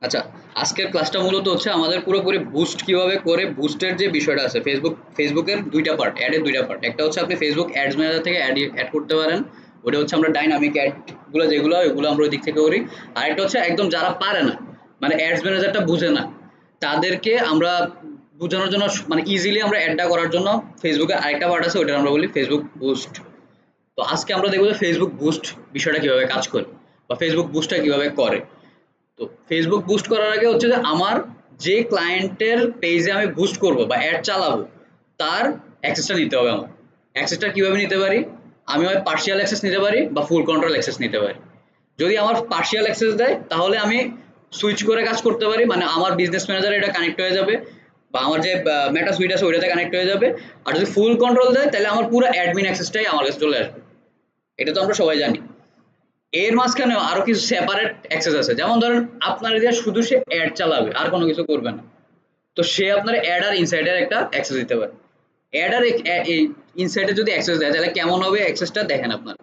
আচ্ছা, আজকের ক্লাসটা মূলত হচ্ছে আমাদের পুরোপুরি বুস্ট কিভাবে করে, বুস্টের যে বিষয়টা আছে ফেসবুকের দুইটা পার্ট, অ্যাডের দুইটা পার্ট। একটা হচ্ছে আপনি ফেসবুক অ্যাডস ম্যানেজার থেকে অ্যাড করতে পারেন, ওটা হচ্ছে আমরা ডাইনামিক অ্যাড গুলো যেগুলো ওগুলো আমরা ওই দিক থেকে করি। আর একটা হচ্ছে একদম যারা পারে না, মানে অ্যাডস ম্যানেজারটা বুঝে না, তাদেরকে আমরা বোঝানোর জন্য, মানে ইজিলি আমরা অ্যাডটা করার জন্য ফেসবুকে আরেকটা পার্ট আছে, ওটা আমরা বলি ফেসবুক বুস্ট। তো আজকে আমরা দেখবো যে ফেসবুক বুস্ট বিষয়টা কিভাবে কাজ করে বা ফেসবুক বুস্টটা কিভাবে করে। তো ফেসবুক বুস্ট করার আগে হচ্ছে যে আমার যে ক্লায়েন্টের পেজে আমি বুস্ট করব বা অ্যাড চালাবো তার অ্যাক্সেসটা নিতে হবে। আমার অ্যাক্সেসটা কিভাবে নিতে পারি? আমি হয় পার্শিয়াল অ্যাক্সেস নিতে পারি বা ফুল কন্ট্রোল অ্যাক্সেস নিতে পারি। যদি আমার পার্শিয়াল অ্যাক্সেস দেয় তাহলে আমি সুইচ করে কাজ করতে পারি, মানে আমার বিজনেস ম্যানেজার এটা কানেক্ট হয়ে যাবে বা আমার যে মেটা সুইট আছে ওইটাতে কানেক্ট হয়ে যাবে। আর যদি ফুল কন্ট্রোল দেয় তাহলে আমার পুরো অ্যাডমিন অ্যাক্সেসটাই আমার কাছে চলে আসবে। এটা তো আমরা সবাই জানি। এর মাঝখানেও আরো কিছু সেপারেট অ্যাক্সেস আছে, যেমন ধরেন আপনার এরিয়া শুধু সে অ্যাড চালাবে আর কোনো কিছু করবে না, তো সে আপনার অ্যাড আর ইনসাইডের একটা অ্যাক্সেস দিতে পারে। অ্যাড আর ইনসাইডে যদি অ্যাক্সেস দেয় তাহলে কেমন হবে অ্যাক্সেসটা দেখেন আপনার।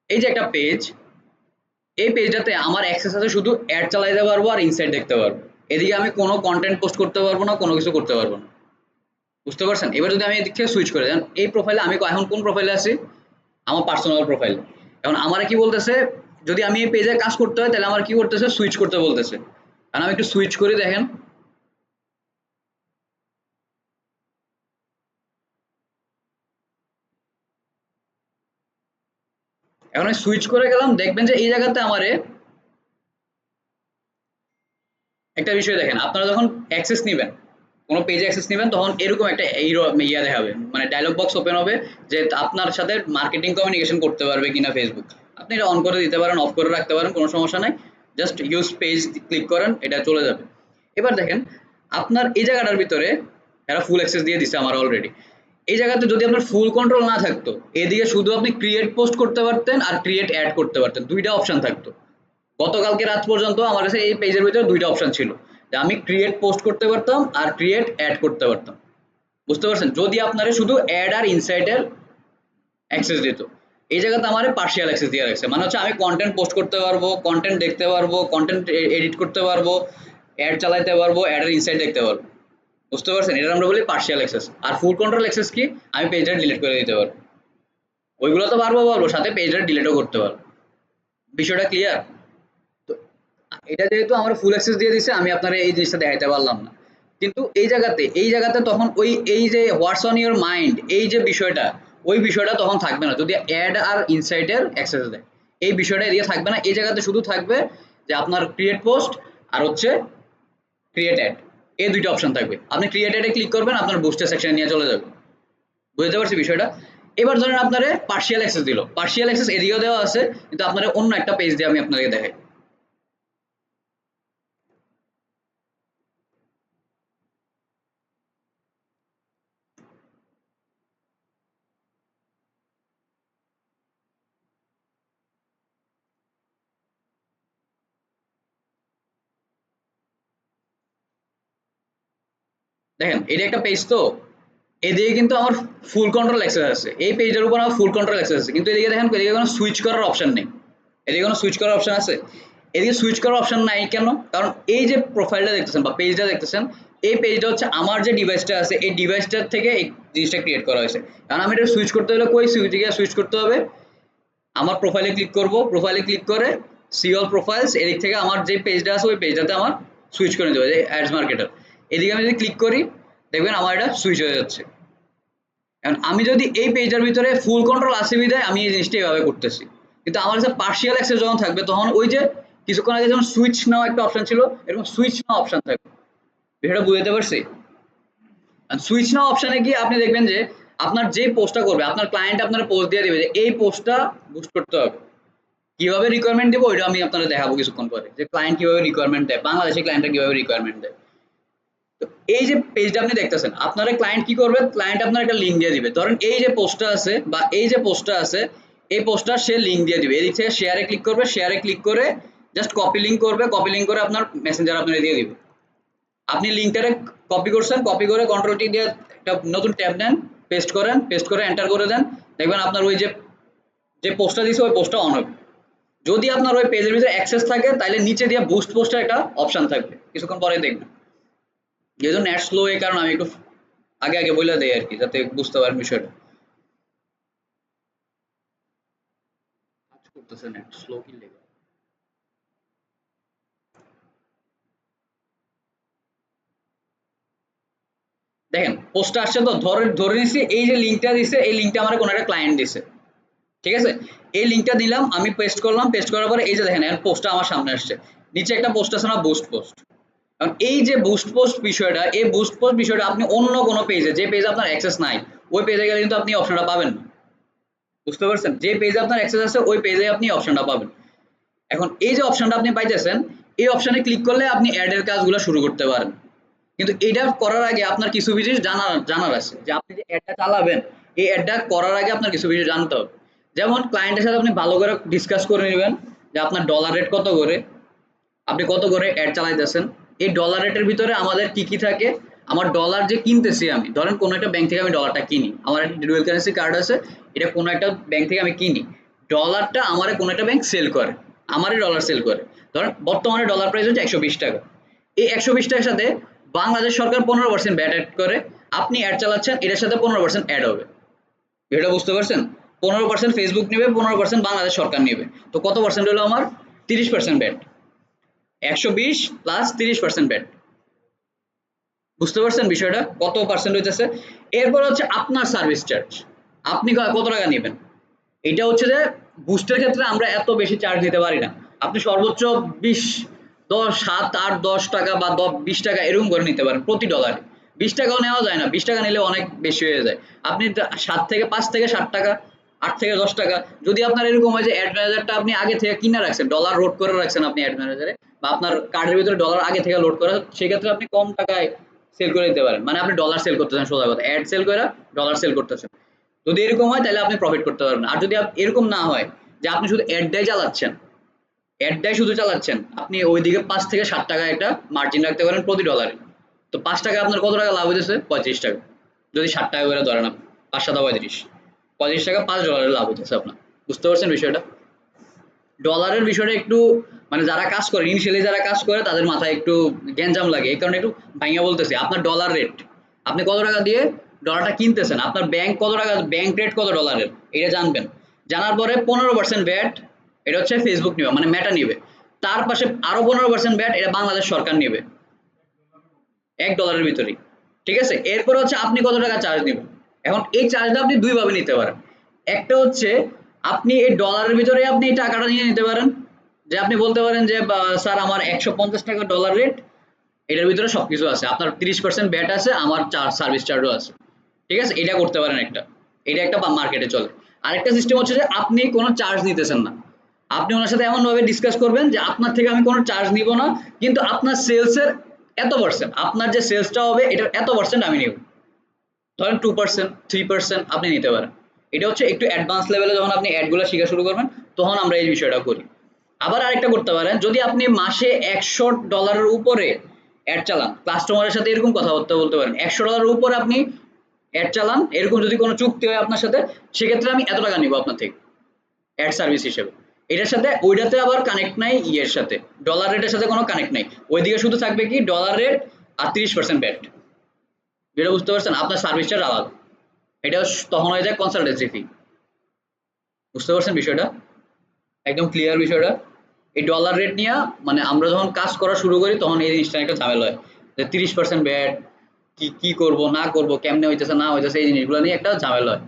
এই যে একটা পেজ, এই পেজটাতে আমার অ্যাক্সেস আছে শুধু অ্যাড চালাইতে পারবো আর ইনসাইড দেখতে পারবো। এদিকে আমি কোনো কন্টেন্ট পোস্ট করতে পারবো না, কোনো কিছু করতে পারবো না। বুঝতে পারছেন? এবার যদি আমি এদিক থেকে সুইচ করে দেন, এই প্রোফাইলে আমি এখন কোন প্রোফাইলে আছি? আমার পার্সোনাল প্রোফাইল। এখন আমার কি বলতেছে, যদি আমি এই পেজে কাজ করতে হয় তাহলে আমার কি করতেছে, সুইচ করতে বলতেছে। কারণ আমি একটু সুইচ করে দেখেন। এখন আমি সুইচ করে গেলাম, দেখবেন যে এই জায়গাতে আমারে একটা বিষয় দেখেন, আপনারা যখন অ্যাক্সেস নেবেন, কোনো পেজে অ্যাক্সেস নেবেন তখন এরকম একটা ইয়া দেখাবে, মানে ডায়লগ বক্স ওপেন হবে যে আপনার সাথে মার্কেটিং কমিউনিকেশন করতে পারবে কিনা ফেসবুক। আপনি এটা অন করে দিতে পারেন, অফ করে রাখতে পারেন, কোনো সমস্যা নাই। জাস্ট ইউজ পেজ ক্লিক করেন, এটা চলে যাবে। এবার দেখেন আপনার এই জায়গাটার ভিতরে এরা ফুল অ্যাক্সেস দিয়ে দিচ্ছে আমার অলরেডি। এই জায়গাতে যদি আপনার ফুল কন্ট্রোল না থাকতো, এদিকে শুধু আপনি ক্রিয়েট পোস্ট করতে পারতেন আর ক্রিয়েট অ্যাড করতে পারতেন, দুইটা অপশন থাকতো। গতকালকে রাত পর্যন্ত আমার কাছে এই পেজের ভিতরে দুইটা অপশন ছিল, যে আমি ক্রিয়েট পোস্ট করতে পারতাম আর ক্রিয়েট অ্যাড করতে পারতাম। বুঝতে পারছেন? যদি আপনারা শুধু অ্যাড আর ইনসাইটের অ্যাক্সেস দিত। এই জায়গাতে আমার পার্শিয়াল অ্যাক্সেস দিয়ে রাখছে, মানে হচ্ছে আমি কন্টেন্ট পোস্ট করতে পারবো, কন্টেন্ট দেখতে পারবো, কন্টেন্ট এডিট করতে পারবো, অ্যাড চালাতে পারবো, অ্যাডের ইনসাইট দেখতে পারবো। বুঝতে পারছেন? এটা আমরা বলি পার্শিয়াল অ্যাক্সেস। আর ফুল কন্ট্রোল অ্যাক্সেস কি? আমি পেজটা ডিলিট করে দিতে পারবো। ওইগুলো তো পারবো, সাথে পেজটা ডিলিটও করতে পারবো। বিষয়টা ক্লিয়ার? তো এটা যেহেতু আমার ফুল অ্যাক্সেস দিয়ে দিছে, আমি আপনার এই জিনিসটা দেখাইতে পারলাম না। কিন্তু এই জায়গাতে তখন ওই এই যে হোয়াটস অন ইউর মাইন্ড, এই যে বিষয়টা, ওই বিষয়টা তখন থাকবে না যদি অ্যাড আর ইনসাইটের অ্যাক্সেস দেয়। এই বিষয়টা এদিকে থাকবে না, এই জায়গাতে শুধু থাকবে যে আপনার ক্রিয়েট পোস্ট আর হচ্ছে ক্রিয়েট অ্যাড, এই দুইটা অপশন থাকবে। আপনি ক্রিয়েট অ্যাডে ক্লিক করবেন, আপনার বুস্টার সেকশনে নিয়ে চলে যাবে। বুঝতে পারছি বিষয়টা? এবার ধরেন আপনারে পার্শিয়াল অ্যাক্সেস দিল, পার্শিয়াল অ্যাক্সেস এদিকেও দেওয়া আছে, কিন্তু আপনার অন্য একটা পেজ দিয়ে আমি আপনাকে দেখাই। দেখেন এটা একটা পেজ, তো এদিকে কিন্তু আমার ফুল কন্ট্রোল অ্যাক্সেস আছে, এই পেজের উপর আমার ফুল কন্ট্রোল অ্যাক্সেস আছে, কিন্তু এদিকে দেখেন এদিকে কোনো সুইচ করার অপশন নেই। এদিকে কোনো সুইচ করার অপশন আছে? এদিকে সুইচ করার অপশন নাই কেন? কারণ এই যে প্রোফাইলটা দেখতেছেন বা পেজটা দেখতেছেন, এই পেজটা হচ্ছে আমার যে ডিভাইসটা আছে এই ডিভাইসটার থেকে এই জিনিসটা ক্রিয়েট করা হয়েছে। কারণ আমি এটা সুইচ করতে হলে কই সুইচে গিয়ে সুইচ করতে হবে, আমার প্রোফাইলে ক্লিক করব, প্রোফাইলে ক্লিক করে সি অল প্রোফাইলস, এদিক থেকে আমার যে পেজটা আছে ওই পেজটাতে আমার সুইচ করে দেবে, যে অ্যাডস মার্কেটার। এদিকে আমি যদি ক্লিক করি দেখবেন আমার এটা সুইচ হয়ে যাচ্ছে। এখন আমি যদি এই পেজটার ভিতরে ফুল কন্ট্রোল আসে বিধায় আমি এই জিনিসটা এভাবে করতেছি, কিন্তু আমার কাছে পার্শিয়াল অ্যাক্সেস যখন থাকবে তখন ওই যে কিছুক্ষণ আগে যেমন সুইচ নাও একটা অপশন ছিল, এরকম সুইচ নাও অপশন থাকবে। বিষয়টা বুঝতে পারছি? সুইচ নাও অপশনে গিয়ে আপনি দেখবেন যে আপনার যে পোস্টটা করবে, আপনার ক্লায়েন্ট আপনার পোস্ট দিয়ে দিবে যে এই পোস্টটা বুস্ট করতে হবে। কিভাবে রিকোয়ারমেন্ট দেবো ওইটা আমি আপনাদের দেখাবো কিছুক্ষণ পরে, যে ক্লায়েন্ট কিভাবে রিকোয়ারমেন্ট দেয়, বাংলাদেশি ক্লায়েন্টরা কিভাবে রিকোয়ারমেন্ট দেয়। তো এই যে পেজটা আপনি দেখতেছেন, আপনারা ক্লায়েন্ট কি করবে, ক্লায়েন্ট আপনার একটা লিঙ্ক দিয়ে দিবে। ধরেন এই যে পোস্টটা আছে বা এই যে পোস্টটা আছে, এই পোস্টটা সে লিঙ্ক দিয়ে দিবে, এদিক থেকে শেয়ারে ক্লিক করবে, শেয়ারে ক্লিক করে জাস্ট কপি লিঙ্ক করবে, কপি লিঙ্ক করে আপনার মেসেঞ্জার আপনার দিয়ে দিবে। আপনি লিঙ্কটারে কপি করছেন, কপি করে কন্ট্রোল টি দিয়ে একটা নতুন ট্যাব নেন, পেস্ট করেন, পেস্ট করে এন্টার করে দেন, দেখবেন আপনার ওই যে যে পোস্টটা দিছে ওই পোস্টটা অন হবে। যদি আপনার ওই পেজের ভিতরে অ্যাক্সেস থাকে তাহলে নিচে দিয়ে বুস্ট পোস্টের একটা অপশন থাকবে, কিছুক্ষণ পরে দেখবেন। যেহেতু নেট স্লো এই কারণে আমি একটু আগে আগে বলে দেই আর কি, যাতে বুঝতে পারেন বিষয়টা। কাজ করতেছে নেট স্লো কি লেগে। দেখেন পোস্টটা আসছে তো, ধরে ধরে নিছি এই যে লিঙ্কটা দিছে এই লিঙ্কটা আমার কোনো একটা ক্লায়েন্ট দিছে, ঠিক আছে। এই লিঙ্কটা দিলাম, আমি পেস্ট করলাম, পেস্ট করার পরে এই যে দেখেন এখন পোস্টটা আমার সামনে আসছে। নিচে একটা পোস্ট আছে না, বুস্ট পোস্ট। কারণ এই যে বুস্ট পোস্ট বিষয়টা, এই বুস্ট পোস্ট বিষয়টা আপনি অন্য কোনো পেজে, যে পেজে আপনার অ্যাক্সেস নাই ওই পেজে গেলে কিন্তু আপনি অপশনটা পাবেন না। বুঝতে পারছেন? যে পেজে আপনার অ্যাক্সেস আছে ওই পেজে আপনি অপশনটা পাবেন। এখন এই যে অপশনটা আপনি পাইতেছেন, এই অপশনে ক্লিক করলে আপনি অ্যাড এর কাজগুলো শুরু করতে পারেন। কিন্তু এটা করার আগে আপনার কিছু জিনিস জানার আছে, যে আপনি যে অ্যাডটা চালাবেন এই অ্যাডটা করার আগে আপনার কিছু বিষয় জানতে হবে। যেমন ক্লায়েন্টের সাথে আপনি ভালো করে ডিসকাস করে নেবেন যে আপনার ডলার রেট কত করে, আপনি কত করে অ্যাড চালাইতেছেন, এই ডলার রেটের ভিতরে আমাদের কি কি থাকে। আমার ডলার যে কিনতেছি, আমি ধরেন কোনো একটা ব্যাংক থেকে আমি ডলারটা কিনি, আমার একটা ডুয়াল কারেন্সি কার্ড আছে, এটা কোনো একটা ব্যাংক থেকে আমি কিনি, ডলারটা আমার কোনো একটা ব্যাংক সেল করে, আমারই ডলার সেল করে। ধরেন বর্তমানে ডলার প্রাইস হচ্ছে 120 টাকা। এই 120 টাকার সাথে বাংলাদেশ সরকার 15% ব্যাট অ্যাড করে, আপনি অ্যাড চালাচ্ছেন, এটার সাথে 15% অ্যাড হবে। এটা বুঝতে পারছেন? 15% ফেসবুক নেবে, 15% বাংলাদেশ সরকার নেবে, তো কত পার্সেন্ট হলো আমার? 30% ব্যাট। 120 plus 30% bat. বুঝতে পারছেন বিষয়টা কত পার্সেন্ট হইতেছে? এরপর হচ্ছে আপনার সার্ভিস চার্জ, আপনি কত টাকা নেবেন। এটা হচ্ছে যে বুস্টের ক্ষেত্রে আমরা এত বেশি চার্জ দিতে পারি না। আপনি সর্বোচ্চ 20 10 7 8 10 টাকা বা 20 টাকা এরকম করে নিতে পারেন প্রতি ডলারে। 20 টাকাও নেওয়া যায় না, 20 টাকা নিলে অনেক বেশি হয়ে যায়। আপনি 5 থেকে 60 টাকা, 8 থেকে 10 টাকা। যদি আপনার এরকম হয় যে অ্যাড ম্যানেজারটা আপনি আগে থেকে কিনে রাখছেন, ডলার লোড করে রাখছেন আপনি অ্যাড ম্যানেজারে, বা আপনার কার্ডের ভিতরে ডলার আগে থেকে লোড করা, সেক্ষেত্রে আপনি কম টাকায় সেল করে দিতে পারেন। মানে আপনি ডলার সেল করতেছেন, সোজা কথা অ্যাড সেল করে ডলার সেল করতেছেন। যদি এরকম হয় তাহলে আপনি প্রফিট করতে পারবেন। আর যদি এরকম না হয় যে আপনি শুধু অ্যাডটাই চালাচ্ছেন, অ্যাডটাই শুধু চালাচ্ছেন, আপনি ওইদিকে 5 থেকে 7 টাকা একটা মার্জিন রাখতে পারেন প্রতি ডলারে। তো 5 টাকা আপনার কত টাকা লাভ হইতেছে? 35 টাকা। যদি 60 টাকা করে ধরেন আপনি, 5 7 35, 35 টাকা $5 লাভ হইতেছে আপনার। বুঝতে পারছেন বিষয়টা? ডলারের বিষয়টা একটু মানে যারা কাজ করে, ইনিশিয়ালি যারা কাজ করে তাদের মাথায় একটু গ্যাঞ্জাম লাগে, এই কারণে একটু ভাইঙা বলতেছি। আপনার ডলার রেট, আপনি কত টাকা দিয়ে ডলারটা কিনতেছেন, আপনার ব্যাংক কত টাকা, ব্যাংক রেট কত ডলারের, এটা জানবেন। জানার পরে 15% ভ্যাট এটা হচ্ছে ফেসবুক নিবে, মানে মেটা নিবে। তার পাশে আরো 15% ভ্যাট এটা বাংলাদেশ সরকার নিবে $1 ভিতরেই। ঠিক আছে, এরপর হচ্ছে আপনি কত টাকা চার্জ দিবেন। এখন এই চার্জটা আপনি দুই ভাবে নিতে পারেন। একটা হচ্ছে আপনি এই ডলারের ভিতরে আপনি এই টাকাটা নিয়ে নিতে পারেন, যে আপনি বলতে পারেন যে স্যার আমার 150 টাকা ডলার রেট, এটার ভিতরে সবকিছু আছে, আপনার 30% ব্যাট আছে, আমার সার্ভিস চার্জও আছে। ঠিক আছে, এটা করতে পারেন একটা, এটা একটা মার্কেটে চলে। আরেকটা সিস্টেম হচ্ছে যে আপনি কোনো চার্জ নিতেছেন না, আপনি ওনার সাথে এমন ভাবে ডিসকাস করবেন যে আপনার থেকে আমি কোনো চার্জ নিব না, কিন্তু আপনার সেলসের এত পার্সেন্ট, আপনার যে সেলসটা হবে এটার এত পার্সেন্ট আমি নেব। ধরেন 2% 3% আপনি নিতে পারেন। এটা হচ্ছে একটু অ্যাডভান্স লেভেলে, যখন আপনি অ্যাডগুলো শেখা শুরু করবেন তখন আমরা এই বিষয়টা করি। আবার আরেকটা করতে পারেন, যদি আপনি মাসে $100 উপরে অ্যাড চালান, কাস্টমারের সাথে এরকম কথাবার্তা বলতে পারেন, $100 উপরে আপনি অ্যাড চালান, এরকম যদি কোনো চুক্তি হয় আপনার সাথে, সেক্ষেত্রে আমি এত টাকা নিব আপনার থেকে অ্যাড সার্ভিস হিসেবে। এটার সাথে ওইটাতে আবার কানেক্ট নাই, ইয়ের সাথে ডলার রেটের সাথে কোনো কানেক্ট নাই, ওইদিকে শুধু থাকবে কি ডলার রেট আর 30% ব্যাট। যেটা বুঝতে পারছেন, আপনার সার্ভিস চার্জ আলাদা, এটা তখন হয়ে যায় কনসালটেন্সি ফি। বুঝতে পারছেন বিষয়টা? একদম ক্লিয়ার বিষয়টা? এই ডলার রেট নিয়ে মানে আমরা যখন কাজ করা শুরু করি তখন এই জিনিসটা একটা ঝামেলা হয়, যে 30% ব্যাট কি কি করব না করব, কেমনে হইতেছে না হইতেছে, এই জিনিসগুলো নিয়ে একটা ঝামেলা হয়।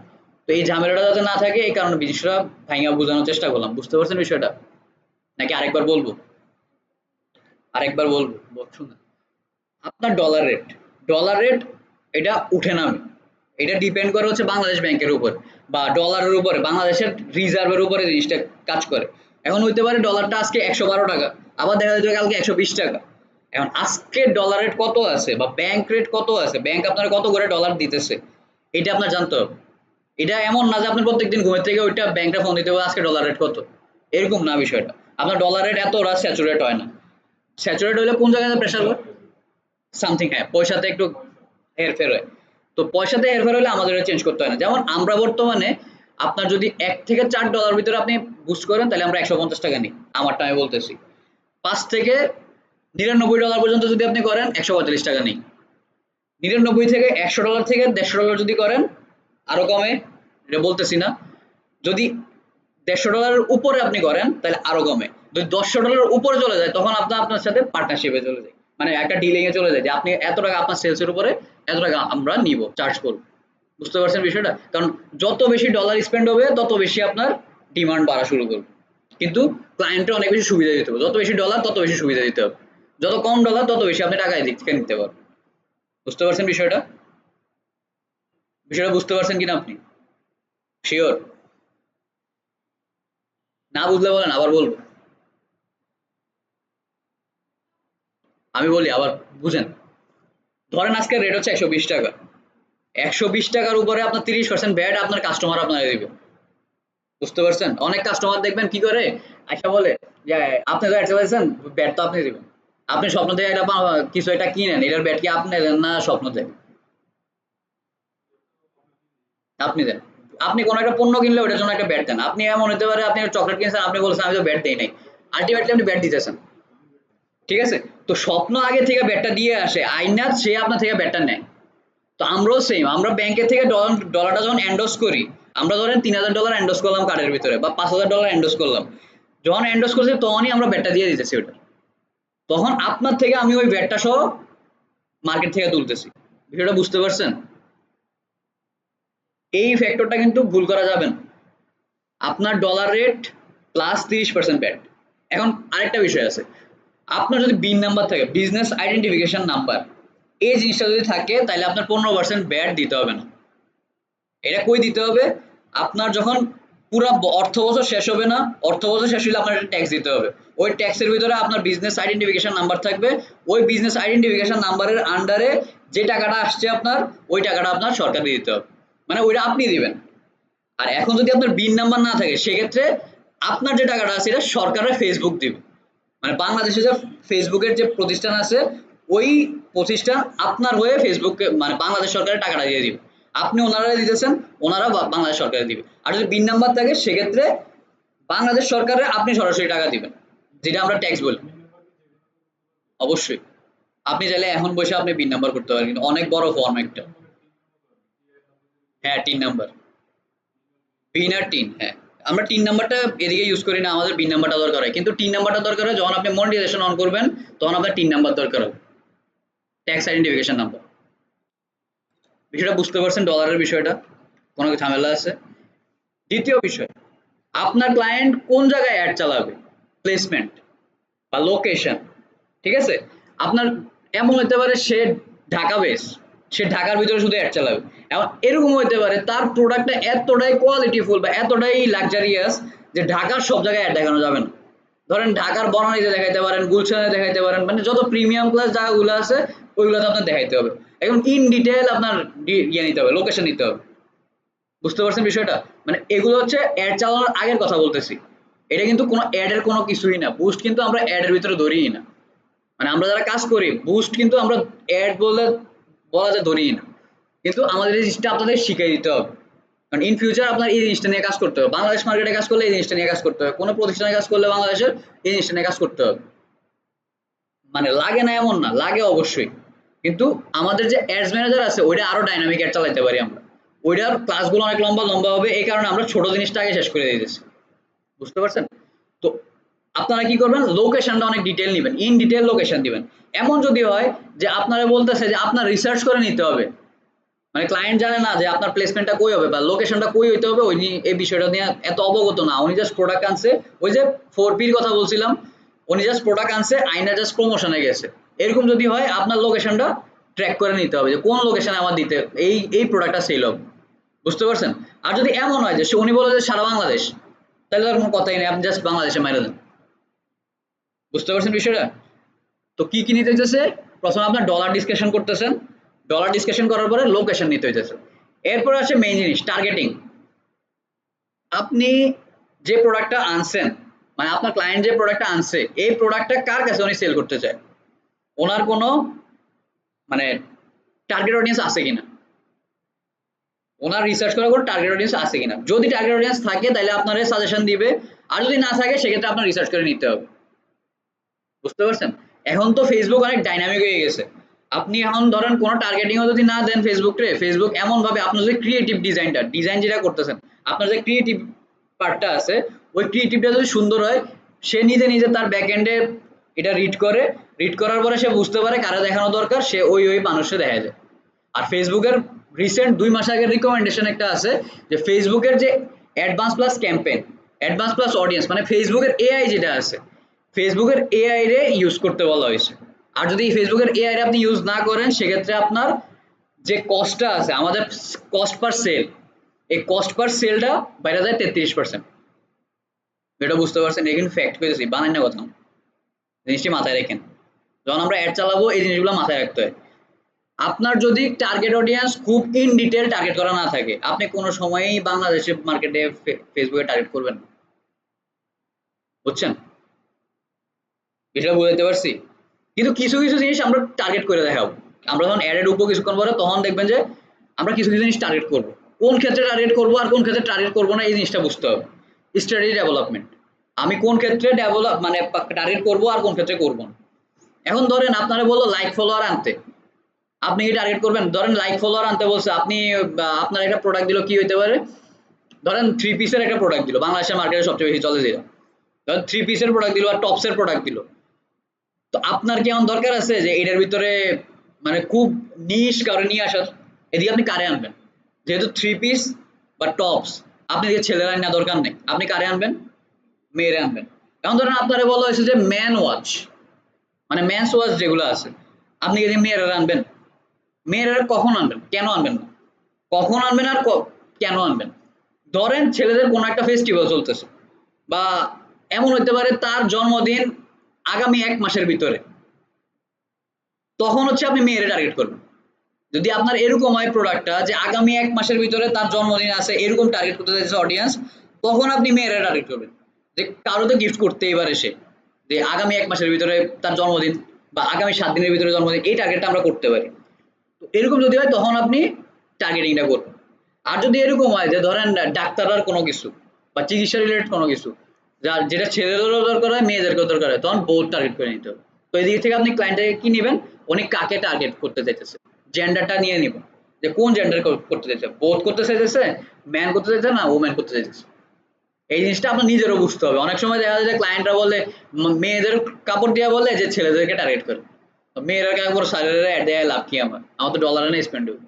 তো এই ঝামেলাটা যাতে না থাকে এই কারণে জিনিসটা ভাইঙা বোঝানোর চেষ্টা করলাম। বুঝতে পারছেন বিষয়টা? নাকি আরেকবার বলবো? আরেকবার বলবো, শুনুন। আপনার ডলার রেট এটা উঠে নামে, এটা ডিপেন্ড করে হচ্ছে বাংলাদেশ ব্যাংকের উপর বা ডলারের উপরে, বাংলাদেশের রিজার্ভের উপরে জিনিসটা কাজ করে। এখন হইতে পারে ডলারটা আজকে 112 টাকা, আবার দেখা যাচ্ছে কালকে 120 টাকা। এখন আজকে ডলার রেট কত আছে বা ব্যাংক রেট কত আছে, ব্যাংক আপনার কত করে ডলার দিতেছে, এটা আপনার জানতে হবে। এটা এমন না যে আপনি প্রত্যেকদিন ঘুমের থেকে ওইটা ব্যাংকটা ফোন দিতে হবে আজকে ডলার রেট কত, এরকম না বিষয়টা। আপনার ডলার রেট এত ওরা স্যাচুরেট হয় না। স্যাচুরেট হলে কোন জায়গায় প্রেশার হয়, সামথিং, হ্যাঁ পয়সাতে একটু হেরফের হয়। তো পয়সাতে হেরফের হলে আমাদের চেঞ্জ করতে হয় না। যেমন আমরা বর্তমানে আপনার যদি $1 থেকে $4 ভিতরে আপনি বুস্ট করেন তাহলে আমরা 150 টাকা নিই, আমারটা আমি বলতেছি। $5 থেকে $99 পর্যন্ত যদি আপনি করেন 145 টাকা নিই। 99 থেকে $100 থেকে $150 যদি করেন আরো কমে, এটা বলতেছি না। যদি $150 উপরে আপনি করেন তাহলে আরো কমে। যদি $100 উপরে চলে যায় তখন আপনার সাথে পার্টনারশিপে চলে যায়, মানে একটা ডিলিং এ চলে যায় যে আপনি এত টাকা আপনার সেলস এর উপরে এত টাকা আমরা নিব, চার্জ করব। বুঝতে পারছেন বিষয়টা? কারণ যত বেশি ডলার স্পেন্ড হবে তত বেশি আপনার ডিমান্ড বাড়া শুরু করবে, কিন্তু ক্লায়েন্টের অনেক বেশি সুবিধা দিতে হবে। যত বেশি ডলার তত বেশি সুবিধা দিতে হবে, যত কম ডলার তত বেশি আপনি টাকা এদিক থেকে নিতে পারবেন। বুঝতে পারছেন বিষয়টা? বিষয়টা বুঝতে পারছেন কিনা আপনি? শিওর? না বুঝলে বলেন, আবার বলবো। আমি বলি আবার, বুঝেন। ধরেন আজকে রেট হচ্ছে 120 টাকা, 120 টাকার উপরে আপনার 30% ব্যাট আপনার কাস্টমার আপনাকে দিবে। বুঝতে পারছেন? অনেক কাস্টমার দেখবেন কি করে, আচ্ছা বলে যে আপনি তো একটা বলছেন ব্যাট তো আপনি দিবেন, আপনি স্বপ্ন থেকে একটা কিছু একটা কিনেন, এটার ব্যাট কি আপনি দেন না স্বপ্ন থেকে আপনি দেন। আপনি কোনো একটা পণ্য কিনলে ওটার জন্য একটা ব্যাট দেন। আপনি এমন হতে পারে আপনি চকলেট কিনছেন, আপনি বলছেন আমি তো ব্যাট দেই নাই, আলটিমেটলি আপনি ব্যাট দিতেছেন। ঠিক আছে? তো স্বপ্ন আগে থেকে ব্যাটটা দিয়ে আসে, আইনাত সে আপনার থেকে ব্যাটটা নেয়। তো আমরাও সেম, আমরা ব্যাংকের থেকে ডলারটা যখন এন্ডোর্স করি, আমরা ধরেন $3000 এন্ডোর্স করলাম কার্ডের ভিতরে বা $5000 এন্ডোর্স করলাম, যখন এন্ডোর্স করছি তখনই আমরা ব্যাটটা দিয়ে দিতেছি ওটা, তখন আপনার থেকে আমি ওই ব্যাটটা সহ মার্কেট থেকে তুলতেছি। বিষয়টা বুঝতে পারছেন? এই ফ্যাক্টরটা কিন্তু ভুল করা যাবে না। আপনার ডলার রেট প্লাস 30% ব্যাট। এখন আরেকটা বিষয় আছে, আপনার যদি বিন নাম্বার থাকে, বিজনেস আইডেন্টিফিকেশন নাম্বার, এই জিনিসটা যদি থাকে তাহলে আপনার 15% ব্যাট দিতে হবে না। এটা কই দিতে হবে? আপনার যখন পুরো অর্থ বছর শেষ হবে না, অর্থ বছর শেষ হলে আপনার একটা ট্যাক্স দিতে হবে। ওই ট্যাক্সের ভিতরে আপনার বিজনেস আইডেন্টিফিকেশন নাম্বার থাকবে, ওই বিজনেস আইডেন্টিফিকেশন নাম্বারের আন্ডারে যে টাকাটা আসছে আপনার, ওই টাকাটা আপনার সরকারকে দিতে হবে, মানে ওইটা আপনি দিবেন। আর এখন যদি আপনার বিন নাম্বার না থাকে সেক্ষেত্রে আপনার যে টাকাটা আছে এটা সরকারের ফেসবুক দিবে, মানে বাংলাদেশে যে ফেসবুকের যে প্রতিষ্ঠান আছে ওই প্রতিষ্ঠান আপনার হয়ে ফেসবুককে মানে বাংলাদেশ সরকারের টাকাটা দিয়ে দিবে, আপনি ওনারা দিতেছেন, ওনারা বাংলাদেশ সরকারে দিবে। আর যদি বিন নাম্বার থাকে সেক্ষেত্রে বাংলাদেশ সরকারে আপনি সরাসরি টাকা দিবেন, যেটা আমরা ট্যাক্স বলি। অবশ্যই আপনি চাইলে এখন বসে আপনি বিন নাম্বার করতে পারেন, কিন্তু অনেক বড় ফর্ম একটা। হ্যাঁ, টিন নাম্বার, পিন আর টিন, হ্যাঁ। আমরা টিন নাম্বারটা এদিকে ইউজ করি না, আমাদের পিন নাম্বারটা দরকার হয়, কিন্তু টিন নাম্বারটা দরকার হয় যখন আপনি মনিটাইজেশন অন করবেন, তখন আপনার টিন নাম্বার দরকার হবে, ট্যাক্স আইডেন্টিফিকেশন নাম্বার। বিষয়টা বুঝতে পারছেন? ডলারের বিষয়টা কোনো ঝামেলা আছে? দ্বিতীয় বিষয়, আপনার ক্লায়েন্ট কোন জায়গায় অ্যাড চালাবে, প্লেসমেন্ট বা লোকেশন। ঠিক আছে? আপনার এমন হতে পারে সে ঢাকা বেস, সে ঢাকার ভিতরে শুধু অ্যাড চালাবে। এখন এরকম হতে পারে তার প্রোডাক্টটা এতটাই কোয়ালিটিফুল বা এতটাই লাক্সারিয়াস যে ঢাকার সব জায়গায় অ্যাড দেখানো যাবে না। ধরেন ঢাকার বনানীতে দেখাইতে পারেন, গুলশানে দেখাইতে পারেন, মানে যত প্রিমিয়াম ক্লাস জায়গাগুলো আছে ওইগুলোতে আপনার দেখাইতে হবে। এখন ইন ডিটেল আপনার ইয়ে নিতে হবে, লোকেশন নিতে হবে। বুঝতে পারছেন বিষয়টা? মানে এগুলো হচ্ছে অ্যাড চালানোর আগের কথা বলতেছি। এটা কিন্তু কোনো অ্যাডের কোনো কিছুই না, বুস্ট কিন্তু আমরা অ্যাডের ভিতরে ধরিই না। মানে আমরা যারা কাজ করি বুস্ট কিন্তু আমরা অ্যাড বলে বলা যায় ধরিই না, কিন্তু আমাদের এই জিনিসটা আপনাদের শিখিয়ে দিতে হবে। কারণ ইন ফিউচার আপনার এই জিনিসটা নিয়ে কাজ করতে হবে, বাংলাদেশ মার্কেটে কাজ করলে এই জিনিসটা নিয়ে কাজ করতে হবে, কোনো প্রতিষ্ঠানে কাজ করলে বাংলাদেশের এই জিনিসটা নিয়ে কাজ করতে হবে। মানে লাগে না এমন না, লাগে অবশ্যই, কিন্তু আমাদের যে অ্যাডস ম্যানেজার আছে ওইটা আরো ডাইনামিক অ্যাড চালাতে পারি আমরা, ওইটার ক্লাসগুলো অনেক লম্বা লম্বা হবে, এই কারণে আমরা ছোট জিনিসটা আগে শেষ করে দিতেছি। বুঝতে পারছেন? তো আপনারা কি করবেন, লোকেশনটা অনেক ডিটেল নেবেন, ইন ডিটেল লোকেশন দিবেন। এমন যদি হয় যে আপনারা বলতেছে যে আপনার রিসার্চ করে নিতে হবে, মানে ক্লায়েন্ট জানে না যে আপনার প্লেসমেন্টটা কই হবে বা লোকেশনটা কই হইতে হবে, ওই নিয়ে এই বিষয়টা নিয়ে এত অবগত না, উনি জাস্ট প্রোডাক্ট আনছে, ওই যে 4P কথা বলছিলাম, উনি জাস্ট প্রোডাক্ট আনছে, আইনা জাস্ট প্রমোশনে গেছে। এরকম যদি হয় আপনার লোকেশনটা ট্র্যাক করে নিতে হবে যে কোন লোকেশনে আমার দিতে এই প্রোডাক্টটা সেল হবে। বুঝতে পারছেন? আর যদি এমন হয় যে উনি বলে যে সারা বাংলাদেশ, তাহলে আর কোনো কথাই নেই, আপনি জাস্ট বাংলাদেশে মাইরা দেন। বুঝতে পারছেন বিষয়টা? তো কি কি নিতে হইতেছে, প্রথমে আপনার ডলার ডিসকাশন করতেছেন, ডলার ডিসকাশন করার পরে লোকেশন নিতে হইতেছে। এরপরে আসে মেইন জিনিস, টার্গেটিং। আপনি যে প্রোডাক্টটা আনছেন, মানে আপনার ক্লায়েন্ট যে প্রোডাক্টটা আনছে, এই প্রোডাক্টটা কার কাছে উনি সেল করতে চায়, ওনার কোনো মানে টার্গেট অডিয়েন্স আছে কিনা। ওনার রিসার্চ করার কোনো টার্গেট অডিয়েন্স আছে কিনা, যদি টার্গেট অডিয়েন্স থাকে তাহলে আপনার সাজেশন দিবে, আর যদি না থাকে সেক্ষেত্রে আপনার রিসার্চ করে নিতে হবে। বুঝতে পারছেন? এখন তো ফেসবুক অনেক ডাইনামিক হয়ে গেছে। আপনি এখন ধরেন কোনো টার্গেটিং যদি না দেন ফেসবুকে, ফেসবুক এমন ভাবে আপনার যে ক্রিয়েটিভ ডিজাইন যেটা করতেছেন, আপনার যে ক্রিয়েটিভ পার্টটা আছে, ওই ক্রিয়েটিভটা যদি সুন্দর হয়, সে নিজে নিজে তার ব্যাক এন্ডে এটা রিড করার পরে সে বুঝতে পারে কারা দেখানো দরকার, সে ওই মানুষে দেখা যায়। আর ফেসবুকের রিসেন্ট 2 মাস আগের রিকমেন্ডেশন একটা আছে যে ফেসবুকের যে advance plus campaign, advance plus audience, মানে ফেসবুকের এআই যেটা আছে, ফেসবুকের এআই রে ইউজ করতে বলা হয়েছে। আর যদি ফেসবুকের এআই রে আপনি ইউজ না করেন সেক্ষেত্রে আপনার যে কস্টটা আছে, আমাদের কস্ট পার সেল, এই কস্ট পার সেলটা বাইরে যায় 33%। এটা বুঝতে পারছেন? এটা কিন্তু ফ্যাক্ট পেয়েছি, বানাই না কথা, জিনিসটি মাথায় রাখেন। যখন আমরা অ্যাড চালাবো এই জিনিসগুলো মাথায় রাখতে হয়। আপনার যদি টার্গেট অডিয়েন্স খুব ইন ডিটেল টার্গেট করা না থাকে, আপনি কোনো সময়ই বাংলাদেশের মার্কেটে ফেসবুকে টার্গেট করবেন না। বুঝছেন? বিষয়টা বুঝাতে পারছি? কিন্তু কিছু কিছু জিনিস আমরা টার্গেট করে দেখাবো। আমরা যখন অ্যাডের উপর কিছুক্ষণ পরে তখন দেখবেন যে আমরা কিছু কিছু জিনিস টার্গেট করবো, কোন ক্ষেত্রে টার্গেট করবো আর কোন ক্ষেত্রে টার্গেট করবো না, এই জিনিসটা বুঝতে হবে। স্ট্র্যাটেজি ডেভেলপমেন্ট, আমি কোন ক্ষেত্রে ডেভেলপ মানে টার্গেট করবো আর কোন ক্ষেত্রে করবো না। এখন ধরেন আপনারা বললো লাইক ফলোয়ার আনতে, আপনি কি টার্গেট করবেন? ধরেন লাইক ফলোয়ার আনতে বলছে, আপনি আপনার একটা প্রোডাক্ট দিল, কি হইতে পারে, ধরেন 3 পিসের একটা প্রোডাক্ট দিল, বাংলাদেশের মার্কেটে সবচেয়ে বেশি চলে যেটা, ধরেন 3 পিসের প্রোডাক্ট দিল আর টপসের প্রোডাক্ট দিল। তো আপনার কি এমন দরকার আছে যে এটার ভিতরে মানে খুব নিশ কারণে নিয়ে আসার? এদিকে আপনি কারে আনবেন? যেহেতু 3 পিস বা টপস, আপনি যে ছেলেরা না দরকার নেই, আপনি কারে আনবেন? মেয়েরে আনবেন। এখন ধরেন আপনারা বলা হয়েছে যে ম্যান ওয়াচ, মানে ম্যানস ওয়াচ যেগুলো আছে, আপনি কি মেয়েরা আনবেন? মেয়েরা কখন আনবেন, কেন আনবেন না? কখন আনবেন আর কেন আনবেন? ধরেন ছেলেদের কোনো একটা ফেস্টিভ্যাল চলতেছে, বা এমন হইতে পারে তার জন্মদিন আগামী 1 মাসের ভিতরে, তখন হচ্ছে আপনি মেয়েরে টার্গেট করবেন। যদি আপনার এরকম হয় প্রোডাক্টটা যে আগামী 1 মাসের ভিতরে তার জন্মদিন আছে, এরকম টার্গেট করতে চাইছে অডিয়েন্স, তখন আপনি মেয়েরা টার্গেট করবেন। যে কারো তো গিফট করতেই পারে সে, যে আগামী 1 মাসের ভিতরে তার জন্মদিন বা আগামী 7 দিনের ভিতরে জন্মদিন, এই টার্গেটটা আমরা করতে পারি। তো এরকম যদি হয় তখন আপনি টার্গেটিংটা করবেন। আর যদি এরকম হয় যে ধরেন ডাক্তাররার কোনো কিছু বা চিকিৎসা রিলেটেড কোনো কিছু, যার যেটা ছেলেদেরও দরকার হয় মেয়েদেরকেও দরকার হয়, তখন বোথ টার্গেট করে নিতে হবে। তো এই দিক থেকে আপনি ক্লায়েন্টটাকে কি নেবেন, উনি কাকে টার্গেট করতে চাইতেছে, জেন্ডারটা নিয়ে নিব, যে কোন জেন্ডার করতে চাইছে, বোথ করতে চাইতেছে, ম্যান করতে চাইছে না ওম্যান করতে চাইতেছে। এই জিনিসটা আপনার নিজেরও বুঝতে হবে। অনেক সময় দেখা যায় যে ক্লায়েন্টরা বলে, মেয়েদের কাপড় দিয়ে বলে যে ছেলেদেরকে টার্গেট করে, মেয়েরা কাপড় সারের অ্যাড দেয়, লাভ কি, আমার তো ডলারে না স্পেন্ড হবে।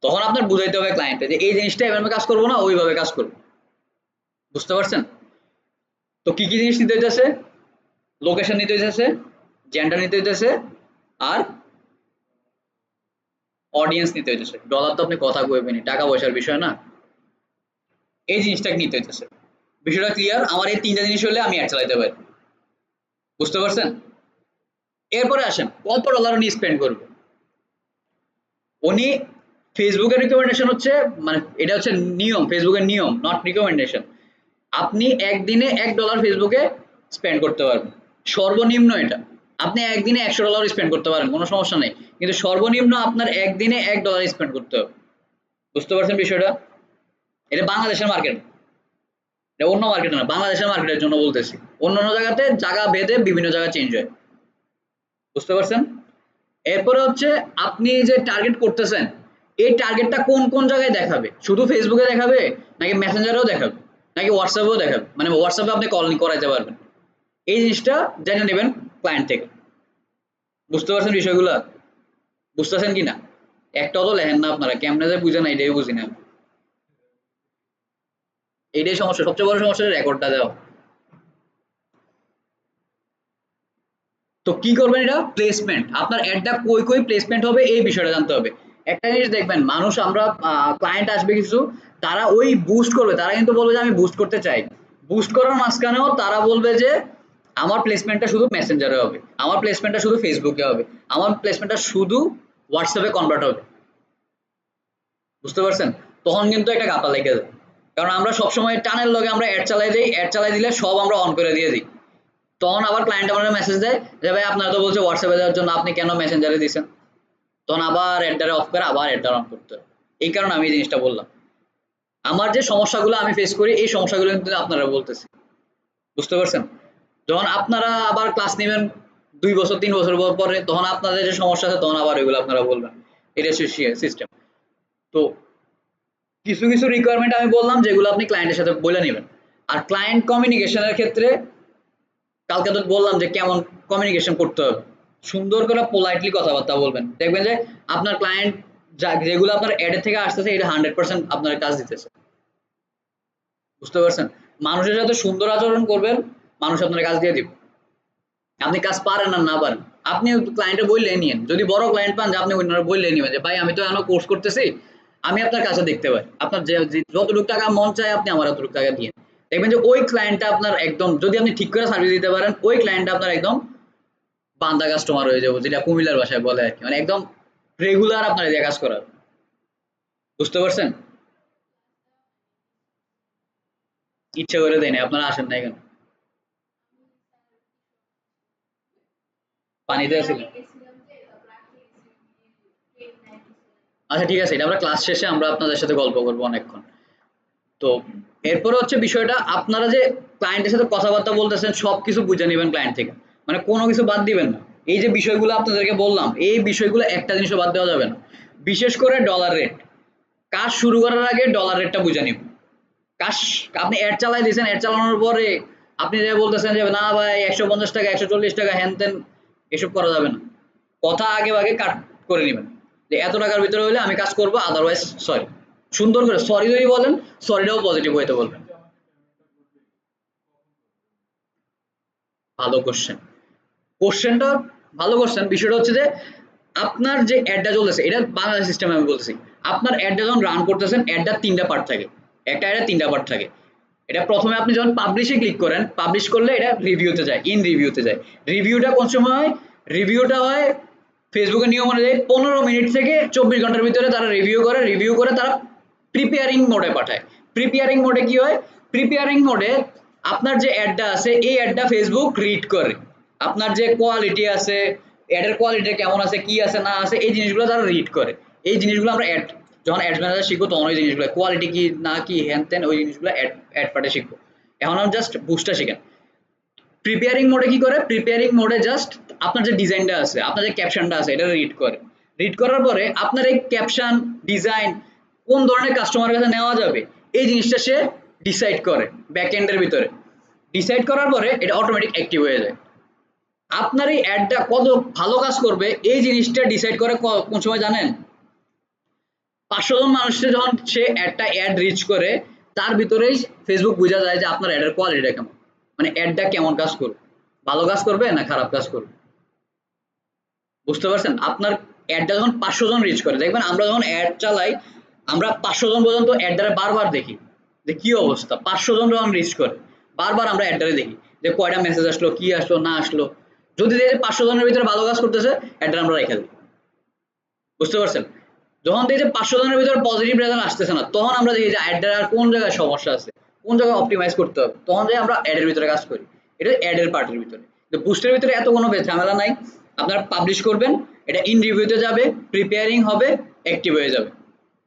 তখন আপনার বুঝাইতে হবে ক্লায়েন্টে যে এই জিনিসটা এভাবে কাজ করবো না, ওইভাবে কাজ করবো। বুঝতে পারছেন? তো কি কি জিনিস নিতে হইতেছে? লোকেশন নিতে হইতেছে, জেন্ডার নিতে হইতেছে, আর অডিয়েন্স নিতে হইতেছে। ডলার তো আপনি কথা কইবেনই, টাকা পয়সার বিষয় না, এই জিনিসটাকে নিতে হইতেছে। বিষয়টা ক্লিয়ার? আমার এই 3টা জিনিস হলে আমি অ্যাড চালাইতে পারি। বুঝতে পারছেন? এরপরে আসেন কত ডলার উনি স্পেন্ড করবে। উনি ফেসবুকের রিকমেন্ডেশন হচ্ছে, মানে এটা হচ্ছে নিয়ম, ফেসবুকের নিয়ম, নট রিকমেন্ডেশন। আপনি একদিনে $1 ফেসবুকে স্পেন্ড করতে পারবেন, সর্বনিম্ন এটা। আপনি একদিনে $100 স্পেন্ড করতে পারেন, কোনো সমস্যা নেই, কিন্তু সর্বনিম্ন আপনার একদিনে $1 স্পেন্ড করতে হবে। বুঝতে পারছেন বিষয়টা? এটা বাংলাদেশের মার্কেট, এটা অন্য মার্কেটে না, বাংলাদেশের মার্কেটের জন্য বলতেছি। অন্য অন্য জায়গাতে জায়গা ভেদে বিভিন্ন জায়গা চেঞ্জ হয়। বুঝতে পারছেন? এরপরে হচ্ছে আপনি যে টার্গেট করতেছেন, এই টার্গেটটা কোন কোন জায়গায় দেখাবে, শুধু ফেসবুকে দেখাবে নাকি মেসেঞ্জারেও দেখাবে নাকি হোয়াটসঅ্যাপেও দেখাবে, মানে হোয়াটসঅ্যাপে আপনি কল করাইতে পারবেন, এই জিনিসটা জেনে নেবেন ক্লায়েন্ট থেকে। বুঝতে পারছেন বিষয়গুলো? বুঝতেছেন কি না? একটাও তো লেখেন না আপনারা, কেমনে যে বুঝেন এটাই বুঝি না। এইটাই সমস্যা, সবচেয়ে বড় সমস্যা রেকর্ডটা দেওয়া। তো কি করবেন, এটা প্লেসমেন্ট, আপনার অ্যাডটা কই কই প্লেসমেন্ট হবে এই বিষয়টা জানতে হবে। একটা জিনিস দেখবেন, মানুষ আমরা ক্লায়েন্ট আসবে কিছু, তারা ওই বুস্ট করবে, তারা কিন্তু বলবে যে আমি বুস্ট করতে চাই, বুস্ট করার মাঝখানেও তারা বলবে যে আমার প্লেসমেন্টটা শুধু মেসেঞ্জারে হবে, আমার প্লেসমেন্টটা শুধু ফেসবুকে হবে, আমার প্লেসমেন্টটা শুধু হোয়াটসঅ্যাপে কনভার্ট হবে। বুঝতে পারছেন? তখন কিন্তু একটা গাপা লেগে যায়, কারণ আমরা সবসময় টানের লগে আমরা অ্যাড চালাই দিই, অ্যাড চালাই দিলে সব আমরা অন করে দিয়ে দিই। তখন আবার ক্লায়েন্ট আমাদের মেসেজ দেয় যে ভাই আপনারা তো বলছে হোয়াটসঅ্যাপে দেওয়ার জন্য, আপনি কেন মেসেঞ্জারে দিচ্ছেন? তখন আবার অ্যাডটা অফ করে আবার অ্যাডটা অন করতে হয়। এই কারণে আমি এই জিনিসটা বললাম। আমার যে সমস্যাগুলো আমি ফেস করি এই সমস্যাগুলো কিন্তু আপনারা বলতেছি, বুঝতে পারছেন? যখন আপনারা আবার ক্লাস নেবেন 2 বছর 3 বছর পরে, তখন আপনাদের যে সমস্যা আছে তখন আবার এগুলো আপনারা বলবেন। এটা সিস্টেম। তো কিছু কিছু রিকোয়ারমেন্ট আমি বললাম যেগুলো আপনি ক্লায়েন্টের সাথে বলে নেবেন। আর ক্লায়েন্ট কমিউনিকেশনের ক্ষেত্রে কালকে তো বললাম যে কেমন কমিউনিকেশন করতে হবে। সুন্দর করে পোলাইটলি কথাবার্তা বলবেন, দেখবেন যে আপনার ক্লায়েন্ট যেগুলো আপনার অ্যাডের থেকে আসতেছে এটা 100% আপনার কাজ দিতেছে, বুঝতে পারছেন? মানুষের সাথে সুন্দর আচরণ করবেন, মানুষ আপনার কাজ দিয়ে দিবে। আপনি কাজ পারেন আর না পারেন, আপনি ক্লায়েন্টে বললে নিয়েন। যদি বড় ক্লায়েন্ট পান যে আপনি অন্যরা বললে নিবেন যে ভাই আমি তো এখনো কোর্স করতেছি, আমি আপনার কাছে দেখতে পাই, আপনার যতটুকু টাকা মন চায় আপনি আমার অতটুকু টাকা দিয়ে দেখবেন যে ওই ক্লায়েন্টটা আপনার একদম, যদি আপনি ঠিক করে সার্ভিস দিতে পারেন, ওই ক্লায়েন্টটা আপনার একদম বান্দা কাস্টমার হয়ে যাবো, যেটা কুমিল্লার ভাষায় বলে আর কি, মানে একদম রেগুলার আপনার দিয়ে কাজ করার, বুঝতে পারছেন? ইচ্ছে করে দেয় না, আপনারা আসেন নাই কেন? পানিতে আছিলেন? আচ্ছা ঠিক আছে, এটা আমরা ক্লাস শেষে আমরা আপনাদের সাথে গল্প করবো অনেকক্ষণ। তো এরপরে হচ্ছে বিষয়টা, আপনারা যে ক্লায়েন্টের সাথে কথাবার্তা বলতেছেন সবকিছু বুঝে নেবেন ক্লায়েন্ট থেকে, মানে কোনো কিছু বাদ দিবেন না। এই যে বিষয়গুলো আপনাদেরকে বললাম এই বিষয়গুলো একটা জিনিসও বাদ দেওয়া যাবে না। বিশেষ করে ডলার রেট, কাজ শুরু করার আগে ডলার রেটটা বুঝে নিন। কাজ, আপনি অ্যাড চালাই দিয়েছেন, অ্যাড চালানোর পরে আপনি যে বলতেছেন যে না ভাই 150 টাকা 140 টাকা হ্যান তেন, এসব করা যাবে না। কথা আগে আগে কাট করে নেবেন যে এত টাকার ভিতরে হলে আমি কাজ করবো, আদারওয়াইজ সরি। সুন্দর করে সরি যদি বলেন, সরিটাও পজিটিভ হইতে বলবেন। ভালো কোশ্চেন, কোশ্চেনটা ভালো কোশ্চেন। বিষয়টা হচ্ছে যে আপনার যে অ্যাডটা চলতেছে এটা বাংলাদেশ সিস্টেমে আমি বলতেছি, আপনার অ্যাডটা যখন রান করতেছেন অ্যাডটা 3টা পার্ট থাকে, একটা অ্যাডে 3টা পার্ট থাকে। এটা প্রথমে আপনি যখন পাবলিশে ক্লিক করেন, পাবলিশ করলে এটা রিভিউতে যায়, ইন রিভিউতে যায়। রিভিউটা কোন সময় হয়? রিভিউটা হয় ফেসবুকের নিয়ম অনুযায়ী 15 মিনিট থেকে 24 ঘন্টার ভিতরে তারা রিভিউ করে, রিভিউ করে তারা প্রিপেয়ারিং মোডে পাঠায়। প্রিপেয়ারিং মোডে কি হয়? প্রিপেয়ারিং মোডে আপনার যে অ্যাডটা আছে এই অ্যাডটা ফেসবুক রিড করে, আপনার যে কোয়ালিটি আছে, অ্যাডের কোয়ালিটি কেমন আছে, কি আছে না আছে, এই জিনিসগুলো তারা রিড করে। এই জিনিসগুলো আমরা অ্যাড, যখন অ্যাড ম্যানেজার শিখবো তখন ওই জিনিসগুলো কোয়ালিটি কি না কি হ্যান তেন ওই জিনিসগুলো অ্যাড অ্যাড পার্টে শিখবো। এখন আমি জাস্ট বুস্টটা শিখেন। প্রিপেয়ারিং মোডে কি করে? প্রিপেয়ারিং মোডে জাস্ট আপনার যে ডিজাইনটা আছে, আপনার যে ক্যাপশনটা আছে এটা রিড করে। রিড করার পরে আপনার এই ক্যাপশন ডিজাইন কোন ধরনের কাস্টমারের কাছে নেওয়া যাবে এই জিনিসটা সে ডিসাইড করে ব্যাক এন্ডের ভিতরে। ডিসাইড করার পরে এটা অটোমেটিক অ্যাক্টিভ হয়ে যায়। আপনার এই অ্যাডটা কত ভালো কাজ করবে এই জিনিসটা ডিসাইড করে কোন সময় জানেন? 500 জন মানুষকে যখন সে একটা অ্যাড রিচ করে, তার ভিতরেই ফেসবুক বোঝা যায় যে আপনার অ্যাডের কোয়ালিটিটা কেমন, মানে অ্যাডটা কেমন কাজ করবে, ভালো কাজ করবে না খারাপ কাজ করবে, বুঝতে পারছেন? আপনার অ্যাডটা যখন 500 জন রিচ করে, দেখবেন আমরা যখন অ্যাড চালাই আমরা 500 জন পর্যন্ত অ্যাডটারে বারবার দেখি যে কি অবস্থা। 500 জন যখন রিচ করে বারবার আমরা অ্যাডটারে দেখি যে কয়টা মেসেজ আসলো, কি আসলো না আসলো। যদি দেখি 500 জনের ভিতরে ভালো কাজ করতেছে অ্যাডটা আমরা রেখে দিই, বুঝতে পারছেন? যখন দেখি যে 500 জনের ভিতরে পজিটিভ রেজাল্ট আসতেছে না, তখন আমরা দেখি যে অ্যাডের আর কোন জায়গায় সমস্যা আছে, কোন জায়গায় অপটিমাইজ করতে হবে, তখন যে আমরা অ্যাডের ভিতরে কাজ করি। এটা অ্যাডের পার্টের ভিতরে। তো বুস্টের ভিতরে এত কোনো ঝামেলা নাই। আপনারা পাবলিশ করবেন, এটা ইন রিভিউতে যাবে, প্রিপেয়ারিং হবে, অ্যাক্টিভ হয়ে যাবে।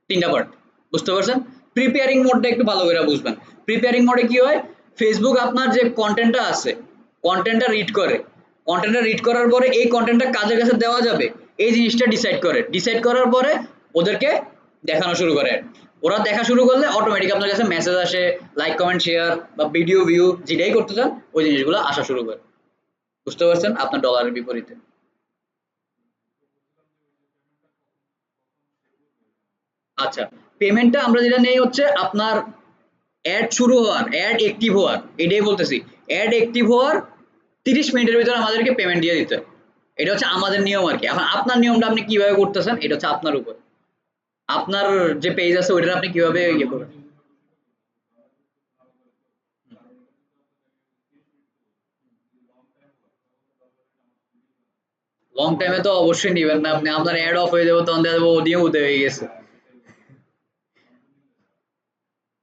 3টা পার্ট, বুঝতে পারছেন? প্রিপেয়ারিং মোডটা একটু ভালো করে বুঝবেন। প্রিপেয়ারিং মোডে কি হয়? ফেসবুক আপনার যে কন্টেন্টটা আছে কন্টেন্টটা রিড করে, কন্টেন্টটা রিড করার পরে এই কন্টেন্টটা কাজের কাছে দেওয়া যাবে এই জিনিসটা ডিসাইড করে। ডিসাইড করার পরে ওদেরকে দেখানো শুরু করে। ওরা দেখা শুরু করলে অটোমেটিক আপনার কাছে মেসেজ আসে, লাইক কমেন্ট শেয়ার বা ভিডিও ভিউ যেটাই করতে চান ওই জিনিসগুলো আসা শুরু করে, বুঝতে পারছেন? আপনার ডলারের বিপরীতে। আচ্ছা, পেমেন্টটা আমরা যেটা নেই হচ্ছে আপনার অ্যাড শুরু হওয়ার, অ্যাড অ্যাক্টিভ হওয়ার, এটাই বলতেছি, অ্যাড অ্যাক্টিভ হওয়ার 30 মিনিটের ভিতরে আমাদেরকে পেমেন্ট দিয়ে দিতে হয়। এটা হচ্ছে আমাদের নিয়ম আর কি। এখন আপনার নিয়মটা আপনি কিভাবে করতেছেন এটা হচ্ছে আপনার উপর। আপনার যে পেজ আছে ওইটা আপনি কিভাবে ইয়ে করবেন। লং টাইমে তো অবশ্যই নিবেন না আপনি, আপনার অ্যাড অফ হয়ে যাবে তখন দেখা যাবে ওদিকে উদে হয়ে গেছে।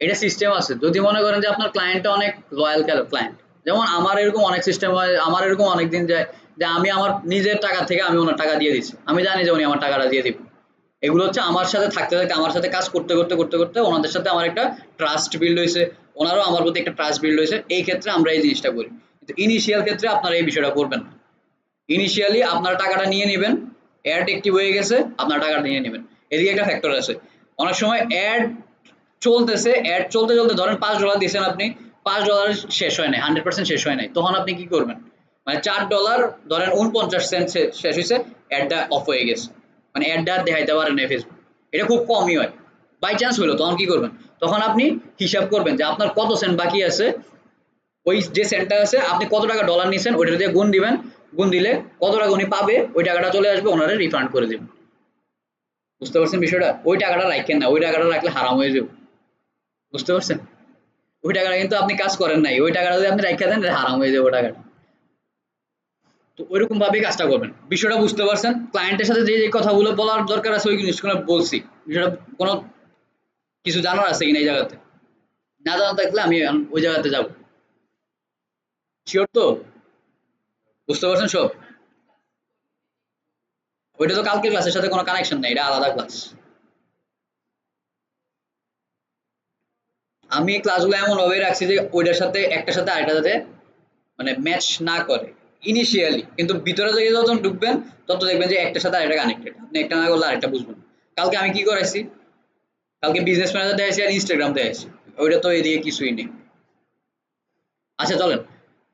এটা সিস্টেম আছে, যদি মনে করেন যে আপনার ক্লায়েন্টটা অনেক লয়াল ক্লায়েন্ট, যেমন আমার এরকম অনেক সিস্টেম হয়, আমার এরকম অনেক দিন যায় যে আমি আমার নিজের টাকা থেকে আমি ওনার টাকা দিয়ে দিচ্ছি, আমি জানি যে উনি আমার টাকাটা দিয়ে দিবে। এগুলো হচ্ছে আমার সাথে থাকতে থাকতে, আমার সাথে কাজ করতে করতে করতে করতে ওনাদের সাথে আমার একটা ট্রাস্ট বিল্ড হয়েছে, ওনারও আমার প্রতি একটা ট্রাস্ট বিল্ড হয়েছে। এই ক্ষেত্রে আমরা এই জিনিসটা করি। কিন্তু ইনিশিয়াল ক্ষেত্রে আপনারা এই বিষয়টা করবেন না। ইনিশিয়ালি আপনারা টাকাটা নিয়ে নেবেন, অ্যাড অ্যাক্টিভ হয়ে গেছে, আপনারা টাকাটা নিয়ে নেবেন। এদিকে একটা ফ্যাক্টর আছে, অনেক সময় অ্যাড চলতেছে, অ্যাড চলতে চলতে ধরেন $5 দিয়েছেন আপনি, $5 শেষ হয় নাই, 100% শেষ হয় নাই, তখন আপনি কি করবেন? মানে $4 ধরেন 49 সেন্ট শেষ হয়েছে, অ্যাডটা অফ হয়ে গেছে, মানে অ্যাডটা আর দেখাইতে পারে না ফেসবুক। এটা খুব কমই হয়, বাই চান্স হলো, তখন কি করবেন? তখন আপনি হিসাব করবেন যে আপনার কত সেন্ট বাকি আছে, ওই যে সেন্টটা আছে আপনি কত টাকা ডলার নিয়েছেন ওইটা দিয়ে গুণ দিবেন, গুণ দিলে কত টাকা উনি পাবে ওই টাকাটা চলে আসবে, ওনারা রিফান্ড করে দেবেন। বুঝতে পারছেন বিষয়টা? ওই টাকাটা রাখেন না, ওই টাকাটা রাখলে হারাম হয়ে যাবে। বুঝতে পারছেন? ওই টাকাটা কিন্তু আপনি কাজ করেন নাই, ওই টাকাটা যদি আপনি রাখা দেন হারাম হয়ে যাবে টাকাটা। তো ওইরকম ভাবেই কাজটা করবেন। বিষয়টা বুঝতে পারছেন? ক্লায়েন্টের সাথে যে যে কথাগুলো বলার দরকার আছে ওই জিনিসগুলো বলছি। বিষয়টা কোনো কিছু জানার আছে কিনা এই জায়গাতে? না জানা থাকলে আমি ওই জায়গাতে যাব। শিওর তো? বুঝতে পারছেন সব? ওইটা তো কালকের ক্লাসের সাথে কোনো কানেকশন নাই, এটা আলাদা ক্লাস। আমি ক্লাসগুলো এমন ভাবে রাখছি যে ওইটার সাথে একটার সাথে আরেকটা যাতে মানে ম্যাচ না করে ইনিশিয়ালি, কিন্তু ভিতরে থেকে যত ঢুকবেন তত দেখবেন যে একটার সাথে আরেকটা কানেক্টেড, আপনি একটা না করলে আরেকটা বুঝবেন। কালকে আমি কি করাইছি? কালকে বিজনেস ম্যানেজার দেখাইছি আর ইনস্টাগ্রাম দেখাইছি, ওইটা তো এদিকে কিছুই নেই। আচ্ছা চলেন,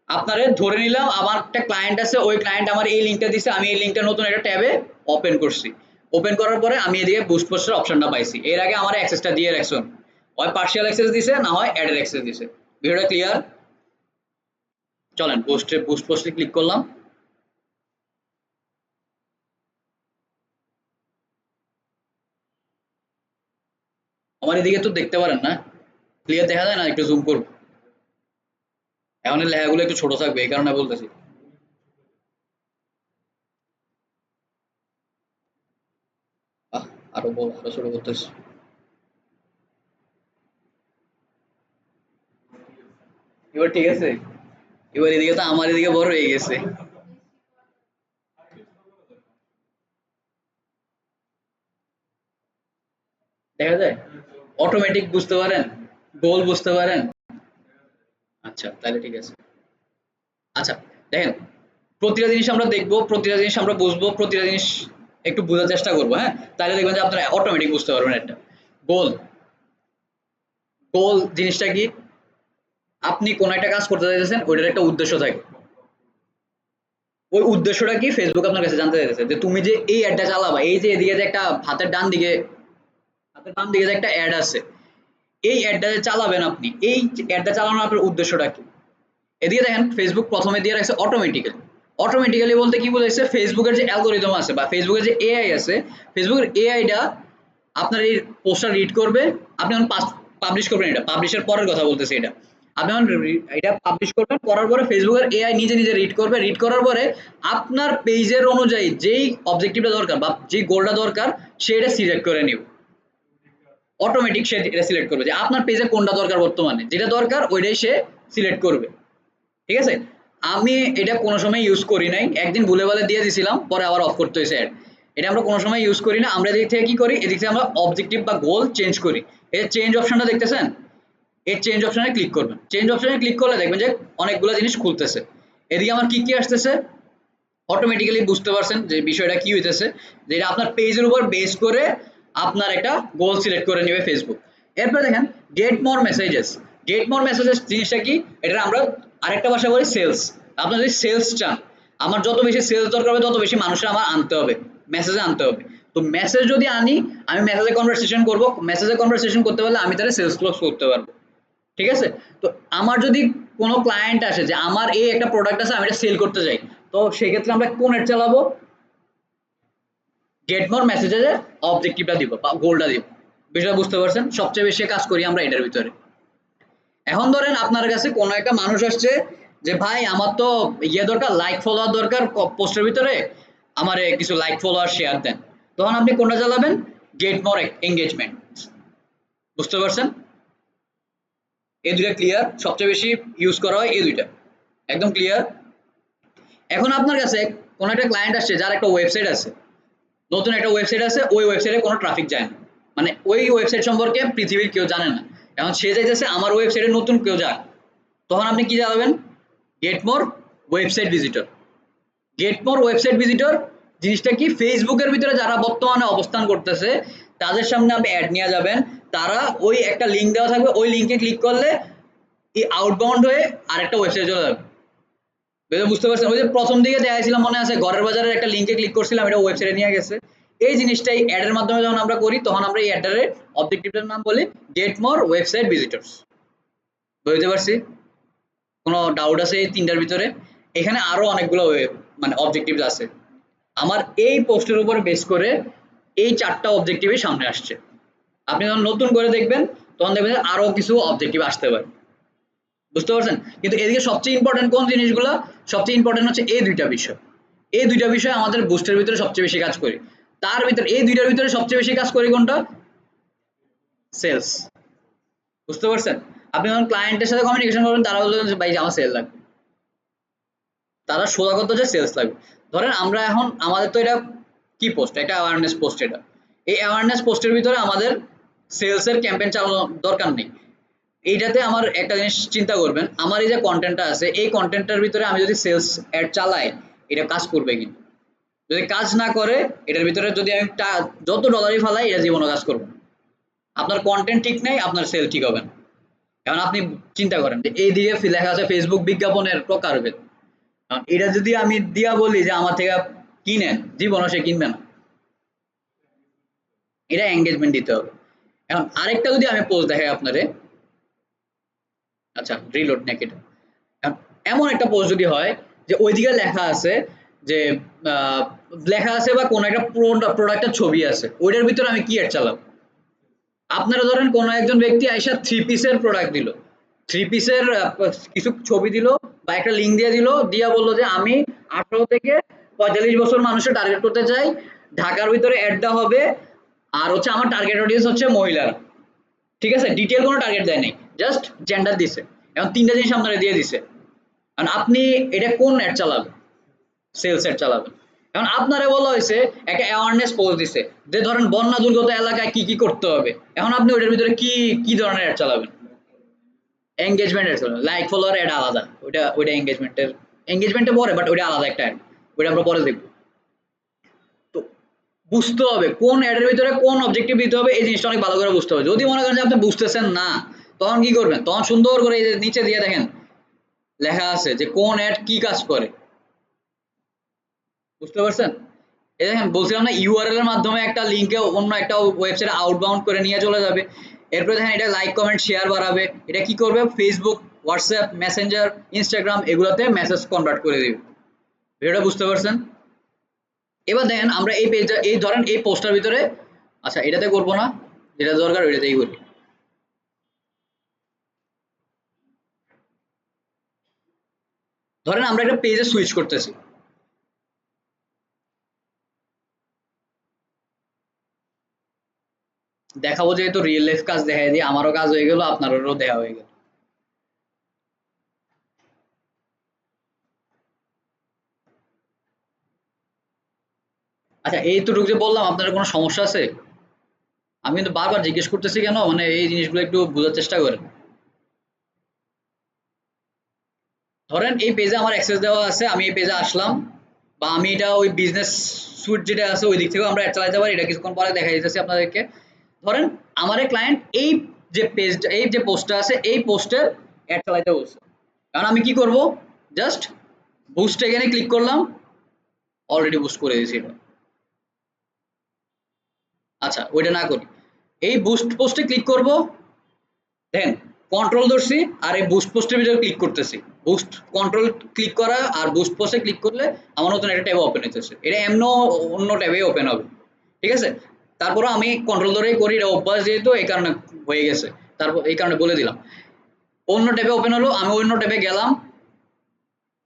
আপনারে ধরে নিলাম আমার একটা ক্লায়েন্ট আছে, ওই ক্লায়েন্ট আমার এই লিঙ্কটা দিছে, আমি এই লিঙ্কটা নতুন একটা ট্যাবে ওপেন করছি, ওপেন করার পরে আমি এদিকে বুস্ট পোস্টের অপশনটা পাইছি, এর আগে আমার অ্যাক্সেসটা দিয়ে রাখছেন, হয় পার্শিয়াল অ্যাক্সেস দিছে না হয় অ্যাডের অ্যাক্সেস দিছে। ভিডিওটা ক্লিয়ার? চলেন বুস্ট পোস্টে ক্লিক করলাম। আমার এদিকে তো দেখতে পারেন না, ক্লিয়ার দেখা যায় না, একটু জুম করব। এখন এই লেখাগুলো একটু ছোট থাকবে এই কারণে বলতেছি। আহ, আরো আরো ছোট করতেছি। এবার ঠিক আছে? এবার এদিকে তো আমার এদিকে বড় হয়ে গেছে, দেখা যায়? অটোমেটিক বুঝতে পারেন? গোল বুঝতে পারেন? আচ্ছা তাহলে ঠিক আছে। আচ্ছা দেখেন, প্রতিটা জিনিস আমরা দেখবো, প্রতিটা জিনিস আমরা বুঝবো, প্রতিটা জিনিস একটু বোঝার চেষ্টা করবো, হ্যাঁ? তাহলে দেখবেন যে আপনারা অটোমেটিক বুঝতে পারবেন একটা গোল। গোল জিনিসটা কি? আপনি কোন একটা কাজ করতে চাইতেছেন, ওইটার একটা উদ্দেশ্য থাকে। ওই উদ্দেশ্যটা কি ফেসবুক আপনার কাছে জানতে চাইতেছে, যে তুমি যে এই অ্যাডটা চালাবা, এই যে এদিকে যে একটা হাতের ডান দিকে যে একটা অ্যাড আছে, এই অ্যাডটা যে চালাবেন আপনি, এই অ্যাডটা চালানোর আপনার উদ্দেশ্যটা কি? এদিকে দেখেন ফেসবুক প্রথমে দিয়ে রাখছে অটোমেটিক্যালি। অটোমেটিক্যালি বলতে কি বোঝাইছে? ফেসবুকের যে অ্যালগোরিদম আছে বা ফেসবুকের যে এআই আছে, ফেসবুকের এআইটা আপনার এই পোস্টটা রিড করবে। আপনি যখন পাবলিশ করবেন, এটা পাবলিশের পরের কথা বলতেছি, এটা আপনি যখন এটা পাবলিশ করবেন, করার পরে ফেসবুকের এআই নিজে নিজে রিড করবে, রিড করার পরে আপনার পেজের অনুযায়ী যেই অবজেক্টিভটা দরকার বা যেই গোলটা দরকার সেটা সিলেক্ট করে নিব। অটোমেটিক সে এটা সিলেক্ট করবে যে আপনার পেজে কোনটা দরকার, বর্তমানে যেটা দরকার ওইটাই সে সিলেক্ট করবে। ঠিক আছে? আমি এটা কোনো সময় ইউজ করি নাই, একদিন ভুলে ভালে দিয়ে দিছিলাম, পরে আবার অফ করতে হয়েছে অ্যাড। এটা আমরা কোনো সময় ইউজ করি না। আমরা এদিক থেকে কি করি, এদিক থেকে আমরা অবজেক্টিভ বা গোল চেঞ্জ করি। এই চেঞ্জ অপশনটা দেখতেছেন, এই চেঞ্জ অপশনে ক্লিক করবেন। চেঞ্জ অপশনে ক্লিক করলে দেখবেন যে অনেকগুলো জিনিস খুলতেছে। এদিকে আমার কি কি আসতেছে, অটোমেটিক্যালি বুঝতে পারছেন যে বিষয়টা কি হইতেছে, যে এটা আপনার পেজের উপর বেস করে আপনার একটা গোল সিলেক্ট করে নেবে ফেসবুক। এরপর দেখেন get more messages. Get more messages জিনিসটা কি? এটা আমরা আরেকটা ভাষা বলি সেলস। আপনার যদি সেলস চান, আমার যত বেশি সেলস দরকার হবে তত বেশি মানুষের আমার আনতে হবে, মেসেজে আনতে হবে। তো মেসেজ যদি আনি, আমি মেসেজে কনভারসেশন করব, মেসেজে কনভারসেশন করতে পারলে আমি তাহলে সেলস ক্লোজ করতে পারবো। ঠিক আছে? তো আমার যদি কোনো ক্লায়েন্ট আসে যে আমার এই একটা প্রোডাক্ট আছে আমি এটা সেল করতে চাই, তো সেক্ষেত্রে আমরা কোন এড চালাবো? গেট মোর মেসেজের অবজেক্টিভটা দিব বা গোলটা দিব। বিষয়টা বুঝতে পারছেন? সবচেয়ে বেশি কাজ করি আমরা এটার ভিতরে। এখন ধরেন আপনার কাছে কোনো একটা মানুষ আসছে যে ভাই আমার তো ইয়ে দরকার, লাইক ফলোয়ার দরকার পোস্টের ভিতরে, আমারে কিছু লাইক ফলোয়ার শেয়ার দেন। তখন আপনি কোনটা চালাবেন? Get more engagement. বুঝতে পারছেন? এই দুইটা ক্লিয়ার, সবচেয়ে বেশি ইউজ করা হয় এই দুইটা। একদম ক্লিয়ার? এখন আপনার কাছে কোনো একটা ক্লায়েন্ট আসছে যার একটা ওয়েবসাইট আছে, নতুন একটা ওয়েবসাইট আছে, ওই ওয়েবসাইটে কোনো ট্রাফিক যায় না, মানে ওই ওয়েবসাইট সম্পর্কে পৃথিবীর কেউ জানে না, এখন সে চাইতেছে আমার ওয়েবসাইটে নতুন কেউ যাক, তখন আপনি কি চালাবেন? Get more website visitor. Get more website visitor জিনিসটা কি, ফেসবুকের ভিতরে যারা বর্তমানে অবস্থান করতেছে তাদের সামনে আপনি অ্যাড নিয়ে যাবেন, তারা ওই একটা লিঙ্ক দেওয়া থাকবে, ওই লিঙ্কে ক্লিক করলে এই আউটবাউন্ড হয়ে আরেকটা ওয়েবসাইটে চলে যাবে। বুঝতে পারছেন? ওই যে প্রথম দিকে দেখাইছিলাম মনে আছে, ঘরের বাজারের একটা লিঙ্কে ক্লিক করছিলাম, এটা ওয়েবসাইটে নিয়ে গেছে। এই জিনিসটাই অ্যাডের মাধ্যমে যখন আমরা করি, তখন আমরা এই অ্যাডের অবজেক্টিভটার নাম বলি গেট মোর ওয়েবসাইট ভিজিটরস। বুঝতে পারছি? কোনো ডাউট আছে এই তিনটার ভিতরে? এখানে আরো অনেকগুলো মানে অবজেক্টিভ আছে, আমার এই পোস্টের উপর বেস করে এই চারটা অবজেক্টিভই সামনে আসছে। আপনি যখন নতুন করে দেখবেন তখন দেখবেন আরো কিছু অবজেক্টিভ আসতে পারে। বুঝতে পারছেন? কিন্তু এদিকে সবচেয়ে ইম্পর্টেন্ট কোন জিনিসগুলো? সবচেয়ে ইম্পর্টেন্ট হচ্ছে এই দুইটা বিষয়। এই দুইটা বিষয় আমাদের বুস্টের ভিতরে সবচেয়ে বেশি কাজ করি। তার ভিতরে এই দুইটার ভিতরে সবচেয়ে বেশি কাজ করি কোনটা? সেলস। বুঝতে পারছেন? আপনি যখন ক্লায়েন্টের সাথে কমিউনিকেশন করবেন, তারা বলবেন যে ভাই আমার সেল লাগবে, তারা সোজা কথা যে সেলস লাগবে। ধরেন আমরা এখন আমাদের তো এটা কি পোস্ট, এটা অ্যাওয়ারনেস পোস্ট, এটা এই অ্যাওয়ারনেস পোস্টের ভিতরে আমাদের সেলস এর ক্যাম্পেইন চালানোর দরকার নেই। এইটাতে আমার একটা জিনিস চিন্তা করবেন, আমার এই যে কন্টেন্টটা আছে, এই কন্টেন্টটার ভিতরে আমি যদি সেলস অ্যাড চালাই, এটা কাজ করবে কিনা? যদি কাজ না করে, এটার ভিতরে যদি আমি যত ডলারই ফালাই, এটা জীবনে কাজ করবে না। আপনার কন্টেন্ট ঠিক নেই, আপনার সেল ঠিক হবে না। এখন আপনি চিন্তা করেন যে এই দিকে লেখা আছে ফেসবুক বিজ্ঞাপনের প্রকারভেদ, এটা যদি আমি দিয়া বলি যে আমার থেকে কিনেন, জীবনও সে কিনবে না। এটা এঙ্গেজমেন্ট দিতে হবে। এখন আরেকটা যদি আমি পোস্ট দেখাই আপনারে, আচ্ছা রিলোড নেক এটা, এমন একটা পোস্ট যদি হয় যে ওইদিকে লেখা আছে যে লেখা আছে বা কোন একটা প্রোডাক্টের ছবি আছে, ওইটার ভিতরে আমি কি অ্যাড চালাবো? আপনারা ধরেন কোন একজন ব্যক্তি আইসা থ্রি পিসের প্রোডাক্ট দিল, থ্রি পিসের কিছু ছবি দিল বা একটা লিঙ্ক দিয়ে দিল, দিয়া বললো যে আমি 18 থেকে 45 বছর মানুষের টার্গেট করতে চাই, ঢাকার ভিতরে অ্যাডটা হবে, আর হচ্ছে আমার টার্গেট অডিয়েন্স হচ্ছে মহিলারা। ঠিক আছে, ডিটেল কোনো টার্গেট দেয় নাই, জাস্ট জেন্ডার দিছে। এখন তিনটা জিনিস আপনারা দিয়ে দিছে, কারণ আপনি এটা কোন অ্যাড চালাবেন? সেলস অ্যাড চালাবেন। এখন আপনারে বলা হয়েছে একটা অ্যাওয়ারনেস পোস্ট দিছে যে ধরেন বন্যা দুর্গত এলাকায় কি কি করতে হবে, এখন আপনি ওইটার ভিতরে কি কি ধরনের অ্যাড চালাবেন? এঙ্গেজমেন্ট অ্যাড চালাবেন। লাইক ফলোয়ার অ্যাড আলাদা, ওইটা এঙ্গেজমেন্টে পড়ে, বাট ওইটা আলাদা একটা অ্যাড, ওইটা আমরা পরে দেখবো। তো বুঝতে হবে কোন অ্যাডের ভিতরে কোন অবজেক্টিভ দিতে হবে, এই জিনিসটা অনেক ভালো করে বুঝতে হবে। যদি মনে করেন যে আপনি বুঝতেছেন না, তখন কি করবেন? তখন সুন্দর করে এই যে নিচে দিয়ে দেখেন লেখা আছে যে কোন অ্যাড কি কাজ করে। বুঝতে পারছেন? এই দেখেন বলছিলাম না, ইউআরএল এর মাধ্যমে একটা লিঙ্কে অন্য একটা ওয়েবসাইটে আউটবাউন্ড করে নিয়ে চলে যাবে। এরপরে দেখেন এটা লাইক কমেন্ট শেয়ার বাড়াবে, এটা কি করবে? ফেসবুক, হোয়াটসঅ্যাপ, মেসেঞ্জার, ইনস্টাগ্রাম এগুলোতে মেসেজ কনভার্ট করে দিবে। ভিডিওটা বুঝতে পারছেন? এবার দেখেন আমরা এই পেজটা, এই ধরেন এই পোস্টার ভিতরে, আচ্ছা এটাতে করবো না, যেটা দরকার ওইটাতেই করি। ধরেন আমরা একটা পেজে সুইচ করতেছি, দেখাবো যেহেতু রিয়েল লাইফ কাজ দেখাই দিই, আমারও কাজ হয়ে গেল, আপনারও দেখা হয়ে গেল। আচ্ছা এইটুকু যে বললাম, আপনার কোনো সমস্যা আছে? আমি কিন্তু বারবার জিজ্ঞেস করতেছি কেন, মানে এই জিনিসগুলো একটু বোঝার চেষ্টা করেন। ধরেন এই পেজে আমার অ্যাক্সেস দেওয়া আছে, আমি এই পেজে আসলাম, বা আমি এটা ওই বিজনেস সুইট যেটা আছে ওই দিক থেকেও আমরা অ্যাড চালাতে পারি, এটা কিছুক্ষণ পরে দেখা দিতেছি আপনাদেরকে। ধরেন আমার ক্লায়েন্ট এই যে পেজটা, এই যে পোস্টটা আছে, এই পোস্টের অ্যাড চালাইতে বলছে, কারণ আমি কি করব? জাস্ট বুস্ট এখানে ক্লিক করলাম, অলরেডি বুস্ট করে দিয়েছি এটা। আচ্ছা ওইটা না করি, এই বুস্ট পোস্টে ক্লিক করব, দেখেন কন্ট্রোল ধরছি আর এই বুস্ট পোস্টের ভিতরে ক্লিক করতেছি। বুস্ট কন্ট্রোল ক্লিক করা আর বুস্ট পোস্টে ক্লিক করলে আমার নতুন একটা ট্যাব ওপেন হইতেছে, এটা এমন অন্য ট্যাবে ওপেন হবে। ঠিক আছে, তারপরে আমি কন্ট্রোল ধরেই করি, এটা অভ্যাস যেহেতু এই কারণে হয়ে গেছে, তারপর এই কারণে বলে দিলাম। অন্য ট্যাবে ওপেন হলো, আমি অন্য ট্যাবে গেলাম,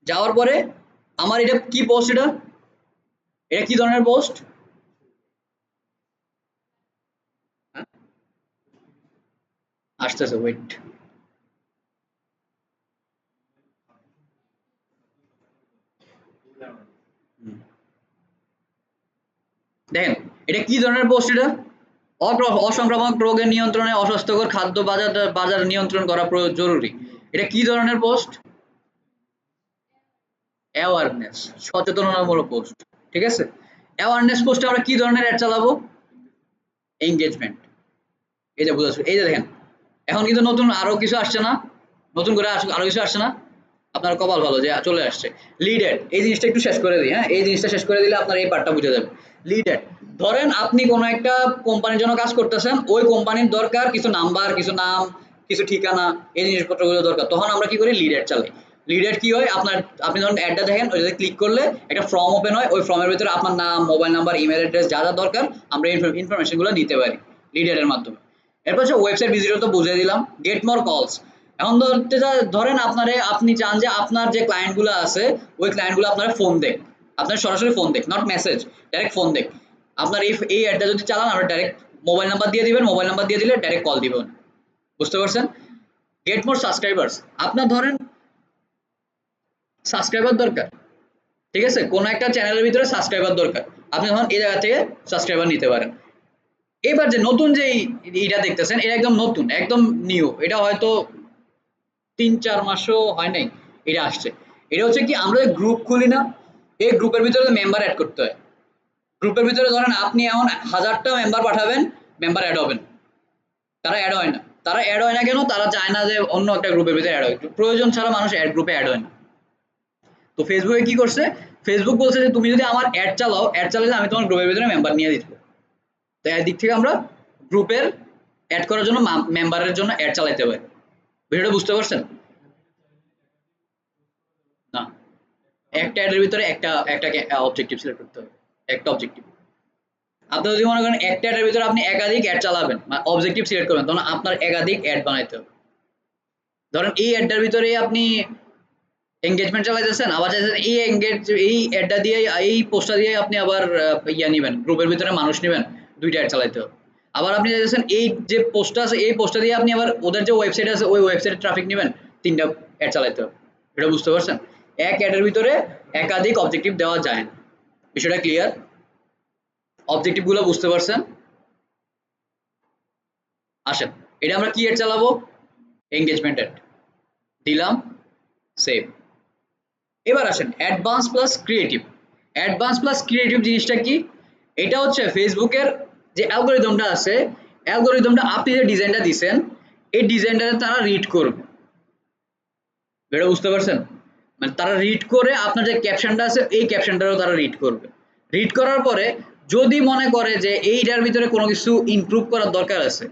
যাওয়ার পরে আমার এটা কি পোস্ট, এটা এটা কি ধরনের পোস্ট? আসতেছে, ওয়েট। দেখেন এটা কি ধরনের পোস্ট? এটা অসংক্রামক রোগের নিয়ন্ত্রণে অস্বাস্থ্যকর খাদ্য বাজার নিয়ন্ত্রণ করা জরুরি। এটা কি ধরনের পোস্ট? অ্যাওয়ারনেস, সচেতনতামূলক পোস্ট। ঠিক আছে, অ্যাওয়ারনেস পোস্টে আমরা কি ধরনের অ্যাড চালাবো? এঙ্গেজমেন্ট। এই যে বুঝাচ্ছ, এই যে দেখেন এখন কিন্তু নতুন আরো কিছু আসছে না, নতুন করে আরো কিছু আসছে না, আপনার কপাল ভালো যে চলে আসছে। লিড অ্যাড, এই জিনিসটা একটু শেষ করে দিই। হ্যাঁ, এই জিনিসটা শেষ করে দিলে আপনার এই পার্টটা বুঝে যাবে। লিড অ্যাড, ধরেন আপনি কোনো একটা কোম্পানির জন্য কাজ করতেছেন, ওই কোম্পানির দরকার কিছু নাম্বার, কিছু নাম, কিছু ঠিকানা, এই জিনিসপত্রগুলো দরকার, তখন আমরা কি করি? লিড অ্যাড চালাই। লিড অ্যাড কি হয়? আপনি যখন অ্যাডটা দেখেন, ওইটাতে ক্লিক করলে একটা ফর্ম ওপেন হয়, ওই ফর্মের ভিতরে আপনার নাম, মোবাইল নাম্বার, ইমেল অ্যাড্রেস যা যা দরকার আমরা ইনফরমেশনগুলো নিতে পারি লিড অ্যাডের মাধ্যমে। এরপর হচ্ছে ওয়েবসাইট ভিজিটর, তো বুঝিয়ে দিলাম। গেট মোর কলস, এখন ধরেন আপনি চান যে আপনার যে ক্লায়েন্টগুলো আছে ওই ক্লায়েন্টগুলো আপনার ফোন দেখ, আপনার সরাসরি ফোন দেখ, নট মেসেজ, ডাইরেক্ট ফোন দেখ। আপনার এই অ্যাডটা যদি চালান, আমরা ডাইরেক্ট মোবাইল নাম্বার দিয়ে দিবেন, মোবাইল নাম্বার দিয়ে দিলে ডাইরেক্ট কল দিবেন। বুঝতে পারছেন? গেট মোর সাবস্ক্রাইবার্স, আপনার ধরেন সাবস্ক্রাইবার দরকার, ঠিক আছে, কোনো একটা চ্যানেলের ভিতরে সাবস্ক্রাইবার দরকার, আপনি তখন এই জায়গা থেকে সাবস্ক্রাইবার নিতে পারেন। এবার যে নতুন যে এটা দেখতেছেন, এটা একদম নতুন, একদম নিউ, এটা হয়তো ৩-৪ মাসও হয় নাই এটা আসছে। এটা হচ্ছে কি, আমরা গ্রুপ খুলি না, এই গ্রুপের ভিতরে মেম্বার অ্যাড করতে হয়। গ্রুপের ভিতরে ধরেন আপনি এমন 1000টা মেম্বার পাঠাবেন, মেম্বার অ্যাড হবেন, তারা অ্যাড হয় না। তারা অ্যাড হয় না কেন? তারা চায় না যে অন্য একটা গ্রুপের ভিতরে অ্যাড হয়, প্রয়োজন ছাড়া মানুষ গ্রুপে অ্যাড হয় না। তো ফেসবুকে কি করছে? ফেসবুক বলছে যে তুমি যদি আমার অ্যাড চালাও, অ্যাড চালালে আমি তোমার গ্রুপের ভিতরে মেম্বার নিয়ে দিতে। তো একদিক থেকে আমরা গ্রুপের অ্যাড করার জন্য, মেম্বারের জন্য অ্যাড চালাইতে পারি। বিষয়টা বুঝতে পারছেন? না, একটা অ্যাডের ভিতরে একটা একটা অবজেক্টিভ সিলেক্ট করতে হবে, একটা অবজেক্টিভ। আপনি যদি মনে করেন একটা অ্যাডের ভিতরে আপনি একাধিক অ্যাড চালাবেন, মানে অবজেক্টিভ সিলেক্ট করবেন, তখন আপনার একাধিক অ্যাড বানাইতে হবে। ধরেন এই অ্যাডটার ভিতরে আপনি এঙ্গেজমেন্ট চালাইতেছেন, আবার চাইছেন এই অ্যাডটা দিয়ে, এই পোস্টটা দিয়ে আপনি আবার ইয়া নিবেন, গ্রুপের ভিতরে মানুষ নিবেন, দুইটা অ্যাড চালাইতে হবে। আবার আপনি চাইছেন এই যে পোস্টটা আছে, এই পোস্টটা দিয়ে আপনি আবার ওদের যে ওয়েবসাইট আছে ওই ওয়েবসাইটের ট্রাফিক নিবেন, তিনটা অ্যাড চালাইতে হবে। এটা বুঝতে পারছেন? এক অ্যাডের ভিতরে একাধিক অবজেক্টিভ দেওয়া যায় না। বিষয়টা ক্লিয়ার? অবজেক্টিভ গুলো বুঝতে পারছেন? আসেন, এটা আমরা কি অ্যাড চালাবো? এঙ্গেজমেন্ট অ্যাড দিলাম, সেভ। এবার আসেন advance plus creative. Advance plus creative জিনিসটা কি? এটা হচ্ছে ফেসবুকের যে অ্যালগরিদমটা আছে, অ্যালগরিদমটা আপনি যে ডিজাইনটা দিছেন, এই ডিজাইনটা তারা রিড করবে। এটা বুঝতে পারছেন? মানে তারা রিড করে আপনার যে ক্যাপশনটা আছে এই ক্যাপশনটারও তারা রিড করবে। রিড করার পরে যদি মনে করে যে এইটার ভিতরে কোনো কিছু ইমপ্রুভ করার দরকার আছে,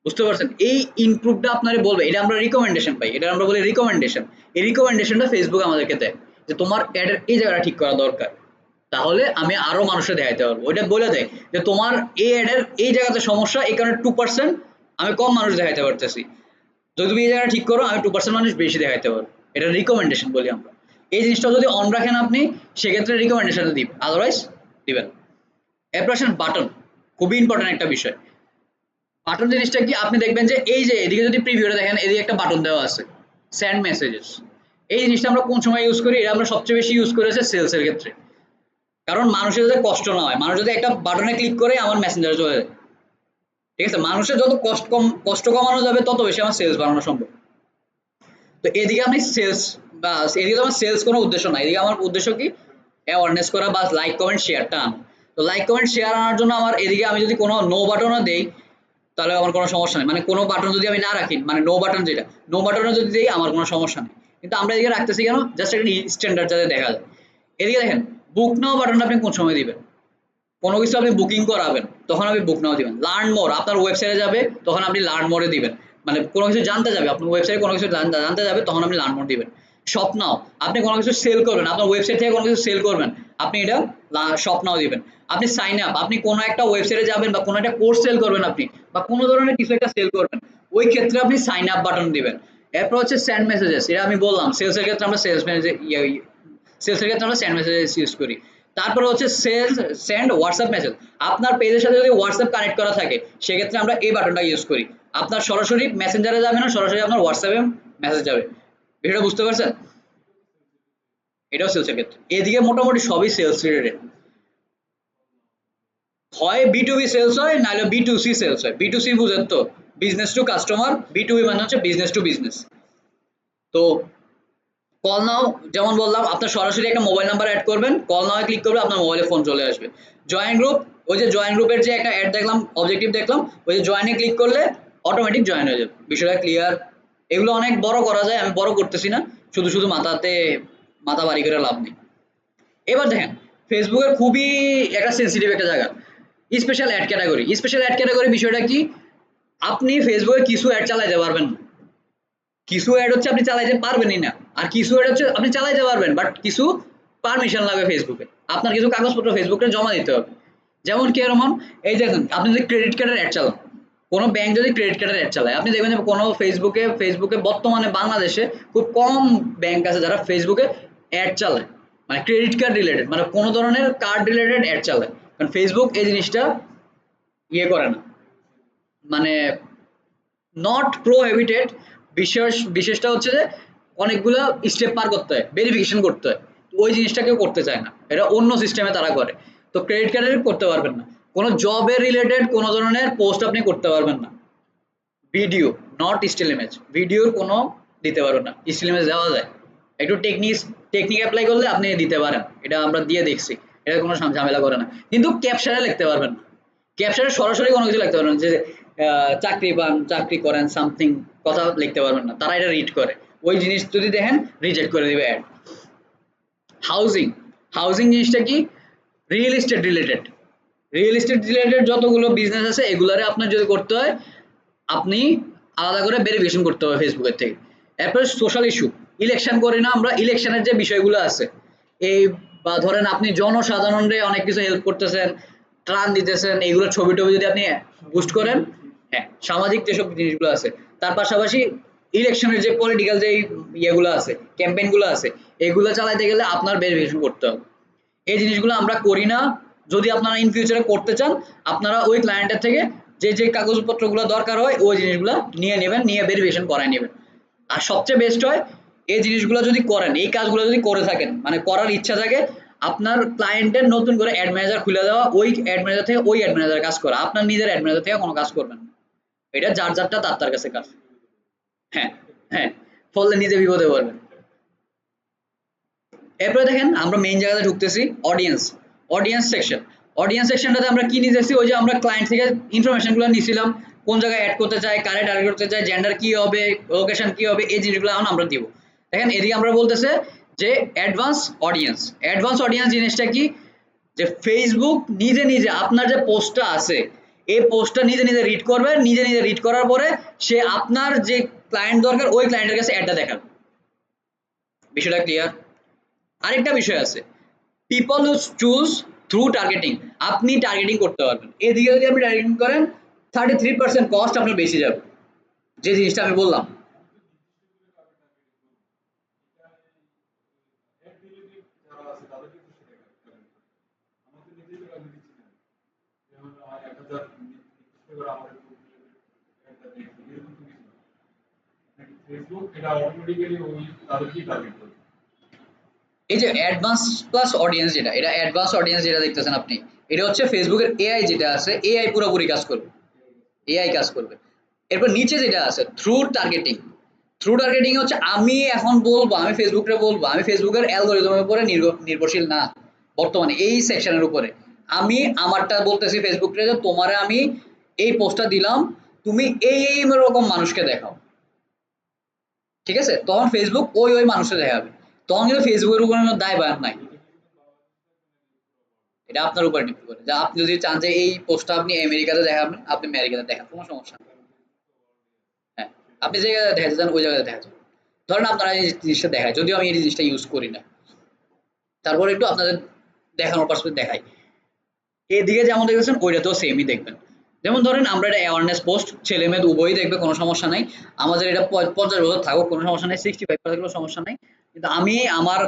বুঝতে পারছেন, এই ইমপ্রুভটা আপনারে বলবে, এটা আমরা রিকমেন্ডেশন পাই, এটা আমরা বলি রিকমেন্ডেশন। এই রিকমেন্ডেশনটা ফেসবুক আমাদেরকে দেয় যে তোমার অ্যাডের এই জায়গাটা ঠিক করা দরকার, তাহলে আমি আরো মানুষের দেখাইতে পারবো। ওইটা বলে দেয় যে তোমার এই অ্যাডের এই জায়গাতে সমস্যা, এই কারণে 2% আমি কম মানুষ দেখাইতে পারতেছি, যদি তুমি এই জায়গাটা ঠিক করো আমি 2% মানুষ বেশি দেখাইতে পারবো। এটা রিকমেন্ডেশন বলি আমরা। এই জিনিসটা যদি অন রাখেন আপনি, সেক্ষেত্রে রিকমেন্ডেশন দিবেন, আদারওয়াইজ দিবেন। এরপর আসেন বাটন, খুবই ইম্পর্টেন্ট একটা বিষয়। বাটন জিনিসটা কি? আপনি দেখবেন যে এই যে এদিকে যদি প্রিভিউটা দেখেন, এদিকে একটা বাটন দেওয়া আছে, সেন্ড মেসেজেস। এই জিনিসটা আমরা কোন সময় ইউজ করি? এটা আমরা সবচেয়ে বেশি ইউজ করেছে সেলস এর ক্ষেত্রে। কারণ মানুষের যাতে কষ্ট না হয়, মানুষ যদি একটা বাটনে ক্লিক করে আমার মেসেঞ্জারে চলে যায়, ঠিক আছে, মানুষের যত কষ্ট কমানো যাবে তত বেশি আমার সেলস বাড়ানো সম্ভব। তো এদিকে আমি সেলস, বা এদিকে আমার সেলস কোনো উদ্দেশ্য নাই, এদিকে আমার উদ্দেশ্য কি? অ্যাওয়ারনেস করা বা লাইক কমেন্ট শেয়ারটা আনা। তো লাইক কমেন্ট শেয়ার আনার জন্য আমার এদিকে আমি যদি কোনো নো বাটনও দেই, তাহলে আমার কোনো সমস্যা নেই, মানে কোনো বাটন যদি আমি না রাখি, মানে নো বাটন, যেটা নো বাটনও যদি দিই আমার কোনো সমস্যা নেই। কিন্তু আমরা এদিকে রাখতেছি কেন? জাস্ট একটা স্ট্যান্ডার্ড যাতে দেখা যায়। এদিকে দেখেন, বুক নাও বাটনটা আপনি কোন সময় দিবেন? কোনো কিছু আপনি বুকিং করাবেন তখন আপনি বুক নাও দিবেন। লার্ন মোর, আপনার ওয়েবসাইটে যাবে তখন আপনি লার্ন মোরে দিবেন, মানে কোনো কিছু জানতে যাবে আপনার ওয়েবসাইটে, কোনো কিছু জানতে যাবে তখন আপনি লার্ন মোর দিবেন। শপ নাও, আপনি কোনো কিছু সেল করবেন, আপনার ওয়েবসাইট থেকে কোনো কিছু সেল করবেন, আপনি এটা শপ নাও দিবেন। আপনি সাইন আপ, আপনি কোনো একটা ওয়েবসাইটে যাবেন বা কোনো একটা কোর্স সেল করবেন আপনি, বা কোনো ধরনের কিছু একটা সেল করবেন, ওই ক্ষেত্রে আপনি সাইন আপ বাটন দিবেন। এরপর হচ্ছে সেন্ড মেসেজেস, এটা আমি বললাম সেলসের ক্ষেত্রে আমরা সেলস মেসেজ, সেলসের ক্ষেত্রে আমরা সেন্ড মেসেজ ইউজ করি। তারপরে হচ্ছে সেন্ড হোয়াটসঅ্যাপ মেসেজ, আপনার পেজের সাথে যদি হোয়াটসঅ্যাপ কানেক্ট করা থাকে সেক্ষেত্রে আমরা এই বাটনটা ইউজ করি। আপনার সরাসরি মেসেঞ্জারে যাবে না, সরাসরি আপনার হোয়াটসঅ্যাপে মেসেজ যাবে। বিষয়টা বুঝতে পারছেন? এটাও সেলসের ক্ষেত্রে। এদিকে মোটামুটি সবই সেলস রিলেটেড। হয় B2B সেলস হয় নাহলে B2C সেলস হয়। B2C বুঝেন তো, বিজনেস টু কাস্টমার, B2B মানে হচ্ছে বিজনেস টু বিজনেস। তো কল নাও, যেমন বললাম আপনার সরাসরি একটা মোবাইল নাম্বার অ্যাড করবেন, কল নাও ক্লিক করবে আপনার মোবাইলে ফোন চলে আসবে। জয়েন গ্রুপ, ওই যে জয়েন গ্রুপের যে একটা অ্যাড দেখলাম, অবজেক্টিভ দেখলাম, ওই যে জয়েনে ক্লিক করলে অটোমেটিক জয়েন হয়ে যাবে। বিষয়টা ক্লিয়ার? এগুলো অনেক বড় করা যায়, আমি বড় করতেছি না, শুধু শুধু মাথা ভারী করে লাভ নেই। এবার দেখেন ফেসবুকের খুবই একটা সেন্সিটিভ একটা জায়গা, special add category. Special add category বিষয়টা কি? আপনি ফেসবুকে কিছু অ্যাড চালাইতে পারবেন না, কিছু অ্যাড হচ্ছে আপনি চালাইতে পারবেনই না, আর কিছু অ্যাড হচ্ছে আপনি চালাইতে পারবেন বাট কিছু পারমিশন লাগবে ফেসবুকে, আপনার কিছু কাগজপত্র ফেসবুকে জমা দিতে হবে। যেমন কি এরকম, এই দেখুন আপনি যদি ক্রেডিট কার্ডের অ্যাড চালান, কোনো ব্যাংক যদি ক্রেডিট কার্ডের অ্যাড চালায়, আপনি দেখবেন যে কোনো ফেসবুকে বর্তমানে বাংলাদেশে খুব কম ব্যাংক আছে যারা ফেসবুকে অ্যাড চালায়, মানে ক্রেডিট কার্ড রিলেটেড, মানে কোনো ধরনের কার্ড রিলেটেড অ্যাড চালায়। কারণ ফেসবুক এই জিনিসটা ইয়ে করে না, মানে নট প্রোহিবিটেড। বিশেষটা হচ্ছে যে অনেকগুলো স্টেপ পার করতে হয়, ভেরিফিকেশন করতে হয়, তো ওই জিনিসটা কেউ করতে চায় না, এটা অন্য সিস্টেমে তারা করে। তো ক্রেডিট কার্ডের করতে পারবেন না, কোনো জবের রিলেটেড কোনো ধরনের পোস্ট আপনি করতে পারবেন না। ভিডিও, নট স্টিল ইমেজ, ভিডিওর কোনো দিতে পারবেন না, স্টিল ইমেজ দেওয়া যায়, একটু টেকনিক অ্যাপ্লাই করলে আপনি দিতে পারেন, এটা আমরা দিয়ে দেখছি, এটা কোনো ঝামেলা করে না। কিন্তু ক্যাপশনে লিখতে পারবেন না, ক্যাপশনে সরাসরি কোনো কিছু লিখতে পারবেন না, যে চাকরি পান, চাকরি করেন, সামথিং কথা লিখতে পারবেন না, তারা এটা রিড করে, ওই জিনিস যদি দেখেন রিজেক্ট করে দিবে অ্যাড। হাউজিং, হাউজিং জিনিসটা কি? Real estate related, real estate related যতগুলো বিজনেস আছে এগুলারে আপনার যদি করতে হয়, আপনি আলাদা করে ভেরিফিকেশন করতে হবে ফেসবুকের থেকে। এরপরে সোশ্যাল ইস্যু, ইলেকশন করি না আমরা, ইলেকশনের যে বিষয়গুলো আছে, এই বা ধরেন আপনি জনসাধারণরে অনেক কিছু হেল্প করতেছেন, ত্রাণ দিতেছেন, এগুলো ছবি টবি যদি আপনি বুস্ট করেন, হ্যাঁ সামাজিক যেসব জিনিসগুলো আছে, তার পাশাপাশি ইলেকশনের যে পলিটিক্যাল যে ইয়েগুলো আছে, ক্যাম্পেইনগুলো আছে, এগুলো চালাতে গেলে আপনার ভেরিফিকেশন করতে হবে। এই জিনিসগুলো আমরা করি না। যদি আপনারা ইন ফিউচারে করতে চান, আপনারা ওই ক্লায়েন্টের থেকে যে কাগজপত্রগুলো দরকার হয় ওই জিনিসগুলো নিয়ে নেবেন, নিয়ে ভেরিফিকেশন করায় নেবেন। আর সবচেয়ে বেস্ট হয় এই জিনিসগুলো যদি করেন, এই কাজগুলো যদি করে থাকেন, মানে করার ইচ্ছা থাকে, আপনার ক্লায়েন্টের নতুন করে অ্যাড ম্যানেজার খুলে দেওয়া, ওই অ্যাড ম্যানেজার থেকে ওই অ্যাড ম্যানেজার কাজ করা, আপনার নিজের অ্যাড ম্যানেজার থেকে কোনো কাজ করবেন না। এটা যার যারটা তার কাছে কাজ। হ্যাঁ, হ্যাঁ, ফলে নিজে বিপদে পড়বেন। এরপরে দেখেন আমরা মেইন জায়গাতে ঢুকতেছি, অডিয়েন্স, অডিয়েন্স সেকশন। অডিয়েন্স সেকশনটাতে আমরা কি নিতেছি, ওই যে আমরা ক্লায়েন্ট থেকে ইনফরমেশন গুলো নিছিলাম, কোন জায়গায় অ্যাড করতে চাই, কারে টার্গেট করতে চাই, জেন্ডার কি হবে, লোকেশন কি হবে, এই জিনিসগুলো এখন আমরা দিব। দেখেন এদিকে আমরা বলতেছে যে অ্যাডভান্স অডিয়েন্স, অ্যাডভান্স অডিয়েন্স জিনিসটা কি? যে ফেসবুক নিজে নিজে আপনার যে পোস্টটা আছে, এই পোস্টটা নিজে নিজে রিড করবে, নিজে নিজে রিড করার পরে সে আপনার যে ক্লায়েন্ট দরকার ওই ক্লায়েন্টের কাছে অ্যাডটা দেখাবে। বিষয়টা ক্লিয়ার? আরেকটা বিষয় আছে, people who choose through targeting, আপনি টার্গেটিং করতে পারবেন, এদিকে যদি আপনি টার্গেটিং করেন 33% কস্ট আপনার বেশি যাবে, যে জিনিসটা আমি বললাম। ফেসবুক এটা অটোমেটিক্যালি ওই তাদেরকেই টার্গেট করবে। এই যে অ্যাডভান্স প্লাস অডিয়েন্স, যেটা এটা অ্যাডভান্স অডিয়েন্স যেটা দেখতেছেন আপনি, এটা হচ্ছে ফেসবুকের এআই যেটা আছে, এআই পুরোপুরি কাজ করবে, এআই কাজ করবে। এরপর নিচে যেটা আছে থ্রু টার্গেটিং, থ্রু টার্গেটিং হচ্ছে আমি এখন বলবো, আমি ফেসবুকে বলবো, আমি ফেসবুকের অ্যালগরিদমের উপরে নির্ভরশীল না বর্তমানে এই সেকশনের উপরে, আমি আমারটা বলতেছি ফেসবুকে যে তোমারে আমি এই পোস্টটা দিলাম, তুমি এই রকম মানুষকে দেখাও, ঠিক আছে? তখন ফেসবুক ওই মানুষকে দেখাবে, তখন কিন্তু ফেসবুকের উপর কোনো দায়ভার নাই, এটা আপনার উপর নির্ভর করে, যে আপনি যদি চান যে এই পোস্টটা আপনি আমেরিকাতে দেখাবেন, আপনি আমেরিকাতে দেখান, কোনো সমস্যা নেই। হ্যাঁ, আপনি যে জায়গায় দেখাতে চান ওই জায়গায় দেখাতে, ধরেন আপনারা এই জিনিসটা দেখায়, যদিও আমি এই জিনিসটা ইউজ করি না, তারপরে একটু আপনাদের দেখানোর পাশাপাশি দেখাই। এদিকে যেমন দেখতেছেন ওইটাতেও সেমই দেখবেন। যেমন ধরেন আমরা এটা অ্যাওয়ারনেস পোস্ট, ছেলে মেয়ে উভয়ই দেখবে, কোনো সমস্যা নাই, আমাদের এটা 50 বছর থাকুক কোনো সমস্যা নাই, 65 থাকলেও সমস্যা নাই, কিন্তু আমি আমার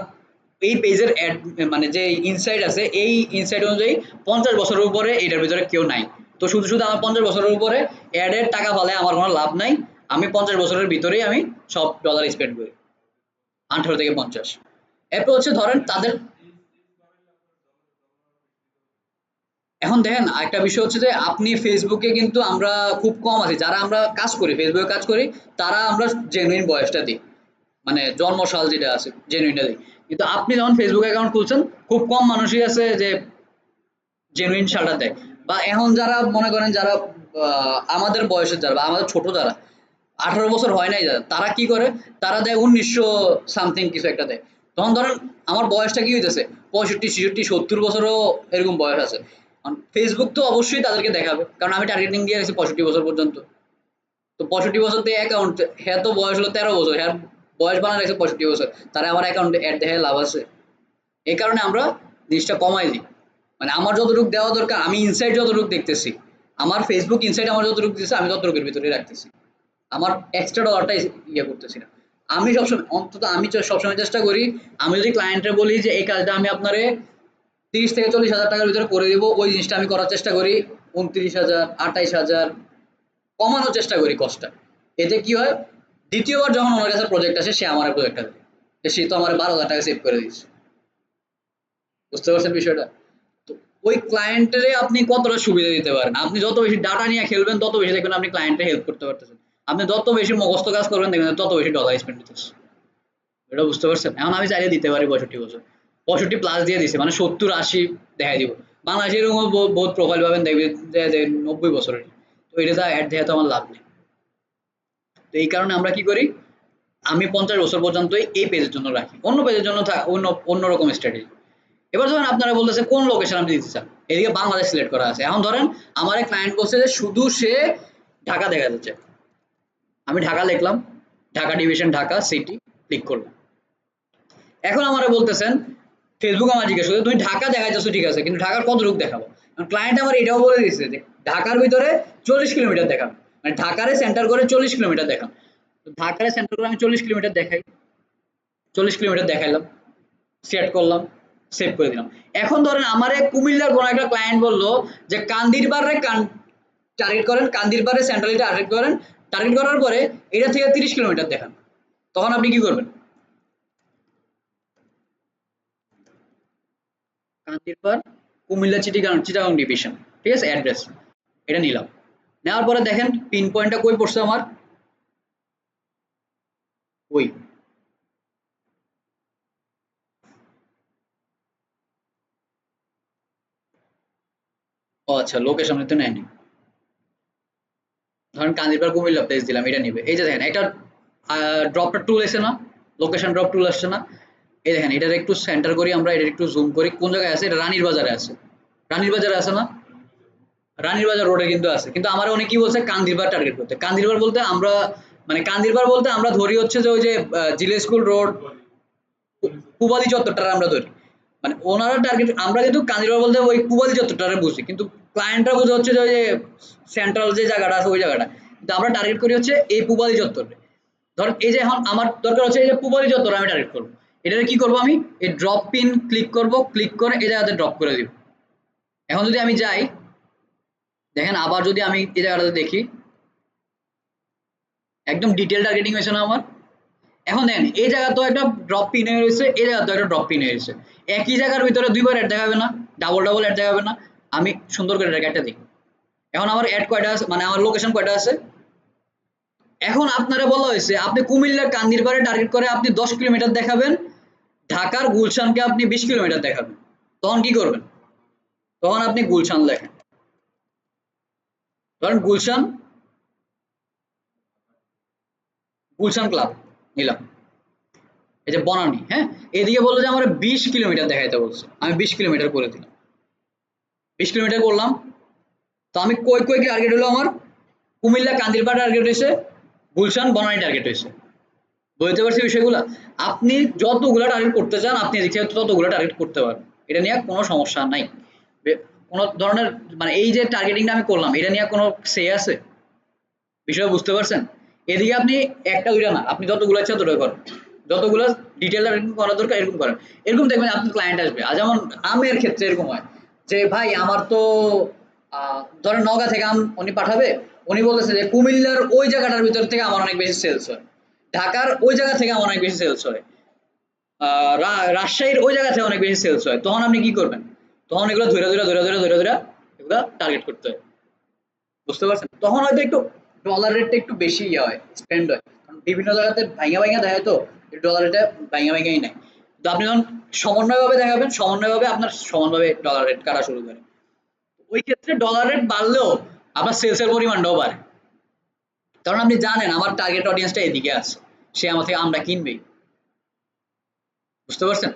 এই পেজের অ্যাড, মানে যে ইনসাইট আছে এই ইনসাইট অনুযায়ী 50 বছরের উপরে এটার ভিতরে কেউ নাই, তো শুধু শুধু আমার 50 বছরের উপরে অ্যাডের টাকা ফলে আমার কোনো লাভ নাই, আমি 50 বছরের ভিতরেই আমি সব ডলার স্পেন্ড করি, 18 থেকে 50। এরপর হচ্ছে ধরেন তাদের, এখন দেখেন একটা বিষয় হচ্ছে যে আপনি ফেসবুকে কিন্তু আমরা খুব কম আছি যারা আমরা কাজ করি ফেসবুকে কাজ করি তারা আমরা জেনুইন বয়সটা দিই মানে জন্মসাল যেটা আছে জেনুইনটা দিই কিন্তু আপনি যখন ফেসবুক অ্যাকাউন্ট খুলছেন খুব কম মানুষই আছে যে জেনুইন সালটা দেয় বা এখন যারা মনে করেন যারা আমাদের বয়সের যারা বা আমাদের ছোট যারা 18 বছর হয় নাই যারা তারা কি করে তারা দেয় 1900 সামথিং কিছু একটা দেয় তখন ধরেন আমার বয়সটা কি হইতেছে 65 66 70 বছরও এরকম বয়স আছে ফেসবুক তো অবশ্যই তাদেরকে দেখাবে কারণ আমি টার্গেটিং দিয়ে গেছি 65 বছর পর্যন্ত তো 65 বছর দিয়ে অ্যাকাউন্ট হ্যাঁ তো বয়স হলো 13 বছর হ্যাঁ বয়স বানানো রাখছে 65 বছর তারা আমার অ্যাকাউন্টে অ্যাড দেখে লাভ আছে এই কারণে আমরা জিনিসটা কমাই দিই মানে আমার যতটুকু দেওয়া দরকার আমি ইনসাইড যতটুকু দেখতেছি আমার ফেসবুক ইনসাইড আমার যতটুকু দিচ্ছে আমি ততটুকুর ভিতরে রাখতেছি আমার এক্সট্রা ডলারটা ইয়ে করতেছি না আমি সবসময় অন্তত আমি সবসময় চেষ্টা করি আমি যদি ক্লায়েন্টে বলি যে এই কাজটা আমি আপনারে 30 থেকে 40 হাজার টাকার ভিতরে করে দিব ওই জিনিসটা আমি করার চেষ্টা করি 29 হাজার 28 হাজার কমানোর চেষ্টা করি কষ্টটা এতে কি হয় দ্বিতীয়বার যখন ওনার কাছে প্রজেক্ট আসে সে আমার প্রজেক্টটা দেয় সে তো আমার 12,000 টাকা সেভ করে দিচ্ছে বুঝতে পারছেন বিষয়টা তো ওই ক্লায়েন্টের আপনি কতটা সুবিধা দিতে পারেন আপনি যত বেশি ডাটা নিয়ে খেলবেন তত বেশি দেখবেন আপনি ক্লায়েন্টে হেল্প করতে পারতেছেন আপনি যত বেশি মুখস্থ কাজ করবেন দেখবেন তত বেশি ডলার স্পেন্ড হতেছে এটা বুঝতে পারছেন এখন আমি চাইলে দিতে পারি 65 বছর 65 প্লাস দিয়ে দিছে মানে 70 80 দেখাই দিব বাংলাদেশে এরকম বহুত প্রোফাইল পাবেন দেখবেন যে 90 বছরের তো এটা তো অ্যাড দেওয়া তো আমার লাভ নেই তো এই কারণে আমরা কি করি আমি 50 বছর পর্যন্ত এই পেজের জন্য রাখি অন্য পেজের জন্য অন্য অন্যরকম স্ট্র্যাটেজি এবার ধরেন আপনারা বলতেছে কোন লোকেশন আপনি দিতে চান এদিকে বাংলাদেশ সিলেক্ট করা আছে এখন ধরেন আমার এক ক্লায়েন্ট বলছে যে শুধু সে ঢাকা দেখা যাচ্ছে আমি ঢাকা লিখলাম Dhaka division Dhaka city click করলাম এখন আমারা বলতেছেন ফেসবুক আমার জিজ্ঞেস করছে তুমি ঢাকা দেখাইতেছো ঠিক আছে কিন্তু ঢাকার কত রূপ দেখাবো ক্লায়েন্ট আমার এটাও বলে দিচ্ছে যে ঢাকার ভিতরে 40 কিলোমিটার দেখান মানে ঢাকারে সেন্টার করে 40 কিলোমিটার দেখান ঢাকারে সেন্টার করে আমি 40 কিলোমিটার দেখাই 40 কিলোমিটার দেখাইলাম সেট করলাম সেভ করে দিলাম এখন ধরেন আমার কুমিল্লার কোনো একটা ক্লায়েন্ট বললো যে কান্দিরবারে টার্গেট করেন কান্দিরবারে সেন্ট্রালি টার্গেট করেন টার্গেট করার পরে এটা থেকে 30 কিলোমিটার দেখান তখন আপনি কি করবেন কান্দিরপার কুমিল্লা চিটাগাং ডিভিশন ঠিক আছে অ্যাড্রেস এটা নিলাম নেওয়ার পরে দেখেন পিন পয়েন্টটা কই পড়ছে আমার ওই ও আচ্ছা লোকেশন তো নেয়নি ধরেন কান্দিরপার কুমিল্লা প্লেস দিলাম এটা নিবে এই যে দেখেন একটা ড্রপটা টুল এসে না লোকেশন ড্রপ টুল আসছে না এই দেখেন এটার একটু সেন্টার করি আমরা এটা একটু জুম করি কোন জায়গায় আছে এটা রানীর বাজারে আছে রানীর বাজারে আছে না রানীর বাজার রোডে কিন্তু আছে কিন্তু আমার অনেক কি বলছে কান্দিরবার টার্গেট করতে কান্দিরবার বলতে আমরা মানে কান্দিরবার বলতে আমরা ধরি হচ্ছে যে ওই যে জিলে স্কুল রোড পুবালি চত্বরটা আমরা ধরি মানে ওনারা টার্গেট আমরা কিন্তু কান্দিরবার বলতে ওই পুবালি চত্বরটা বুঝি কিন্তু ক্লায়েন্টরা বুঝে হচ্ছে যে ওই যে সেন্ট্রাল যে জায়গাটা আছে ওই জায়গাটা কিন্তু আমরা টার্গেট করি হচ্ছে এই পুবালি চত্বরে ধরেন এই যে এখন আমার দরকার হচ্ছে এই যে পুবালি চত্বর আমি টার্গেট করবো এটাতে কি করবো আমি এই ড্রপ পিন ক্লিক করব ক্লিক করে এই জায়গাতে ড্রপ করে দিব এখন যদি আমি যাই দেখেন আবার যদি আমি এই জায়গাটাতে দেখি একদম ডিটেল টার্গেটিং হয়েছে না আমার এখন দেখেন এই জায়গা তো একটা ড্রপ পিন হয়ে রয়েছে এই জায়গা তো একটা ড্রপ পিন হয়ে রয়েছে একই জায়গার ভিতরে দুইবার অ্যাড দেখাবে না ডাবল ডাবল অ্যাড দেখাবে না আমি সুন্দর করে এটাকে একটা দিই এখন আমার অ্যাড কয়টা আছে মানে আমার লোকেশন কয়টা আছে এখন আপনারা বলা হয়েছে আপনি কুমিল্লার কান্দিরপাড়ে টার্গেট করে আপনি 10 কিলোমিটার দেখাবেন ঢাকার গুলশানকে আপনি 20 কিলোমিটার দেখাবেন তখন কি করবেন তখন আপনি গুলশান লেখেন ধরেন গুলশান গুলশান ক্লাব নিলাম এই যে বনানী হ্যাঁ এদিকে বললো যে আমার 20 কিলোমিটার দেখাইতে বলছে আমি 20 কিলোমিটার করে দিলাম 20 কিলোমিটার করলাম তো আমি কই কই টার্গেট হলো আমার কুমিল্লা কান্দিরপাড় টার্গেট হয়েছে গুলশান বনানী টার্গেট হয়েছে বুঝতে পারছি বিষয়গুলো আপনি যতগুলো টার্গেট করতে চান আপনি এদিকে ততগুলো টার্গেট করতে পারবেন এটা নিয়ে কোনো সমস্যা নাই কোনো ধরনের মানে এই যে টার্গেটিংটা আমি করলাম এটা নিয়ে কোনো সে আছে বিষয় বুঝতে পারছেন এদিকে আপনি একটা দুইটা না আপনি যতগুলো ইচ্ছা ততটা করেন যতগুলো ডিটেল টার্গেটিং করা দরকার এরকম করেন এরকম দেখবেন আপনার ক্লায়েন্ট আসবে আর যেমন আমের ক্ষেত্রে এরকম হয় যে ভাই আমার তো ধরেন নওগাঁ থেকে আম উনি পাঠাবে উনি বলতেছে যে কুমিল্লার ওই জায়গাটার ভিতর থেকে আমার অনেক বেশি সেলস হয় ঢাকার ওই জায়গা থেকে আমার অনেক বেশি সেলস হয় রাজশাহীর ওই জায়গা থেকে অনেক বেশি সেলস হয় তখন আপনি কি করবেন তখন এগুলো ধরে ধরে ধরে ধরে ধরে ধরে গুলা টার্গেট করতে হয়, বুঝতে পারছেন? তখন হয়তো একটু ডলার রেটটা একটু বেশি হয়, স্পেন্ড হয়, কারণ বিভিন্ন জায়গাতে ভাইঙা ভাইঙা দেয়, তো ডলার রেটটা ভাইঙা ভাইঙাই নেয়। তো আপনি যখন সমন্বয়ভাবে দেখাবেন, সমন্বয়ভাবে আপনার সমানভাবে ডলার রেট কাটা শুরু করে। ওই ক্ষেত্রে ডলার রেট বাড়লেও আপনার সেলসের পরিমাণটাও বাড়ে, কারণ আপনি জানেন আমার টার্গেট অডিয়েন্সটা এদিকে আছে, সে আমার থেকে আমরা কিনবেই, বুঝতে পারছেন?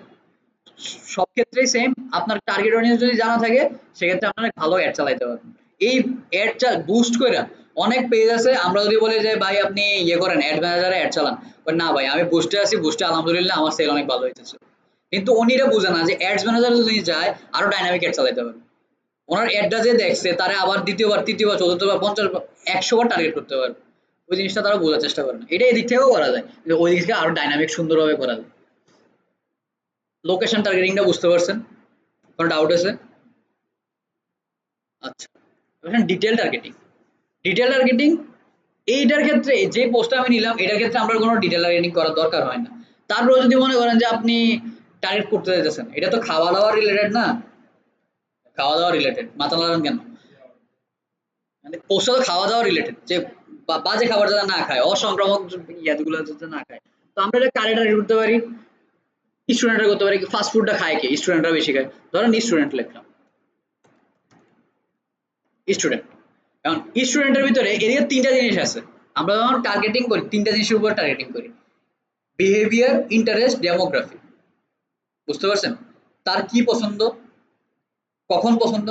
সব ক্ষেত্রেই সেম, আপনার টার্গেট অডিয়েন্স যদি জানা থাকে সেক্ষেত্রে আপনারা ভালো অ্যাড চালাইতে পারবেন। এই অ্যাড বুস্ট করে অনেক পেজ আছে, আমরা যদি বলি যে ভাই আপনি ইয়ে করেন অ্যাড ম্যানেজারে অ্যাড চালান, না ভাই আমি বুস্টে আছি, বুস্টে আলহামদুলিল্লাহ আমার সেল অনেক ভালো হইতেছে, কিন্তু উনিরা বুঝে না যে অ্যাডস ম্যানেজারে যদি যায় আরো ডাইনামিক অ্যাড চালাইতে পারবে। ওনার অ্যাডটা যে দেখছে তারা আবার দ্বিতীয়বার, তৃতীয়বার, চতুর্থবার, 50বার, 100বার টার্গেট করতে পারবে। ওই জিনিসটা তারা বোঝার চেষ্টা করে না। এটা এদিক থেকেও করা যায়, কিন্তু ওই দিক থেকে আরো ডাইনামিক সুন্দরভাবে করা যায়। লোকেশন টার্গেটিংটা বুঝতে পারছেন? কোনো ডাউট আছে? আচ্ছা, এখন ডিটেল টার্গেটিং। ডিটেল টার্গেটিং এইটার ক্ষেত্রে যে পোস্টটা আমি নিলাম এটার ক্ষেত্রে আমরা কোনো ডিটেল টার্গেটিং করার দরকার হয় না। তারপরে যদি মনে করেন যে আপনি টার্গেট করতে চাইতেছেন, এটা তো খাওয়া দাওয়া রিলেটেড না, খাওয়া দাওয়া রিলেটেড, মাথা লাগান কেন? মানে পোস্টটা তো খাওয়া দাওয়া রিলেটেড, যে বাজে খাবার যাতে না খায়, অসংক্রামক ইয়াদগুলো যাতে না খায়, তো আমরা এটা কারে টার্গেট করতে পারি? স্টুডেন্টরা করতে পারি। ফাস্ট ফুডটা খায় কে? স্টুডেন্টরা বেশি খায়, ধরেন স্টুডেন্ট লিখলাম, স্টুডেন্ট। এখন স্টুডেন্টের ভিতরে এদিকে ৩টা জিনিস আছে, আমরা যখন টার্গেটিং করি ৩টা জিনিসের উপর টার্গেটিং করি: বিহেভিয়ার, ইন্টারেস্ট, ডেমোগ্রাফি। বুঝতে পারছেন? তার কি পছন্দ, কখন পছন্দ,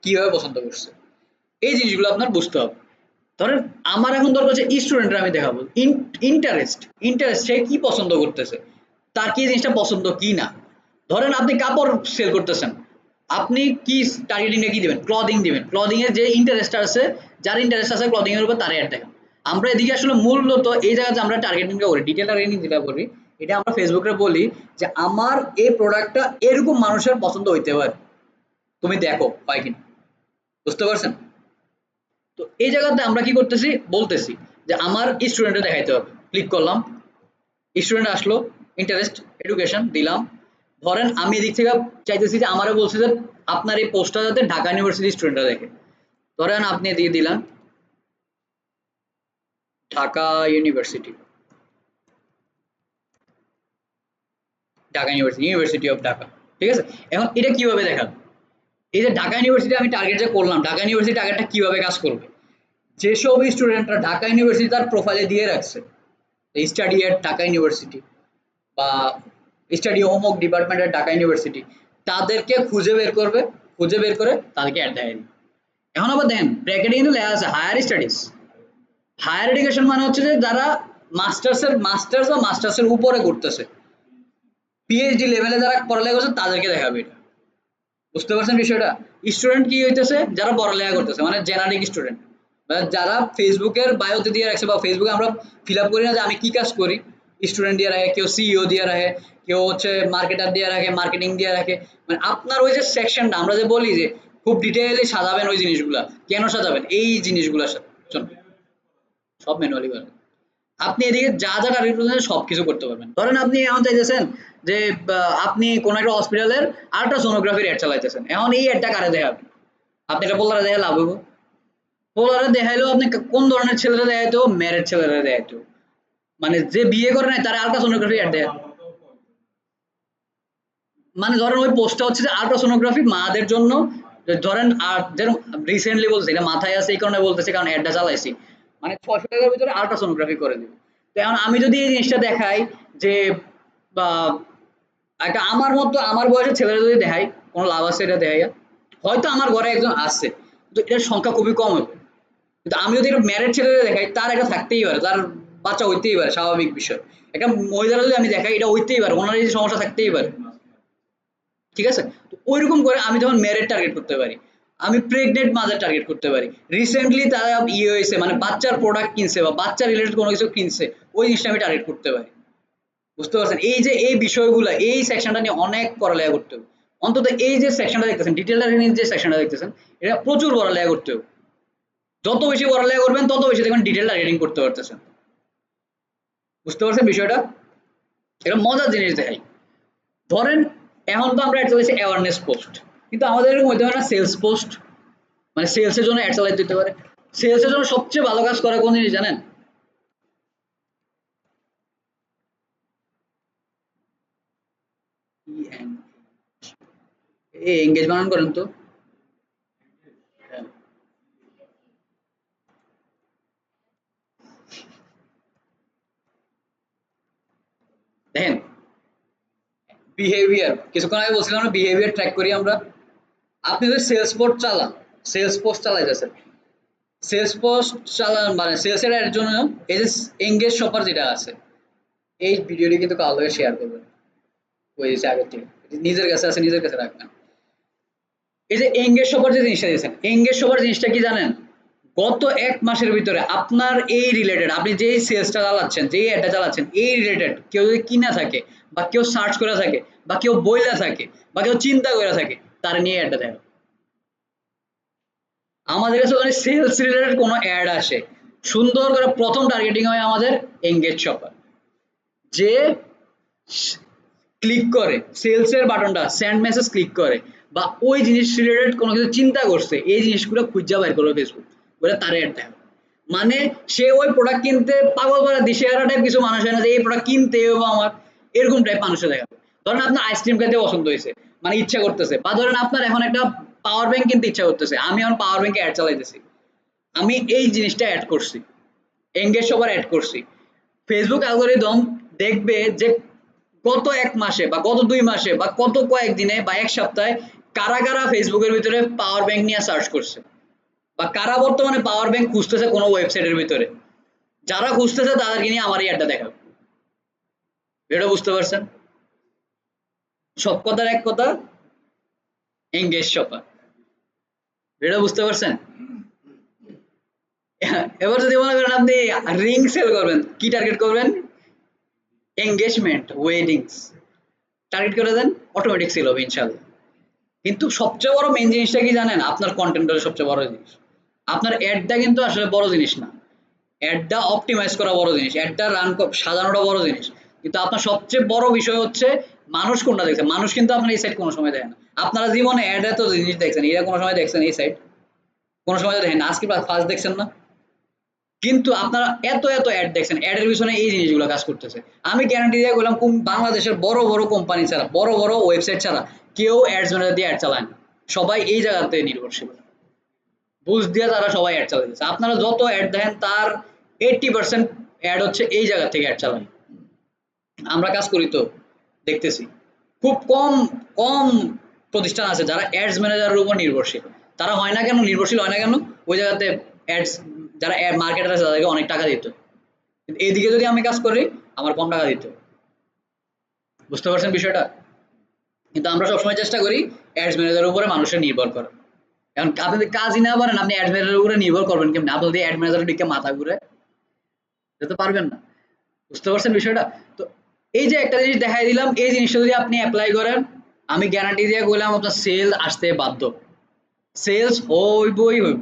কিভাবে পছন্দ করছে, এই জিনিসগুলো আপনার বুঝতে হবে। ধরেন আমার এখন দরকার হচ্ছে স্টুডেন্টরা আমি দেখাবো ইন্টারেস্ট, ইন্টারেস্ট সে কি পছন্দ করতেছে, তার কি জিনিসটা পছন্দ কি না। ধরেন আপনি কাপড় সেল করতেছেন, আপনি কি টার্গেটিংটা কি দিবেন? ক্লদিং দিবেন। ক্লদিং এর যে ইন্টারেস্ট আছে, যার ইন্টারেস্ট আছে ক্লদিং এর উপর, তার অ্যাড দেখান। আমরা এদিকে আসলে মূলত এই জায়গাতে আমরা টার্গেটিংটা করি, ডিটেল টার্গেটিং যেটা করি, এটা আমরা ফেসবুকে বলি যে আমার এই প্রোডাক্টটা এরকম মানুষের পছন্দ হইতে পারে, তুমি দেখো হয় কিনা। বুঝতে পারছেন? তো এই জায়গাতে আমরা কি করতেছি, বলতেছি যে আমার স্টুডেন্টে দেখাইতে হবে। ক্লিক করলাম, স্টুডেন্ট আসলো, ইন্টারেস্ট, এডুকেশন দিলাম। ধরেন আমি এদিক থেকে চাইতেছি যে আমারও বলছে যে আপনার এই পোস্টটা যাতে ঢাকা ইউনিভার্সিটি স্টুডেন্টরা দেখে। ধরেন আপনি দিয়ে দিলাম Dhaka university, Dhaka university, university of Dhaka. ঠিক আছে? এখন এটা কিভাবে দেখাবো? এই যে ঢাকা ইউনিভার্সিটি আমি টার্গেট যে করলাম, ঢাকা ইউনিভার্সিটি টার্গেটটা কিভাবে কাজ করবে? যেসব স্টুডেন্টরা ঢাকা ইউনিভার্সিটি তার প্রোফাইলে দিয়ে রাখছে স্টাডি এট ঢাকা ইউনিভার্সিটি বা স্টাডি অমুক ডিপার্টমেন্টের ঢাকা ইউনিভার্সিটি, তাদেরকে খুঁজে বের করবে, খুঁজে বের করে তাদেরকে অ্যাড দেখাই দিবে। এখন আবার দেখেন ব্র্যাকেটে কিন্তু লেখা আছে হায়ার স্টাডিজ। হায়ার এডুকেশন মানে হচ্ছে যে যারা মাস্টার্স বা মাস্টার্সের উপরে করতেছে, পিএইচডি লেভেলে যারা পড়ালেখা করছে তাদেরকে দেখাবে এটা। বুঝতে পারছেন বিষয়টা? স্টুডেন্ট কি হইতেছে? যারা পড়ালেখা করতেছে, মানে জেনারিক স্টুডেন্ট, মানে যারা ফেসবুকের বায়োতে দিয়ে রাখছে বা ফেসবুকে আমরা ফিল আপ করি না যে আমি কি কাজ করি, স্টুডেন্ট দিয়ে রাখে, কেউ সিইও দিয়ে রাখে, কেউ হচ্ছে মার্কেটার দিয়ে রাখে, মার্কেটিং দিয়ে রাখে। মানে আপনার ওই যে সেকশনটা আমরা যে বলি যে খুব ডিটেইলি সাজাবেন, ওই জিনিসগুলা কেন সাজাবেন? এই জিনিসগুলোর জন্য সব ম্যানুয়ালি করেন। আপনি এদিকে যা যা টার্গেট করতেছেন সবকিছু করতে পারবেন। ধরেন আপনি এখন চাইতেছেন যে আপনি কোন একটা হসপিটালের আল্ট্রাসোনোগ্রাফির অ্যাড চালাইতেছেন, এখন এই অ্যাডটা কারে দেখাবেন? আপনি এটা পোলারে দেখে লাভ হইব? পোলারে দেখাইলেও আপনি কোন ধরনের ছেলেরা দেখাইতে হবে? ম্যারেড ছেলেরা দেখাইতে হবে, মানে যে বিয়ে করে নাই তারা আল্ট্রাসোনোগ্রাফি অ্যাড দেয়। মানে ধরেন ওই পোস্টটা হচ্ছে যে আল্ট্রাসোনোগ্রাফি মাদের জন্য, ধরেন আর যেরকম রিসেন্টলি বলছে, এটা মাথায় আছে এই কারণে বলতেছে কারণ অ্যাডটা চালাইছি, মানে 600 টাকার ভিতরে আল্ট্রাসোনোগ্রাফি করে দিবে। তো এখন আমি যদি এই জিনিসটা দেখাই যে বা একটা আমার মতো আমার বয়সের ছেলেরা যদি দেখাই, কোনো লাভ আছে এটা দেখাইয়া? হয়তো আমার ঘরে একজন আছে, কিন্তু এটার সংখ্যা খুবই কম হবে। কিন্তু আমি যদি একটা ম্যারেড ছেলেরা দেখাই, তার একটা থাকতেই পারে, তার বাচ্চা হইতেই পারে, স্বাভাবিক বিষয়। একটা মহিলারা যদি আমি দেখাই, এটা হইতেই পারে, ওনার এই সমস্যা থাকতেই পারে। ঠিক আছে? তো ওইরকম করে আমি যখন ম্যারেড টার্গেট করতে পারি, আমি প্রেগনেন্ট মাদার টার্গেট করতে পারি, রিসেন্টলি তারা ইয়ে হয়েছে মানে বাচ্চার প্রোডাক্ট কিনছে বা বাচ্চা রিলেটেড কোনো কিছু কিনছে, ওই জিনিসটা আমি টার্গেট করতে পারি। বুঝতে পারছেন? এই যে এই বিষয়গুলো, এই সেকশনটা নিয়ে অনেক পড়ালেখা করতে হবে। অন্তত এই যে সেকশনটা দেখতেছেন, ডিটেল টার্গেটিং যে সেকশনটা দেখতেছেন, এটা প্রচুর পড়ালেখা করতে হবে। যত বেশি পড়ালেখা করবেন তত বেশি দেখবেন ডিটেল টার্গেটিং করতে পারতেছেন। বুঝতে পারছেন বিষয়টা? এটা মজার জিনিস দেখাই। ধরেন এখন তো আমরা একটা হচ্ছে অ্যাওয়ারনেস পোস্ট, কিন্তু আমাদের এরকম হইতে পারে না সেলস পোস্ট, মানে সেলসের জন্য অ্যাড চালাতে দিতে পারে। সেলসের জন্য সবচেয়ে ভালো কাজ করে কোন জিনিস জানেন? এঙ্গেজ বানান করেন তো। দেখেন বিহেভিয়ার, কিছুক্ষণ আগে বলছিলাম না বিহেভিয়ার ট্র্যাক করি আমরা। আপনি যদি সেলস পোস্ট চালান, সেলস পোস্ট চালাইতেছেন, সেলস পোস্ট চালান মানে সেলস এর জন্য এই যে এঙ্গেজ শপার যেটা আছে, এই ভিডিওটি কিন্তু কারোর লগে শেয়ার করবেন, ওই যে আগের থেকে নিজের কাছে আছে নিজের কাছে রাখবেন। এই যে এঙ্গেজ শপার যে জিনিসটা দিয়েছেন, এঙ্গেজ শপার জিনিসটা কি জানেন? গত ১ মাসের ভিতরে আপনার এই রিলেটেড আপনি যেই সেলসটা চালাচ্ছেন, যেই অ্যাডটা চালাচ্ছেন, এই রিলেটেড কেউ যদি কিনা থাকে বা কেউ সার্চ করে থাকে বা কেউ বইলা থাকে বা কেউ চিন্তা করে থাকে, তার নিয়ে অ্যাডটা দেয়। আমাদের কাছে মানে সেলস রিলেটেড কোনো অ্যাড আসে, সুন্দর করে প্রথম টার্গেটিং হয় আমাদের এঙ্গেজ শপার, যে ক্লিক করে সেলস এর বাটনটা সেন্ড মেসেজ ক্লিক করে বা ওই জিনিস রিলেটেড কোনো কিছু চিন্তা করছে, এই জিনিসগুলো খুঁজে বের করবে ফেসবুক, বলে তার অ্যাড দেয়। মানে সে ওই প্রোডাক্ট কিনতে পাগল করে দিশেহারা টাইপ কিছু মানুষ হয় না যে এই প্রোডাক্ট কিনতে হবে আমার, এরকম টাইপ মানুষে দেখা। ধরেন আপনার আইসক্রিম খেতে পছন্দ হয়েছে, মানে ইচ্ছা করতেছে, বা ধরেন আপনার এখন একটা পাওয়ার ব্যাংক কিনতে ইচ্ছা করতেছে, আমি এখন পাওয়ার ব্যাংকে অ্যাড চালাইতেছি, আমি এই জিনিসটা অ্যাড করছি, এঙ্গেজ সবার অ্যাড করছি। ফেসবুক অ্যালগরিদম দেখবে যে গত ১ মাসে বা গত ২ মাসে বা গত কয়েকদিনে বা ১ সপ্তাহে কারা কারা ফেসবুকের ভিতরে পাওয়ার ব্যাংক নিয়ে সার্চ করছে বা কারা বর্তমানে পাওয়ার ব্যাংক খুঁজতেছে কোনো ওয়েবসাইটের ভিতরে, যারা খুঁজতেছে তাদেরকে নিয়ে আমার এই অ্যাডটা দেখাবে। এটা বুঝতে পারছেন? সব কথার এক কথা, এঙ্গেজ শপার। এটা বুঝতে পারছেন? এবার যদি মনে করেন আপনি রিং সেল করবেন, কি টার্গেট করবেন? এঙ্গেজমেন্ট, ওয়েডিংস টার্গেট করে দেন, অটোমেটিক সেল হবে ইনশাআল্লাহ। কিন্তু সবচেয়ে বড় মেইন জিনিসটা কি জানেন? আপনার কন্টেন্টের সবচেয়ে বড় জিনিস। আপনার অ্যাডটা কিন্তু আসলে বড় জিনিস না। অ্যাডটা অপটিমাইজ করা বড় জিনিস। অ্যাডটা সাজানোটা বড় জিনিস। কিন্তু আপনার সবচেয়ে বড় বিষয় হচ্ছে মানুষ কোনটা দেখছে। মানুষ কিন্তু আপনার এই সাইট কোনো সময় দেখে না। আপনারা জীবনে অ্যাড এত জিনিস দেখছেন, এরা কোনো সময় দেখছেন এই সাইট? কোনো সময় তো দেখেন না। আজকে ফার্স্ট দেখছেন না? কিন্তু আপনারা এত এত অ্যাড দেখছেন, অ্যাডের পিছনে এই জিনিসগুলো কাজ করতেছে। আমি গ্যারান্টি দিয়ে বললাম বাংলাদেশের বড় বড় কোম্পানি ছাড়া, বড় বড় ওয়েবসাইট ছাড়া কেউ অ্যাডস ম্যানেজার দিয়ে অ্যাড চালায় না। সবাই এই জায়গাতে নির্ভরশীল, বুঝ দিয়ে তারা সবাই অ্যাড চালাতেছে। আপনারা যত অ্যাড দেখেন তার 80% অ্যাড হচ্ছে এই জায়গা থেকে অ্যাড চালায়। আমরা কাজ করি তো দেখতেছি, খুব কম কম প্রতিষ্ঠান আছে যারা অ্যাডস ম্যানেজারের উপর নির্ভরশীল। তারা হয় না কেন নির্ভরশীল হয় না কেন? ওই জায়গাতে অ্যাডস, যারা মার্কেটার আছে তাদেরকে অনেক টাকা দিত, কিন্তু এইদিকে যদি আমি কাজ করি আমার কম টাকা দিত। বুঝতে পারছেন বিষয়টা? কিন্তু আমরা সবসময় চেষ্টা করি অ্যাডস ম্যানেজারের উপরে মানুষের নির্ভর করা। এখন আপনি যদি কাজই না পারেন, আপনি অ্যাড ম্যানেজারের উপরে নির্ভর করবেন কেমনে? আপনি যদি অ্যাড ম্যানেজারের দিকে মাথা ঘুরে যেতে পারবেন না। বুঝতে পারছেন বিষয়টা? তো এই যে একটা জিনিস দেখাই দিলাম, এই জিনিসটা যদি আপনি অ্যাপ্লাই করেন, আমি গ্যারান্টি দিয়ে বললাম আপনার সেল আসতে বাধ্য। সেলস হইবই হইব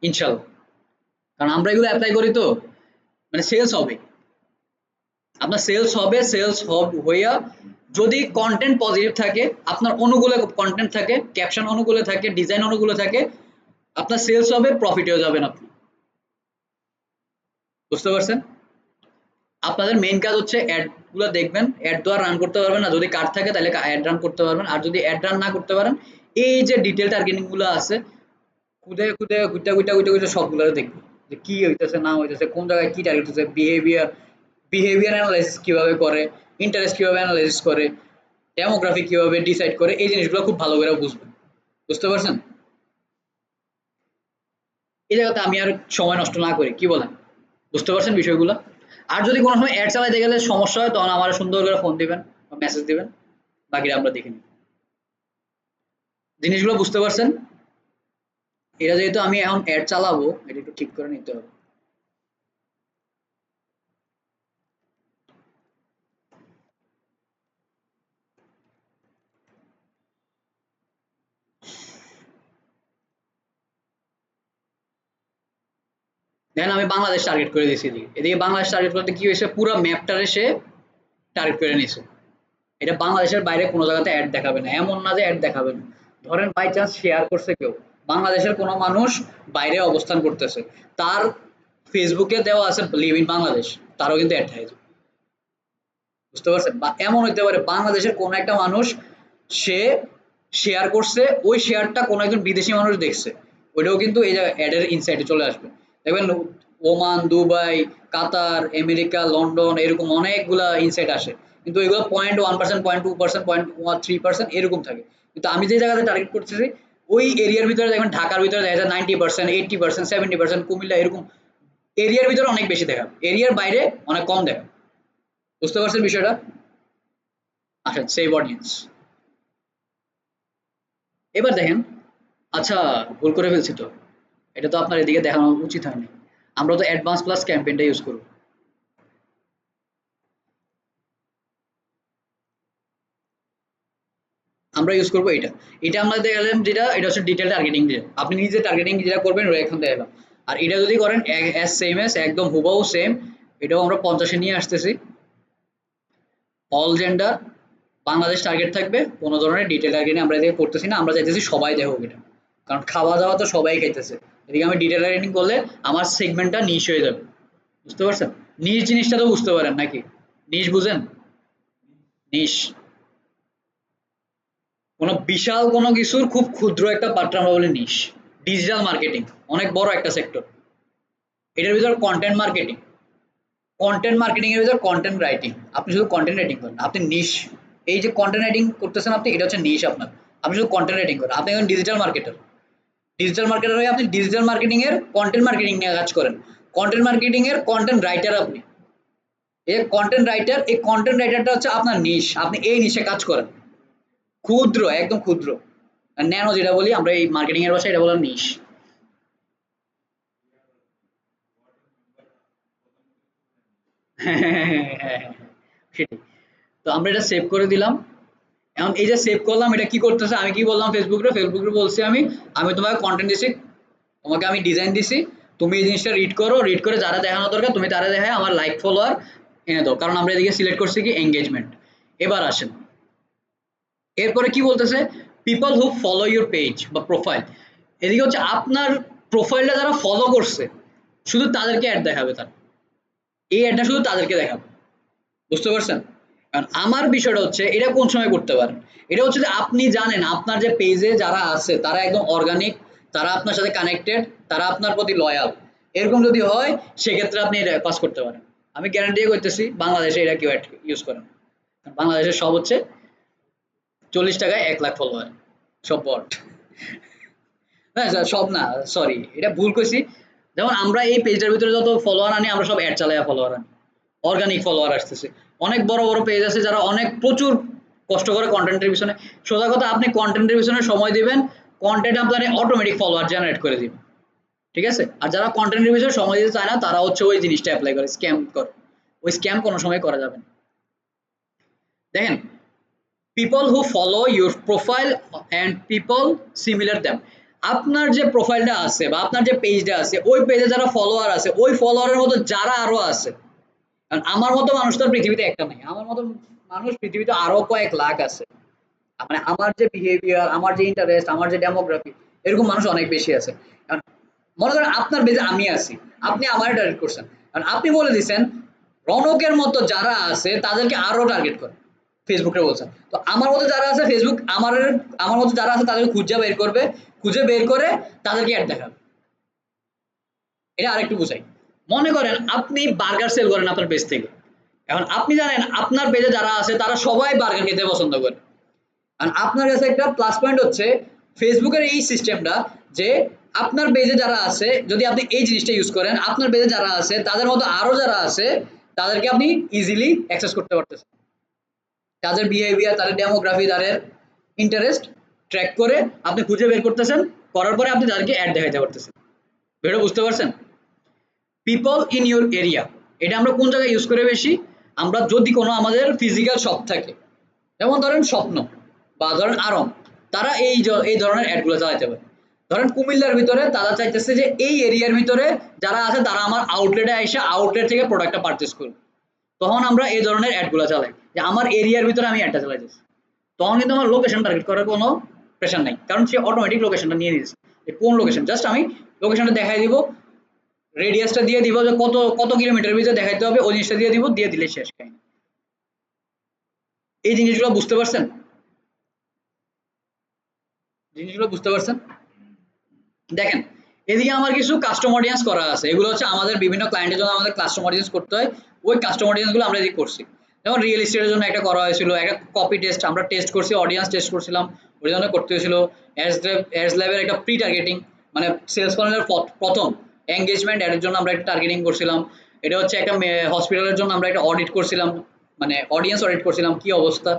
ইনশাল্লাহ। কারণ আমরা এগুলো অ্যাপ্লাই করি তো, মানে সেলস হবে। আপনার সেলস হবে, সেলস হইয়া যদি কন্টেন্ট পজিটিভ থাকে, আপনার অনুকূলে কন্টেন্ট থাকে, ক্যাপশন অনুকূলে থাকে, ডিজাইন অনুকূলে থাকে, আপনার সেলস হবে, প্রফিটেও যাবেন আপনি। বুঝতে পারছেন? আপনাদের মেইন কাজ হচ্ছে অ্যাড গুলো দেখবেন, অ্যাড তো আর রান করতে পারবেন না, যদি কার্ড থাকে তাহলে অ্যাড রান করতে পারবেন, আর যদি অ্যাড রান না করতে পারেন, এই যে ডিটেল টার্গেটিং গুলো আছে, খুদে খুদে গুইটা গুইটা গুইটা গুইটা সবগুলো দেখবেন যে কি হইতেছে না হইতেছে, কোন জায়গায় কি টার্গেট হচ্ছে, বিহেভিয়ার অ্যানালাইসিস কিভাবে করে, ইন্টারেস্ট কিভাবে অ্যানালাইসিস করে, ডেমোগ্রাফি কিভাবে ডিসাইড করে, এই জিনিসগুলো খুব ভালো করে বুঝবেন। বুঝতে পারছেন? এই জায়গাতে আমি আর সময় নষ্ট না করি, কি বলেন? বুঝতে পারছেন বিষয়গুলো? আর যদি কোনো সময় অ্যাড চালাইতে গেলে সমস্যা হয় তখন আমার সুন্দর করে ফোন দিবেন বা মেসেজ দিবেন, বাকিটা আমরা দেখে নিই। জিনিসগুলো বুঝতে পারছেন? এটা যেহেতু আমি এখন অ্যাড চালাবো, এটা একটু ঠিক করে নিতে হবে। দেখেন আমি বাংলাদেশ টার্গেট করে দিয়েছি, এদিকে এদিকে বাংলাদেশ টার্গেট করতে কি হয়েছে, পুরো ম্যাপটারে সে টার্গেট করে নিয়েছে। এটা বাংলাদেশের বাইরে কোনো জায়গাতে অ্যাড দেখাবে না, এমন না যে অ্যাড দেখাবে না। ধরেন বাই চান্স শেয়ার করছে কেউ, বাংলাদেশের কোনো মানুষ বাইরে অবস্থান করতেছে, তার ফেসবুকে দেওয়া আছে লিভ ইন বাংলাদেশ, তারও কিন্তু অ্যাড থাকে। বুঝতে পারছেন? বা এমন হইতে পারে বাংলাদেশের কোনো একটা মানুষ সে শেয়ার করছে, ওই শেয়ারটা কোনো একজন বিদেশি মানুষ দেখছে, ওইটাও কিন্তু এই জায়গায় অ্যাডের ইনসাইডে চলে আসবে। দেখবেন ওমান, দুবাই, কাতার, আমেরিকা, লন্ডন এরকম অনেকগুলা ইনসাইট আসে, কিন্তু এগুলো 0.1%, 0.2%, 0.3% এরকম থাকে। কিন্তু আমি যে জায়গাতে টার্গেট করতেছি ওই এরিয়ার ভিতরে দেখবেন ঢাকার ভিতরে দেখা যায় 90%, 80%, 70%, কুমিল্লা এরকম এরিয়ার ভিতরে অনেক বেশি দেখা, এরিয়ার বাইরে অনেক কম দেখা। বুঝতে পারছেন বিষয়টা? আসেন সেভ অডিয়েন্স। এবার দেখেন, আচ্ছা ভুল করে ফেলছি তো, এটা তো আপনার এদিকে দেখানো উচিত হয়নি। আমরা তো অ্যাডভান্স প্লাস ক্যাম্পেইনটা ইউজ করব। আমরা ইউজ করব এটা। এটা আমরা দেখালাম যেটা, এটা হচ্ছে ডিটেইল টার্গেটিং যেটা। আপনি নিজে টার্গেটিং যেটা করবেন ওটা এখন দেখালাম। আর এটা যদি করেন এস সেম এস একদম হুবহু সেম, এটাও আমরা 50 এ নিয়ে আসতেছি। অল জেন্ডার বাংলাদেশ টার্গেট থাকবে, কোনো ধরনের ডিটেইল টার্গেটিং আমরা এদিকে করতেছি না, আমরা চাইতেছি সবাই দেখুক এটা। কারণ খাওয়া দাওয়া তো সবাই খাইতেছে। এদিকে আমি ডিটেইল টার্গেটিং করলে আমার সেগমেন্টটা নিশ হয়ে যাবে। বুঝতে পারছেন? নিশ জিনিসটা তো বুঝতে পারেন নাকি? নিশ বুঝেন? নিশ কোনো বিশাল কোনো কিছুর খুব ক্ষুদ্র একটা পার্ট আমরা বলি নিশ। ডিজিটাল মার্কেটিং অনেক বড় একটা সেক্টর, এটার ভিতর কন্টেন্ট মার্কেটিং, কন্টেন্ট মার্কেটিং এর ভিতর কন্টেন্ট রাইটিং। আপনি শুধু কন্টেন্ট রাইটিং করেন, আপনি নিশ। এই যে কন্টেন্ট রাইটিং করতেছেন আপনি, এটা হচ্ছে নিশ আপনার। আপনি শুধু কন্টেন্ট রাইটিং করেন, আপনি এখন ডিজিটাল মার্কেটার। ডিজিটাল মার্কেটার হয়ে আপনি ডিজিটাল মার্কেটিং এর কন্টেন্ট মার্কেটিং নিয়ে কাজ করেন। কন্টেন্ট মার্কেটিং এর কন্টেন্ট রাইটার আপনি। এই কন্টেন্ট রাইটার, এই কন্টেন্ট রাইটারটা হচ্ছে আপনার নিশ, আপনি এই নিশে কাজ করেন। ক্ষুদ্র, একদম ক্ষুদ্র। আর ন্যানো যেটা বলি আমরা এই মার্কেটিং এর ভাষায়, এটা বলা নিশ। হ্যাঁ, হ্যাঁ, হ্যাঁ, হ্যাঁ, হ্যাঁ, সেটাই। তো আমরা এটা সেভ করে দিলাম। এখন এই যে সেভ করলাম, এটা কি করতেছে, আমি কি বললাম ফেসবুকে বলছি আমি, আমি তোমাকে কন্টেন্ট দিছি, তোমাকে আমি ডিজাইন দিছি, তুমি এই জিনিসটা রিড করো, রিড করে যারা দেখানো দরকার তুমি তারা দেখায় আমার লাইক ফলোয়ার এনে দাও, কারণ আমরা এদিকে সিলেক্ট করছি কি এঙ্গেজমেন্ট। এবার আসেন, এরপরে কি বলতেছে, people who follow your page বা প্রোফাইল। এদিকে হচ্ছে আপনার প্রোফাইলটা যারা ফলো করছে শুধু তাদেরকে অ্যাড দেখাবে, তার এই অ্যাডটা শুধু তাদেরকে দেখাবে। বুঝতে পারছেন? কারণ আমার বিষয়টা হচ্ছে এটা কোন সময় করতে পারেন, এটা হচ্ছে যে আপনি জানেন আপনার যে পেজে যারা আছে তারা একদম অর্গানিক, তারা আপনার সাথে কানেক্টেড, তারা আপনার প্রতি লয়াল, এরকম যদি হয় সেক্ষেত্রে আপনি এটা পাস করতে পারেন। আমি গ্যারান্টি করতেছি বাংলাদেশে এটা কেউ ইউজ করেন, বাংলাদেশের সব হচ্ছে 40 টাকায় 1 লাখ ফলোয়ার, সব বট। হ্যাঁ স্যার, সব না, সরি এটা ভুল কইছি। যেমন আমরা এই পেজটার ভিতরে যত ফলোয়ার আনি আমরা সব অ্যাড চালাইয়া ফলোয়ার আনি, অর্গানিক ফলোয়ার আসতেছে। অনেক বড় বড় পেজ আছে যারা অনেক প্রচুর কষ্ট করে কন্টেন্টের পিছনে, সোজা কথা আপনি কন্টেন্টের পিছনে সময় দিবেন, কন্টেন্ট আপনার অটোমেটিক ফলোয়ার জেনারেট করে দিবে। ঠিক আছে? আর যারা কন্টেন্টের পিছনে সময় দিতে চায় না তারা হচ্ছে ওই জিনিসটা অ্যাপ্লাই করে, স্ক্যাম করে। ওই স্ক্যাম কোনো সময় করা যাবে না। দেখেন, people who follow your profile and people similar them. আপনার যে প্রোফাইলটা আছে বা আপনার যে পেজটা আছে ওই পেজে যারা ফলোয়ার আছে ওই ফলোয়ারের মতো যারা আরো আছে, কারণ আমার মতো মানুষ তো আর পৃথিবীতে একটা নাই, আমার মতো মানুষ পৃথিবীতে আরো কয়েক লাখ আছে। মানে আমার যে বিহেভিয়ার, আমার যে ইন্টারেস্ট, আমার যে ডেমোগ্রাফি, এরকম মানুষ অনেক বেশি আছে। কারণ মনে করেন আপনার বেজে আমি আছি, আপনি আমার টার্গেট করছেন, কারণ আপনি বলে দিচ্ছেন রনকের মতো যারা আছে তাদেরকে আরো টার্গেট করে ফেসবুকে বলছেন। তো আমার মতো যারা আছে ফেসবুক আমার, আমার মতো যারা আছে তাদেরকে খুঁজে বের করবে, খুঁজে বের করে তাদেরকে অ্যাড দেখাবে। এটা আরেকটু বুঝাই। মনে করেন আপনি বার্গার সেল করেন আপনার পেজ থেকে, এখন আপনি জানেন আপনার পেজে যারা আছে তারা সবাই বার্গার খেতে পছন্দ করে। কারণ আপনার কাছে একটা প্লাস পয়েন্ট হচ্ছে ফেসবুকের এই সিস্টেমটা, যে আপনার পেজে যারা আছে যদি আপনি এই জিনিসটা ইউজ করেন, আপনার পেজে যারা আছে তাদের মতো আরো যারা আছে তাদেরকে আপনি ইজিলি অ্যাক্সেস করতে পারতেছেন। তাদের বিহেভিয়ার, তাদের ডেমোগ্রাফি, তাদের ইন্টারেস্ট ট্র্যাক করে আপনি খুঁজে বের করতেছেন, করার পরে আপনি তাদেরকে অ্যাড দেখাইতে পারতেছেন। ভিডিও বুঝতে পারছেন? পিপল ইন ইউর এরিয়া, এটা আমরা কোন জায়গায় ইউজ করে বেশি, আমরা যদি কোনো আমাদের ফিজিক্যাল শপ থাকে, যেমন ধরেন স্বপ্ন বা ধরেন আরম, তারা এই ধরনের অ্যাডগুলো চালাতে পারে। ধরেন কুমিল্লার ভিতরে তারা চাইতেছে যে এই এরিয়ার ভিতরে যারা আছে তারা আমার আউটলেটে এসে আউটলেট থেকে প্রোডাক্টটা পারচেস করবে, তখন আমরা এই ধরনের অ্যাডগুলো চালাই যে আমার এরিয়ার ভিতরে আমি অ্যাডটা চালাইতেছি। তখন কিন্তু আমার লোকেশন টার্গেট করার কোনো প্রেশার নাই, কারণ সে অটোমেটিক লোকেশনটা নিয়ে নিয়েছে কোন লোকেশন, জাস্ট আমি লোকেশনটা দেখাই দিব, রেডিয়াসটা দিয়ে দিব যে কত কত কিলোমিটার ভিতরে দেখাইতে হবে, ওই জিনিসটা দিয়ে দিব, দিয়ে দিলে শেষ কাহিনী। এই জিনিসগুলো বুঝতে পারছেন? জিনিসগুলো বুঝতে পারছেন? দেখেন, এদিকে আমার কিছু কাস্টম অডিয়েন্স করা আছে, এগুলো হচ্ছে আমাদের বিভিন্ন ক্লায়েন্টের জন্য আমাদের কাস্টম অডিয়েন্স করতে হয়, ওই কাস্টম অডিয়েন্স গুলো আমরা এদিকে করছি। যেমন রিয়েল এস্টেটের জন্য একটা করা হয়েছিল, একটা কপি টেস্ট আমরা টেস্ট করছি, অডিয়েন্স টেস্ট করছিলাম, ওই জন্য করতে হয়েছিল। অ্যাডস ল্যাবের একটা প্রি টার্গেটিং, মানে সেলস ফানেলের প্রথম এঙ্গেজমেন্ট এর জন্য আমরা একটা টার্গেটিং করছিলাম। এটা হচ্ছে একটা হসপিটালের জন্য আমরা একটা অডিট করছিলাম, মানে অডিয়েন্স অডিট করছিলাম কি অবস্থা।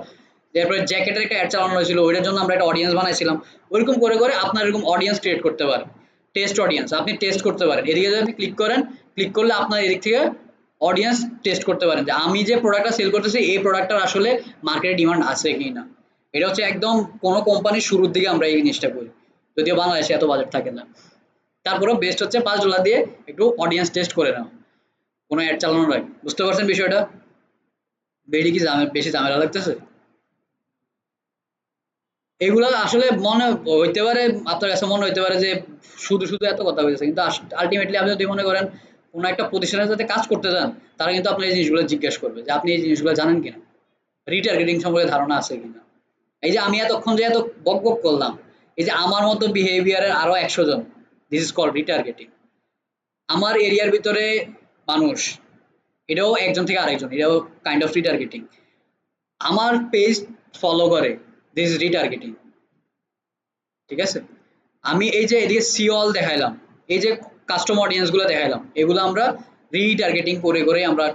এরপরে জ্যাকেটের একটা অ্যাড চালানো হয়েছিল, ওইটার জন্য আমরা একটা অডিয়েন্স বানাইছিলাম। ওইরকম করে করে আপনার এরকম অডিয়েন্স ক্রিয়েট করতে পারেন, টেস্ট অডিয়েন্স আপনি টেস্ট করতে পারেন। এদিকে যদি আপনি ক্লিক করেন, ক্লিক করলে আপনার এদিক থেকে অডিয়েন্স টেস্ট করতে পারেন যে আমি যে প্রোডাক্টটা সেল করতেছি এই প্রোডাক্টটার আসলে মার্কেটে ডিমান্ড আছে কি না। এটা হচ্ছে একদম কোনো কোম্পানির শুরুর দিকে আমরা এই জিনিসটা করি, যদিও বাংলাদেশে এত বাজেট থাকে না। তারপরেও বেস্ট হচ্ছে $5 দিয়ে একটু অডিয়েন্স টেস্ট করে নাও কোনো অ্যাড চালানোর আগে। বুঝতে পারছেন বিষয়টা? বেশি ঝামেলা লাগতেছে? এগুলা আসলে মনে হইতে পারে, আপনার কাছে মনে হইতে পারে যে শুধু শুধু এত কথা হইতেছে, কিন্তু আলটিমেটলি আপনি যদি মনে করেন কোনো একটা প্রতিষ্ঠানের সাথে কাজ করতে চান, তারা কিন্তু আপনি এই জিনিসগুলো জিজ্ঞেস করবে যে আপনি এই জিনিসগুলো জানেন কিনা, রিটার্গেটিং সম্পর্কে ধারণা আছে কিনা। এই যে আমি এতক্ষণ যে এত বক বক করলাম, এই যে আমার মতো বিহেভিয়ারের আরো 100 জন, দিস ইজ কল্ড রিটার্গেটিং। আমার এরিয়ার ভিতরে মানুষ, এটাও একজন থেকে আরেকজন, এটাও কাইন্ড অফ রিটার্গেটিং। আমার পেজ ফলো করে, দিস ইজ রিটার্গেটিং। ঠিক আছে? আমি এই যে এদিকে সি অল দেখাইলাম, এই যে কাস্টম অডিয়েন্স গুলো দেখাইলাম, এগুলো আমরা রিটার্গেটিং করে করে আমরা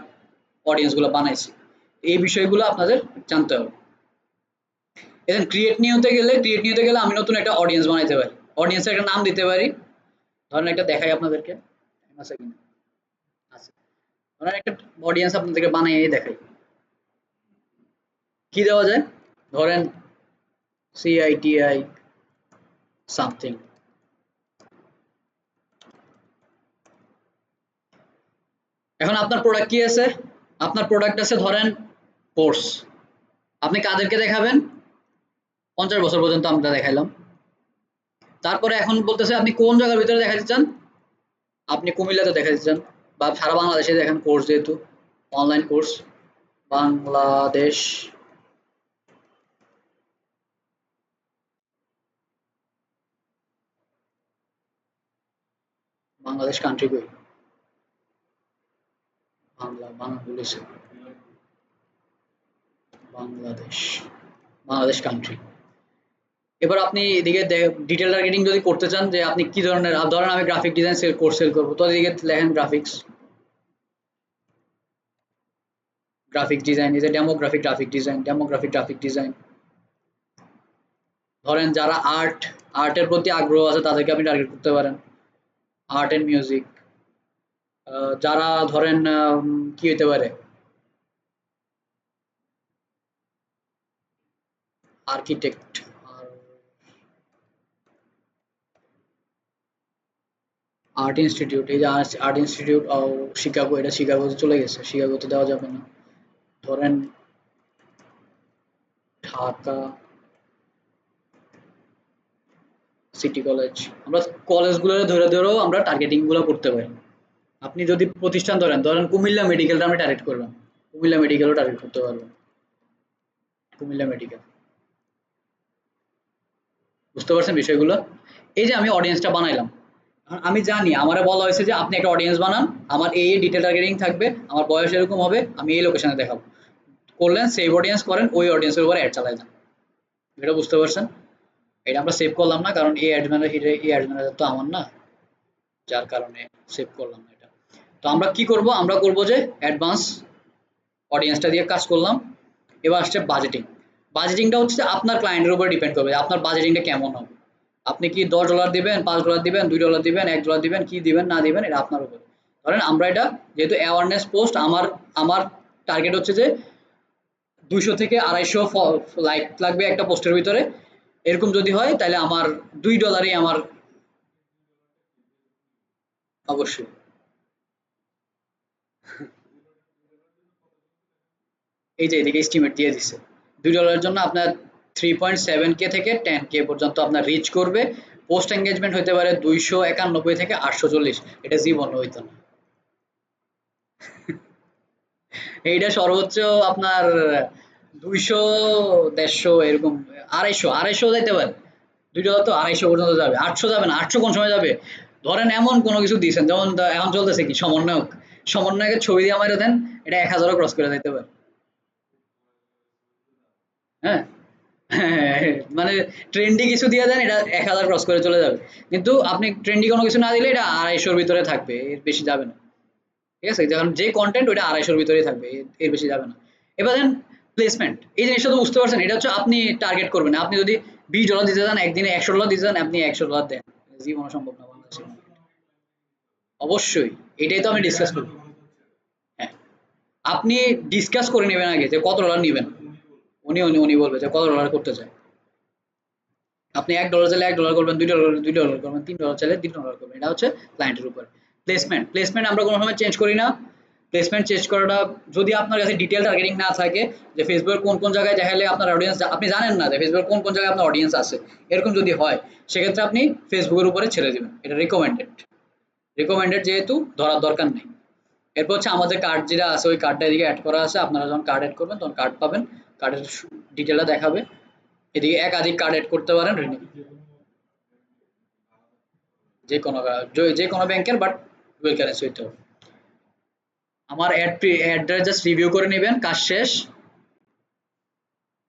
অডিয়েন্স গুলো বানাইছি। এই বিষয়গুলো আপনাদের জানতে হবে। এখন ক্রিয়েট নিউতে গেলে আমি নতুন একটা অডিয়েন্স বানাইতে পারি, অডিয়েন্সের একটা নাম দিতে পারি। ধরেন একটা দেখাই আপনাদেরকে, আছে কিনা, আছে। ধরেন একটা অডিয়েন্স আপনাদেরকে বানিয়ে দেখাই, কি দেওয়া যায়, ধরেন সিআইটিআই সামথিং। এখন আপনার প্রোডাক্ট কি আছে, আপনার প্রোডাক্ট আছে ধরেন কোর্স, আপনি কাদেরকে দেখাবেন, 50 বছর পর্যন্ত আমরা দেখাইলাম। তারপরে এখন বলতেছে আপনি কোন জায়গার ভিতরে দেখাতে চান, আপনি কুমিল্লাতে দেখাতে চান বা সারা বাংলাদেশে দেখেন কোর্স, যেহেতু online course, Bangladesh, Bangladesh country কই, বাংলা বলেছে, বাংলাদেশ, বাংলাদেশ কান্ট্রি। এবার আপনি এদিকে ডিটেল টার্গেটিং যদি করতে চান যে আপনি কি ধরনের, ধরেন আমি গ্রাফিক ডিজাইন কোর্স সেল করবো, তো এদিকে লেখেন গ্রাফিক্স, গ্রাফিক ডিজাইন, এই যে ডেমোগ্রাফিক গ্রাফিক ডিজাইন। ধরেন যারা আর্টের প্রতি আগ্রহ আছে তাদেরকে আপনি টার্গেট করতে পারেন, আর্ট এন্ড মিউজিক। যারা ধরেন কি হইতে পারে, আর্কিটেক্ট, আর্ট ইনস্টিটিউট, এই যে আর্ট ইনস্টিটিউট শিকাগো, এটা শিকাগোতে চলে গেছে, শিকাগোতে দেওয়া যাবে না। ধরেন ঢাকা সিটি কলেজ, আমরা কলেজগুলো ধরে ধরেও আমরা টার্গেটিং গুলো করতে পারি। আপনি যদি প্রতিষ্ঠান ধরেন, ধরেন কুমিল্লা মেডিকেলটা আমি টার্গেট করলাম, কুমিল্লা মেডিকেলও টার্গেট করতে পারবো, কুমিল্লা মেডিকেল। বুঝতে পারছেন বিষয়গুলো? এই যে আমি অডিয়েন্সটা বানাইলাম, আমি জানি আমারে বলা হয়েছে যে আপনি একটা অডিয়েন্স বানান, আমার এই ডিটেল টার্গেটিং থাকবে, আমার বয়স এরকম হবে, আমি এই লোকেশনে দেখাবো। করলেন সেভ অডিয়েন্স করেন, ওই অডিয়েন্সের উপর অ্যাড চালাই যান। এটা বুঝতে পারছেন? এটা আমরা সেভ করলাম না, কারণ এই অ্যাড ম্যানেজার তো আমার না, যার কারণে সেভ করলাম না এটা। তো আমরা কি করব, আমরা করব যে অ্যাডভান্স অডিয়েন্সটা দিয়ে কাজ করলাম। এবার আসছে বাজেটিং। বাজেটিংটা হচ্ছে আপনার ক্লায়েন্টের উপর ডিপেন্ড করবে যে আপনার বাজেটিংটা কেমন হবে। আপনি কি $10 দিবেন, $5 দিবেন, $2 দিবেন, $1 দিবেন, কি দিবেন না দিবেন এটা আপনার উপর। ধরেন আমরা এটা যেহেতু অ্যাওয়ারনেস পোস্ট, আমার আমার টার্গেট হচ্ছে যে 200 থেকে 250 লাইক লাগবে একটা পোস্টের ভিতরে। এরকম যদি হয় তাহলে আমার $2 আমার অবশ্যই। এই যে এদিকে এস্টিমেট দিয়ে দিছে $2 জন্য আপনার 3.7K থেকে 10K পর্যন্ত আপনার রিচ করবে, পোস্ট এঙ্গেজমেন্ট হতে পারে 291 থেকে 840, এটা জীবন হইতো না। এইটা সর্বোচ্চ আপনার 200, 150 এরকম, 250 যাইতে পারে। $2 তো 250 পর্যন্ত যাবে, 800 যাবে না। 800 কোন সময় যাবে? ধরেন এমন কোনো কিছু দিয়েছেন, যেমন এখন চলতেছে কি সমন্বয়ক, সমন্বয়কের ছবি দিয়ে আমার দেন, এটা 1000 ক্রস করে যাইতে পারে। হ্যাঁ, মানে ট্রেন্ডি কিছু দিয়ে দেন, এটা 1000 ক্রস করে চলে যাবে। কিন্তু আপনি ট্রেন্ডি কোনো কিছু না দিলে এটা 250-র ভিতরে থাকবে, এর বেশি যাবে না। ঠিক আছে, যখন যে কন্টেন্ট ওইটা 250-র ভিতরেই থাকবে, এর বেশি যাবে না। এবার দেন প্লেসমেন্ট, এই জিনিসটা তো বুঝতে পারছেন, এটা হচ্ছে আপনি টার্গেট করবেন। আপনি যদি $20 দিতে চান, একদিনে $100 দিতে চান, আপনি $100 দেন, জীবন সম্ভব না বাংলাদেশে। অবশ্যই, এটাই তো আমি ডিসকাস করবো। হ্যাঁ, আপনি ডিসকাস করে নেবেন আগে যে কত ডলার নেবেন। উনি বলবে যে কত ডলার করতে চায়। আপনি $1 চাইলে $1 করবেন, $2 করবেন, $3 চাইলে $3 করবেন। এটা হচ্ছে ক্লায়েন্টের উপর। প্লেসমেন্ট আমরা কোনো সময় চেঞ্জ করি না। প্লেসমেন্ট চেঞ্জ করাটা, যদি আপনার কাছে ডিটেল টার্গেটিং না থাকে, যে ফেসবুকের কোন জায়গায় দেখালে আপনার অডিয়েন্স, আপনি জানেন না যে ফেসবুকের কোন জায়গায় আপনার অডিয়েন্স আছে, এরকম যদি হয়, সেক্ষেত্রে আপনি ফেসবুকের উপরে ছেড়ে দিবেন। এটা রিকমেন্ডেড যেহেতু ধরার দরকার নেই। এরপর হচ্ছে আমাদের কার্ড যেটা আছে, ওই কার্ডটা এদিকে অ্যাড করা আছে। আপনারা যখন কার্ড অ্যাড করবেন তখন কার্ড পাবেন, কার্ডের ডিটেলটা দেখাবে। এদিকে একাধিক কার্ড অ্যাড করতে পারেন, যে কোনো যে কোনো ব্যাংকের, বাট ডুয়েল কারেন্সি হইতে হবে। আমার অ্যাডটা জাস্ট রিভিউ করে নেবেন, কাজ শেষ,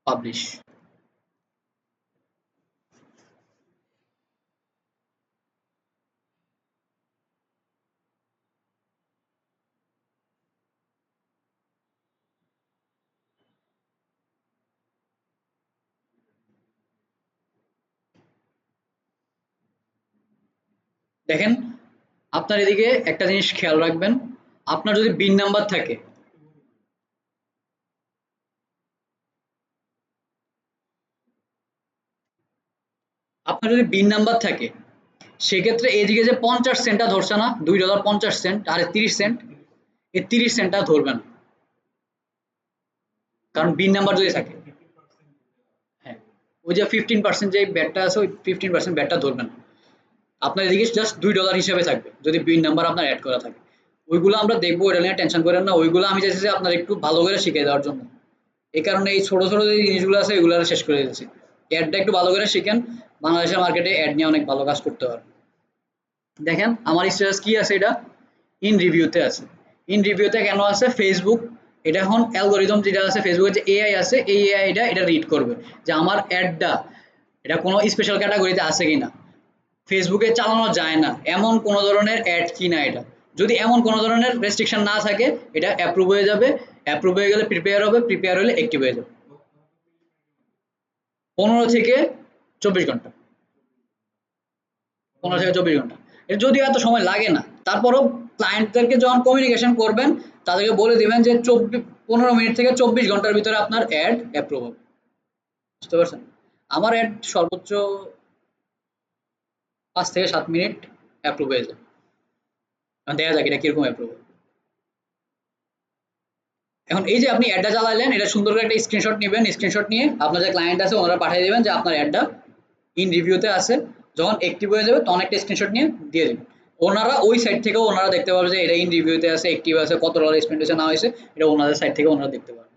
পাবলিশ। দেখেন, আপনার এদিকে একটা জিনিস খেয়াল রাখবেন, আপনার যদি বিন নাম্বার থাকে, সেক্ষেত্রে এদিকে যে 50 সেন্টটা ধরছে না, $2.50, আর 30 সেন্ট, এই 30 সেন্টটা ধরবে না, কারণ বিন নাম্বার যদি থাকে। হ্যাঁ, ওই যে 15% যে ব্যাটটা আছে, ওই 15% ব্যাটটা ধরবে না। আপনার এদিকে জাস্ট $2 হিসেবে থাকবে যদি বিন নাম্বার আপনার অ্যাড করা থাকে। ওইগুলো আমরা দেখবো, এটা নিয়ে টেনশন করেন না। ওইগুলো আমি চাইছি যে আপনার একটু ভালো করে শিখিয়ে দেওয়ার জন্য। এই কারণে এই ছোট ছোট যে জিনিসগুলো আছে, এগুলো শেষ করে দিচ্ছি। অ্যাডটা একটু ভালো করে শিখেন, বাংলাদেশের মার্কেটে অ্যাড নিয়ে অনেক ভালো কাজ করতে পারবেন। দেখেন আমার স্ট্যাটাস কি আছে, এটা ইন রিভিউতে আছে। ইন রিভিউতে কেন আছে? ফেসবুক এটা এখন অ্যালগরিদম যেটা আছে, ফেসবুকের যে এআই আছে, এই এআইটা এটা রিড করবে যে আমার অ্যাডটা এটা কোনো স্পেশাল ক্যাটাগরিতে আছে কিনা, ফেসবুকে চালানো যায় না এমন কোনো ধরনের অ্যাড কিনা। এটা যদি এমন কোনো ধরনের রেস্ট্রিকশন না থাকে, এটা অ্যাপ্রুভ হয়ে যাবে। অ্যাপ্রুভ হয়ে গেলে প্রিপেয়ার হবে, প্রিপেয়ার হলে অ্যাক্টিভ হয়ে যাবে। 15 থেকে 24 ঘন্টা। 15 থেকে 24 ঘন্টা, এটা যদিও এত সময় লাগে না, তারপরও ক্লায়েন্টদেরকে যখন কমিউনিকেশন করবেন, তাদেরকে বলে দিবেন যে 15 মিনিট থেকে 24 ঘন্টার ভিতরে আপনার অ্যাড অ্যাপ্রুভ হবে। বুঝতে পারছেন? আমার অ্যাড সর্বোচ্চ 5 থেকে 7 মিনিট অ্যাপ্রুভ হয়ে যায়। এখন দেখা যাক এটা কিরকম অ্যাপ্রুভ হয়। এখন এই যে আপনি অ্যাডটা চালাইলেন, এটা সুন্দর করে একটা স্ক্রিনশট নেবেন, স্ক্রিনশট নিয়ে আপনার যে ক্লায়েন্ট আছে ওনারা পাঠিয়ে দেবেন যে আপনার অ্যাডটা ইন রিভিউতে আছে। যখন অ্যাক্টিভ হয়ে যাবে তখন একটা স্ক্রিনশট নিয়ে দিয়ে দিবেন। ওনারা ওই সাইট থেকেও ওনারা দেখতে পারবে যে এটা ইন রিভিউতে আছে, অ্যাক্টিভ আছে, কত ডলার স্পেন্ড হয়েছে না হয়েছে, এটা ওনাদের সাইট থেকে ওনারা দেখতে পারবে।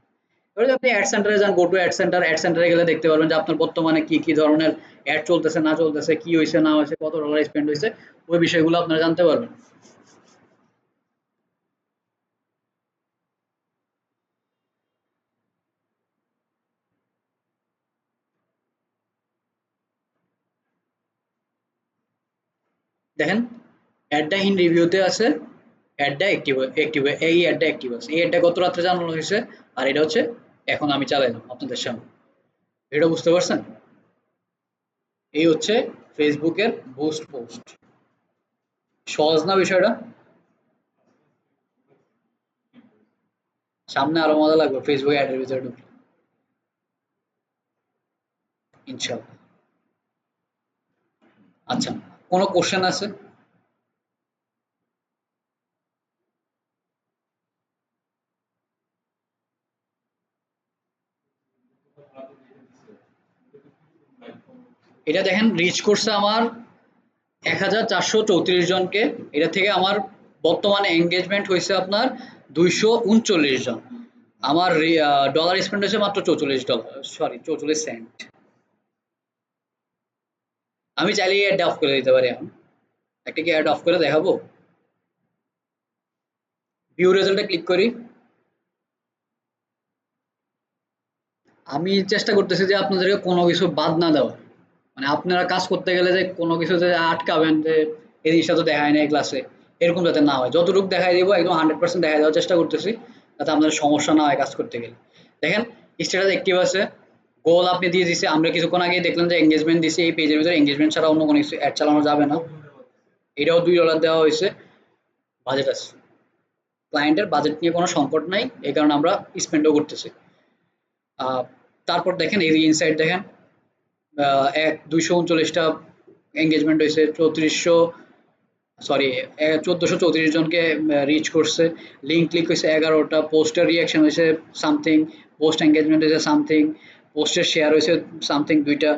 এবার যদি আপনি অ্যাড সেন্টারে যান, গো টু অ্যাড সেন্টারে গেলে দেখতে পারবেন যে আপনার বর্তমানে কি কি ধরনের অ্যাড চলতেছে না চলতেছে, কি হয়েছে না হয়েছে, কত ডলার স্পেন্ড হয়েছে, ওই বিষয়গুলো আপনারা জানতে পারবেন। দেখেন অ্যাডটা ইন রিভিউতে আছে, অ্যাডটা অ্যাক্টিভ এই অ্যাডটা অ্যাক্টিভ আছে, এই অ্যাডটা গত রাত্রে জানানো হয়েছে, আর এটা হচ্ছে এখন আমি চালাইলাম আপনাদের সামনে। এটা বুঝতে পারছেন? এই হচ্ছে ফেসবুকের বুস্ট পোস্ট। সহজ না বিষয়টা? সামনে আরো মজা লাগবে ফেসবুক অ্যাডের ভিতরে ঢুকলে, ইনশাআল্লাহ। আচ্ছা, কোনো কোশ্চেন আছে? এটা দেখেন রিচ করছে আমার 1434 জনকে। এটা থেকে আমার বর্তমানে এঙ্গেজমেন্ট হয়েছে আপনার 239 জন। আমার ডলার স্পেন্ড হয়েছে মাত্র $44, সরি 44 সেন্ট। আমি চাইলে অ্যাড অফ করে দিতে পারি এখন। একটা কি অ্যাড অফ করে দেখাবো? ভিউ রেজাল্টে ক্লিক করি। আমি চেষ্টা করতেছি যে আপনাদেরকে কোনো কিছু বাদ না দেওয়া, মানে আপনারা কাজ করতে গেলে যে কোনো কিছু যে আটকাবেন যে এই জিনিসটা তো দেখায় না ক্লাসে, এরকম যাতে না হয়। যতটুকু দেখাই দিব একদম 100% দেখাই দেওয়ার চেষ্টা করতেছি, যাতে আপনাদের সমস্যা না হয় কাজ করতে গেলে। দেখেন স্ট্যাটাস অ্যাক্টিভ আছে, গোল আপনি দিয়ে দিছে। আমরা কিছুক্ষণ আগেই দেখলাম যে এঙ্গেজমেন্ট দিছি। এই পেজের ভিতরে এঙ্গেজমেন্ট ছাড়া অন্য কোনো কিছু অ্যাড চালানো যাবে না। এটাও $2 দেওয়া হয়েছে। বাজেট আছে, ক্লায়েন্টের বাজেট নিয়ে কোনো সংকট নাই, এই কারণে আমরা স্পেন্ডও করতেছি। আহ, তারপর দেখেন এই ইনসাইট দেখেন, 239টা এঙ্গেজমেন্ট হয়েছে, 1434 জনকে রিচ করছে। লিঙ্ক ক্লিক হয়েছে 11টা, পোস্টের রিয়াকশন হয়েছে সামথিং, পোস্ট এঙ্গেজমেন্ট হয়েছে সামথিং, পোস্টের শেয়ার হয়েছে সামথিং 2টা।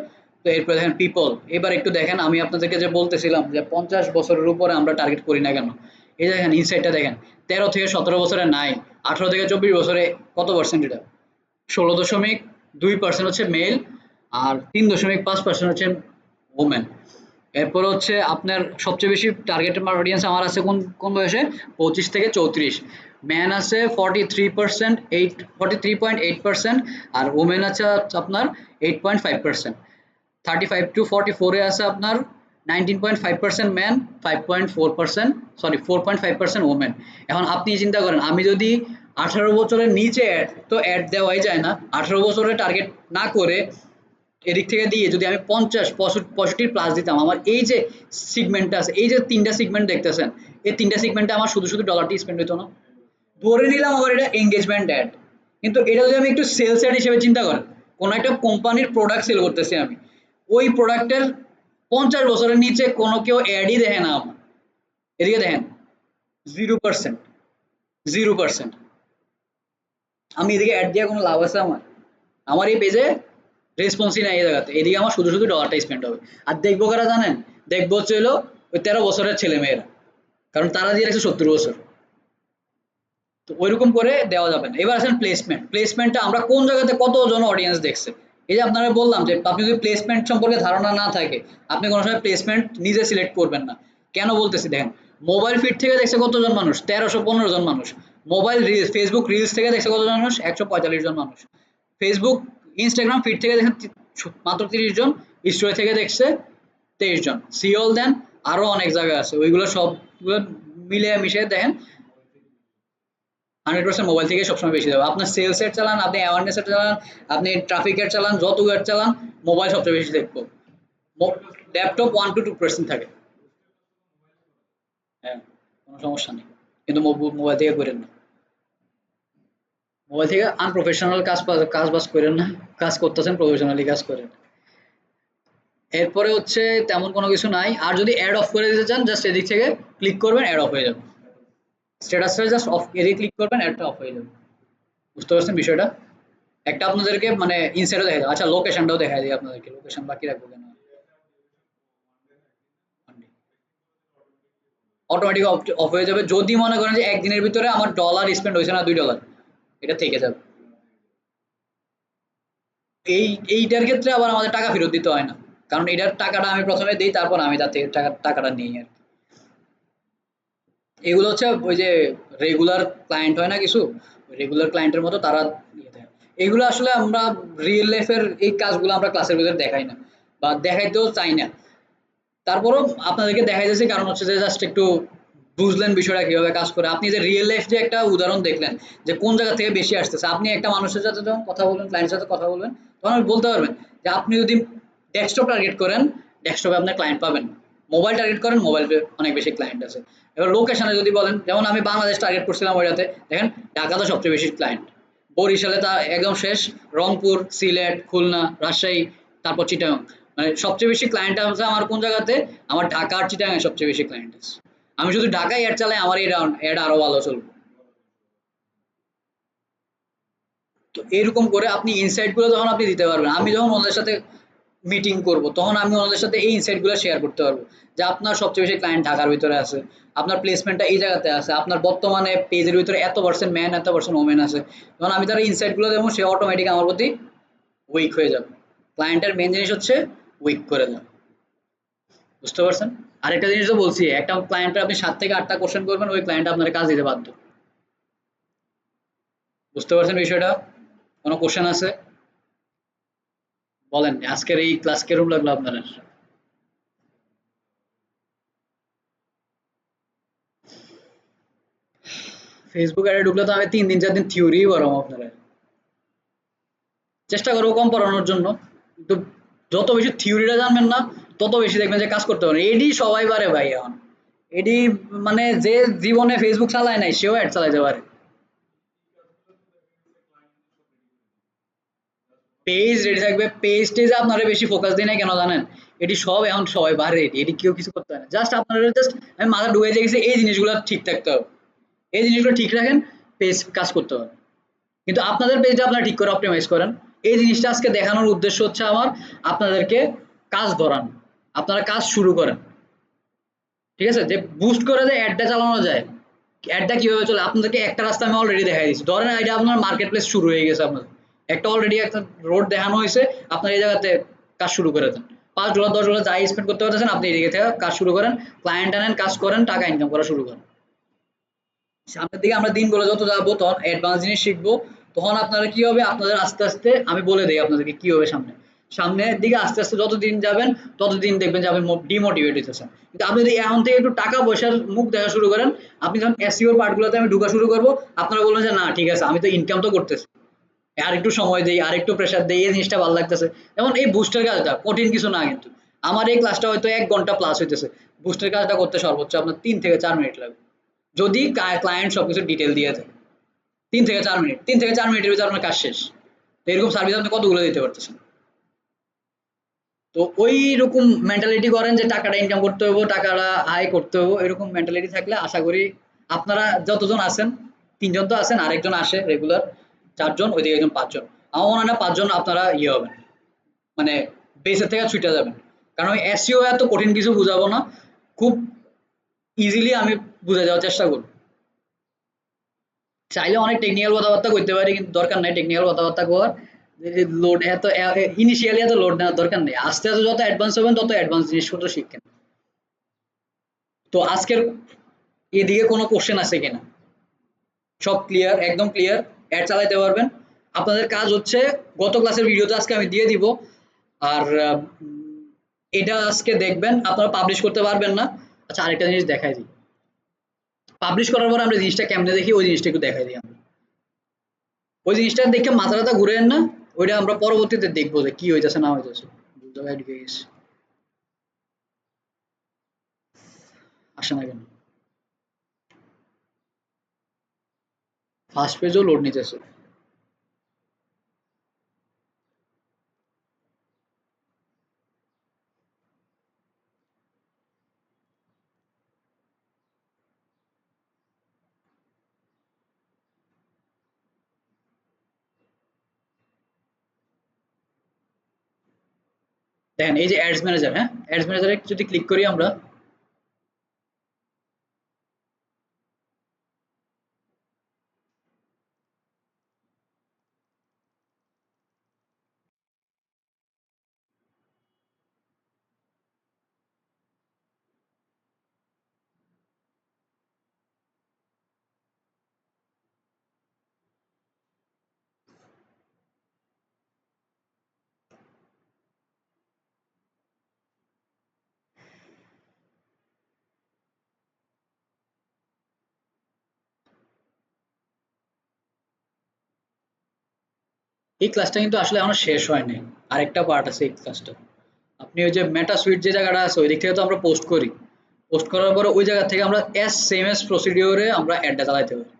তো এরপরে দেখেন পিপল। এবার একটু দেখেন, আমি আপনাদেরকে যে বলতেছিলাম যে 50 বছরের উপরে আমরা টার্গেট করি না কেন, এই দেখেন ইনসাইটটা দেখেন, 13 থেকে 17 বছরে নাই, 18 থেকে 24 বছরে কত পার্সেন্ট? এটা 16.2% হচ্ছে মেল, আর 3.5% হচ্ছে ওমেন। এরপর হচ্ছে আপনার সবচেয়ে বেশি টার্গেট অডিয়েন্স আমার আছে কোন কোন বয়সে? 25 থেকে 34। ম্যান আছে 43%, 43.8%, আর ওমেন আছে আপনার 8.5%। 35 টু 44 এ আছে আপনার 19.5% ম্যান, 5.4%, সরি 4.5% ওমেন। এখন আপনি চিন্তা করেন, আমি যদি 18 বছরের নিচে অ্যাড, তো অ্যাড দেওয়াই যায় না, 18 বছরের টার্গেট না করে এদিক থেকে দিয়ে যদি আমি 50 65 প্লাস দিতাম, আমার এই যে সিগমেন্টটা আছে, এই যে 3টা সিগমেন্ট দেখতেছেন, এই 3টা সিগমেন্টে আমার শুধু শুধু ডলারটি স্পেন্ড হতো না। ধরে নিলাম আবার এটা এঙ্গেজমেন্ট অ্যাড, কিন্তু এটা যদি আমি একটু সেলস অ্যাড হিসেবে চিন্তা করেন, কোনো একটা কোম্পানির প্রোডাক্ট সেল করতেছি আমি, ওই প্রোডাক্টের 50 বছরের নিচে কোনো কেউ অ্যাডই দেখে না আমার। এদিকে দেখেন 0%, 0%। আমি এদিকে অ্যাড দিয়ে কোনো লাভ আছে আমার? আমার এই পেজে রেসপন্সই নাই এই জায়গাতে। এদিকে আমার শুধু শুধু ডলারটা স্পেন্ড হবে। আর দেখবো কারা জানেন? দেখবো হচ্ছে হলো ওই 13 বছরের ছেলে মেয়েরা, কারণ তারা দিয়ে রাখছে 70 বছর। তো ওইরকম করে দেওয়া যাবে না। এবার আসেন প্লেসমেন্ট। প্লেসমেন্টটা আমরা কোন জায়গাতে কতজন অডিয়েন্স দেখছে। এই যে আপনারা বললাম যে আপনি যদি প্লেসমেন্ট সম্পর্কে ধারণা না থাকে, আপনি কোনো সময় প্লেসমেন্ট নিজে সিলেক্ট করবেন না। কেন বলতেছি দেখেন, মোবাইল ফিড থেকে দেখছে কতজন মানুষ? 1315 জন মানুষ। মোবাইল রিলস, ফেসবুক রিলস থেকে দেখছে কতজন মানুষ? 145 জন মানুষ। ফেসবুক ইনস্টাগ্রাম ফিড থেকে দেখেন মাত্র 30 জন। স্টোরি থেকে দেখছে 23 জন। সিওল দেন আরো অনেক জায়গা আছে, ওইগুলো সবগুলো মিলিয়ে মিশিয়ে দেখেন 100% মোবাইল থেকে সবসময় বেশি যাবে। আপনার সেলস এর চালান, আপনি অ্যাওয়ারনেস এর চালান, আপনি ট্রাফিক এর চালান, যত এর চালান, মোবাইল সবচেয়ে বেশি দেখবো। ল্যাপটপ 1 to 2% থাকে। হ্যাঁ, কোনো সমস্যা নেই, কিন্তু মোবাইল থেকে করেন না। মোবাইল থেকে আনপ্রফেশনাল কাজ বাজ করেন না, কাজ করতেছেন প্রফেশনালি কাজ করেন। এরপরে হচ্ছে তেমন কোনো কিছু নাই। আর যদি অ্যাড অফ করে দিতে চান, জাস্ট এদিক থেকে ক্লিক করবেন, অ্যাড অফ হয়ে যাবে। স্ট্যাটাসটা জাস্ট অফ, এদিকে ক্লিক করবেন, অ্যাডটা অফ হয়ে যাবে। বুঝতে পারছেন বিষয়টা? একটা আপনাদেরকে মানে ইনসাইডও দেখা যায়। আচ্ছা, লোকেশনটাও দেখা দিই আপনাদেরকে। লোকেশন বাকি রাখবো কেন? অটোমেটিক অফ হয়ে যাবে যদি মনে করেন যে একদিনের ভিতরে আমার ডলার স্পেন্ড হয়েছে না $2, এটা থেকে যাবে। এই এইটার ক্ষেত্রে আবার আমাদের টাকা ফেরত দিতে হয় না, কারণ এটার টাকাটা আমি প্রথমে দিই, তারপর আমি তার থেকে টাকাটা নিই আর কি। এগুলো হচ্ছে ওই যে রেগুলার ক্লায়েন্ট হয় না কিছু, রেগুলার ক্লায়েন্টের মতো তারা নিয়ে দেয়। এগুলো আসলে আমরা রিয়েল লাইফের এই কাজগুলো আমরা ক্লাসের ভিতরে দেখাই না, বা দেখাইতেও চাই না। তারপরও আপনাদেরকে দেখাই যাচ্ছে, কারণ হচ্ছে যে জাস্ট একটু বুঝলেন বিষয়টা কিভাবে কাজ করে। আপনি যে রিয়েল লাইফ যে একটা উদাহরণ দেখলেন যে কোন জায়গা থেকে বেশি আসতেছে, আপনি একটা মানুষের সাথে যখন কথা বলবেন, ক্লায়েন্টের সাথে কথা বলবেন, তখন আপনি বলতে পারবেন যে আপনি যদি ডেস্কটপ টার্গেট করেন, ডেস্কটপে আপনার ক্লায়েন্ট পাবেন। মোবাইল টার্গেট করেন, মোবাইলে অনেক বেশি ক্লায়েন্ট আছে। এবার লোকেশনে যদি বলেন, যেমন আমি বাংলাদেশ টার্গেট করছিলাম ওইটাতে, দেখেন ঢাকাতে সবচেয়ে বেশি ক্লায়েন্ট, বরিশালে তা একদম শেষ, রংপুর, সিলেট, খুলনা, রাজশাহী, তারপর চিটাগাং। মানে সবচেয়ে বেশি ক্লায়েন্ট আছে আমার কোন জায়গাতে? আমার ঢাকা আর চিটাগাংয়ে সবচেয়ে বেশি ক্লায়েন্ট আছে। আমি শুধু ঢাকায় অ্যাড চালাই, আমার এই অ্যাড আরো ভালো চলবে। তো এরকম করে আপনি ইনসাইট গুলো যখন আপনি দিতে পারবেন, আমি যখন ওনাদের সাথে মিটিং করব, তখন আমি ওনাদের সাথে এই ইনসাইট গুলো শেয়ার করতে পারবো যে আপনার সবচেয়ে বেশি ক্লায়েন্ট ঢাকার ভিতরে আছে, আপনার প্লেসমেন্টটা এই জায়গাতে আছে, আপনার বর্তমানে পেজের ভিতরে এত% ম্যান এত% ওমেন আছে। যখন আমি তার ইনসাইট গুলো দেবো সে অটোমেটিক আমার প্রতি উইক হয়ে যাবে। ক্লায়েন্টের মেন জিনিস হচ্ছে উইক করে দেওয়া। বুঝতে পারছেন? আরেকটা জিনিস তো বলছি, একটা ক্লায়েন্টের আপনি 7 থেকে 8টা কোশ্চেন করবেন, ওই ক্লায়েন্ট আপনার কাজ দিতে বাধ্য। বুঝতে পারছেন বিষয়টা? কোনো কোশ্চেন আছে? বলেন আজকের এই ক্লাস কেরম লাগলো আপনার? ফেসবুক অ্যাডে ঢুকলে তো আমি 3 দিন 4 দিন থিওরি পড়াবো আপনারা। চেষ্টা করবো কম পড়ানোর জন্য, কিন্তু যত বেশি থিওরিটা জানবেন না তত বেশি দেখবেন যে কাজ করতে পারবেন। এডি সবাই পারে ভাই এখন। এডি মানে যে জীবনে ফেসবুক চালায় নাই সেও অ্যাড চালাইতে পারে। পেজ রেডি থাকবে, পেজ টেজে আপনারা বেশি ফোকাস দিই না কেন জানেন? এটি সব এখন সবাই পারে, এটি কেউ কিছু করতে হয় না, জাস্ট আপনারা জাস্ট আমি মাথা ঢুকে গেছে এই জিনিসগুলো ঠিক থাকতে হবে, এই জিনিসগুলো ঠিক রাখেন, পেজ কাজ করতে হবে। কিন্তু আপনাদের পেজটা আপনারা ঠিক করে অপটিমাইজ করেন। এই জিনিসটা আজকে দেখানোর উদ্দেশ্য হচ্ছে আমার আপনাদেরকে কাজ ধরান, আপনারা কাজ শুরু করেন। ঠিক আছে, যে বুস্ট করে যে অ্যাডটা চালানো যায়, অ্যাডটা কিভাবে চলে আপনাদেরকে একটা রাস্তা আমি অলরেডি দেখাই দিচ্ছি। ধরেন আইডিয়া আপনার মার্কেট প্লেস শুরু হয়ে গেছে, আপনাদের একটা অলরেডি একটা রোড দেখানো হয়েছে, আপনার এই জায়গাতে কাজ শুরু করে দেন। $5 $10 যাই স্পেন্ড করতে পারতেছেন আপনি এদিকে থেকে কাজ শুরু করেন, ক্লায়েন্ট আনেন, কাজ করেন, টাকা ইনকাম করা শুরু করেন। সামনের দিকে আমরা দিনগুলো যত যাবো তখন অ্যাডভান্স জিনিস শিখবো, তখন আপনারা কি হবে আপনাদের আস্তে আস্তে আমি বলে দিই আপনাদেরকে কি হবে সামনে। সামনের দিকে আস্তে আস্তে যত দিন যাবেন ততদিন দেখবেন যে আপনি ডিমোটিভেট হইতেছেন। কিন্তু আপনি যদি এখন থেকে একটু টাকা পয়সার মুখ দেখা শুরু করেন, আপনি যখন এসইওর পার্টগুলোতে আমি ঢোকা শুরু করবো, আপনারা বলবেন যে না ঠিক আছে আমি তো ইনকাম তো করতেছি, আর একটু সময় দেই আর একটু প্রেশার দেই, এই জিনিসটা ভালো লাগতেছে। যেমন এই বুস্টের কাজটা কঠিন কিছু না, কিন্তু আমার এই ক্লাসটা হয়তো 1 ঘন্টা প্লাস হইতেছে, বুস্টের কাজটা করতে সর্বোচ্চ আপনার 3 থেকে 4 মিনিট লাগবে, যদি ক্লায়েন্ট সবকিছু ডিটেল দিয়ে দেয়। 3 থেকে 4 মিনিট, 3 থেকে 4 মিনিটের ভিতরে আপনার কাজ শেষ। তো এরকম সার্ভিস আপনি কতগুলো দিতে পারতেছেন? তো ওই রকম মেন্টালিটি করেন যে টাকাটা ইনকাম করতে হবো, টাকাটা আয় করতে হবো, এরকম মেন্টালিটি থাকলে আশা করি আপনারা যতজন আছেন, 3 জন তো আছেন, আরেকজন আসে রেগুলার, 4 জন, ওইদিকে একজন 5 জন, আমার মনে হয় না 5 জন আপনারা ইয়ে হবেন, মানে বেসের থেকে ছুটে যাবেন। কারণ ওই এসইও এত কঠিন কিছু বুঝাবো না, খুব ইজিলি আমি বুঝে যাওয়ার চেষ্টা করব। চাইলে অনেক টেকনিক্যাল কথাবার্তা কইতে পারি, কিন্তু দরকার নাই টেকনিক্যাল কথাবার্তা কওয়ার। লোড এত ইনিশিয়ালি এত লোড নেওয়ার দরকার নেই, আস্তে আস্তে যত অ্যাডভান্স হবেন তত অ্যাডভান্স জিনিসপত্র শিখেন। তো আজকের এদিকে কোনো কোশ্চেন আছে কিনা? সব ক্লিয়ার, একদম ক্লিয়ার, অ্যাড চালাইতে পারবেন। আপনাদের কাজ হচ্ছে গত ক্লাসের ভিডিওতে আজকে আমি দিয়ে দিব, আর এটা আজকে দেখবেন, আপনারা পাবলিশ করতে পারবেন না। আচ্ছা আরেকটা জিনিস দেখাই দিই, পাবলিশ করার পর আমরা জিনিসটা কেমনে দেখি ওই জিনিসটা একটু দেখাই দিই আমরা। ওই জিনিসটা দেখে মাথা টাথা ঘুরেন না, ওইটা আমরা পরবর্তীতে দেখবো যে কি হইতেছে না হইতেছে। জায়গায় ঢুকে গেছি, আসে না কেন? ফার্স্ট পেজও লোড নিতেছে। দেখেন এই যে অ্যাডস ম্যানেজার, হ্যাঁ অ্যাডস ম্যানেজারে যদি ক্লিক করি আমরা, এই ক্লাসটা কিন্তু আসলে এখনো শেষ হয়নি, আরেকটা পার্ট আছে এই ক্লাসটা। আপনি ওই যে মেটা সুইট যে জায়গাটা আছে ওই দিক থেকে তো আমরা পোস্ট করি, পোস্ট করার পরে ওই জায়গা থেকে আমরা সেম এস প্রসিডিওরে আমরা অ্যাডটা চালাইতে পারি।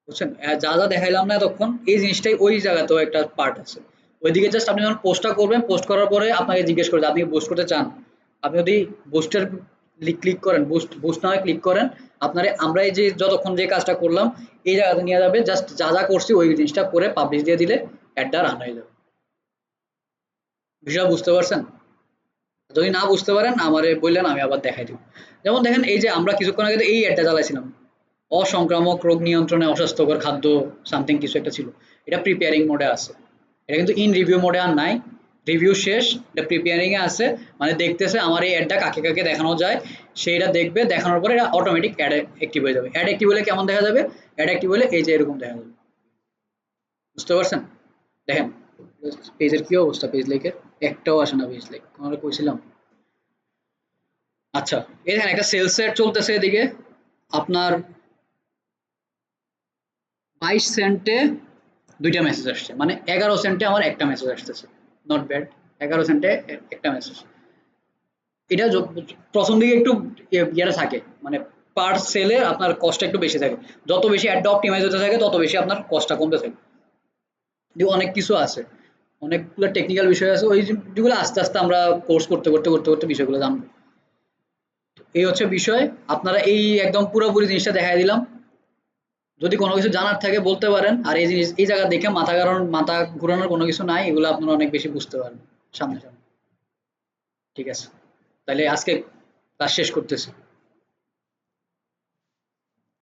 বুঝছেন? যা যা দেখাইলাম না এতক্ষণ এই জিনিসটাই ওই জায়গাতেও একটা পার্ট আছে। ওইদিকে জাস্ট আপনি যখন পোস্টটা করবেন, পোস্ট করার পরে আপনাকে জিজ্ঞেস করবে আপনি বুস্ট করতে চান, আপনি যদি বুস্টের ক্লিক করেন, বুস্ট বুস্ট না হয় ক্লিক করেন, আপনারে আমরা এই যে যতক্ষণ যে কাজটা করলাম এই জায়গাতে নিয়ে যাবে, জাস্ট যা যা করছি ওই জিনিসটা করে পাবলিশ দিয়ে দিলে অ্যাডটা রান হয়ে যাবে। বিষয়টা বুঝতে পারছেন? যদি না বুঝতে পারেন আমারে বললেন, আমি আবার দেখাই দিব। যেমন দেখেন এই যে আমরা কিছুক্ষণ আগে তো এই অ্যাডটা চালাইছিলাম, অসংক্রামক রোগ নিয়ন্ত্রণে অস্বাস্থ্যকর খাদ্য সামথিং কিছু একটা ছিল। এটা প্রিপেয়ারিং মোডে আছে। এটা কিন্তু ইন রিভিউ মোডে আর নাই। রিভিউ শেষ, এটা প্রিপেয়ারিং এ আছে। মানে দেখতেছে আমার এই অ্যাডটা কাকে কাকে দেখানো যায়, সেইটা দেখবে, দেখানোর পরে এটা অটোমেটিক অ্যাড অ্যাক্টিভ হয়ে যাবে। অ্যাড অ্যাক্টিভ হলে কেমন দেখা যাবে? অ্যাড অ্যাক্টিভ হলে এই যে এরকম দেখা যাবে। বুঝতে পারছেন? দেখেন পেজের কি অবস্থা, পেজ লাইকের একটাও আসে না। পেজ লাইক আমরা কইছিলাম। আচ্ছা, এই দেখেন একটা সেলস সেট চলতেছে এদিকে আপনার 22 সেন্টে দুইটা মেসেজ আসছে, মানে 11 সেন্টে আমার একটা মেসেজ আসতেছে। Not bad. 11 সেন্টে একটা মেসেজ। এটা প্রথম দিকে একটু ইয়েটা থাকে, মানে পার সেলে আপনার কস্টটা একটু বেশি থাকে। যত বেশি অ্যাডটা অপটিমাইজ হতে থাকে তত বেশি আপনার কস্টটা কমতে থাকে। কিন্তু অনেক কিছু আছে, অনেকগুলো টেকনিক্যাল বিষয় আছে, ওই যেগুলো আস্তে আস্তে আমরা কোর্স করতে করতে করতে করতে বিষয়গুলো জানবো। এই হচ্ছে বিষয়। আপনারা এই একদম পুরোপুরি জিনিসটা দেখাই দিলাম। যদি কোনো কিছু জানার থাকে বলতে পারেন। আর এই জিনিস এই জায়গা দেখে মাথা ঘুরানোর কোনো কিছু নাই, এগুলো আপনারা অনেক বেশি বুঝতে পারবেন সামনে সামনে। ঠিক আছে, তাহলে আজকে ক্লাস শেষ করতেছি।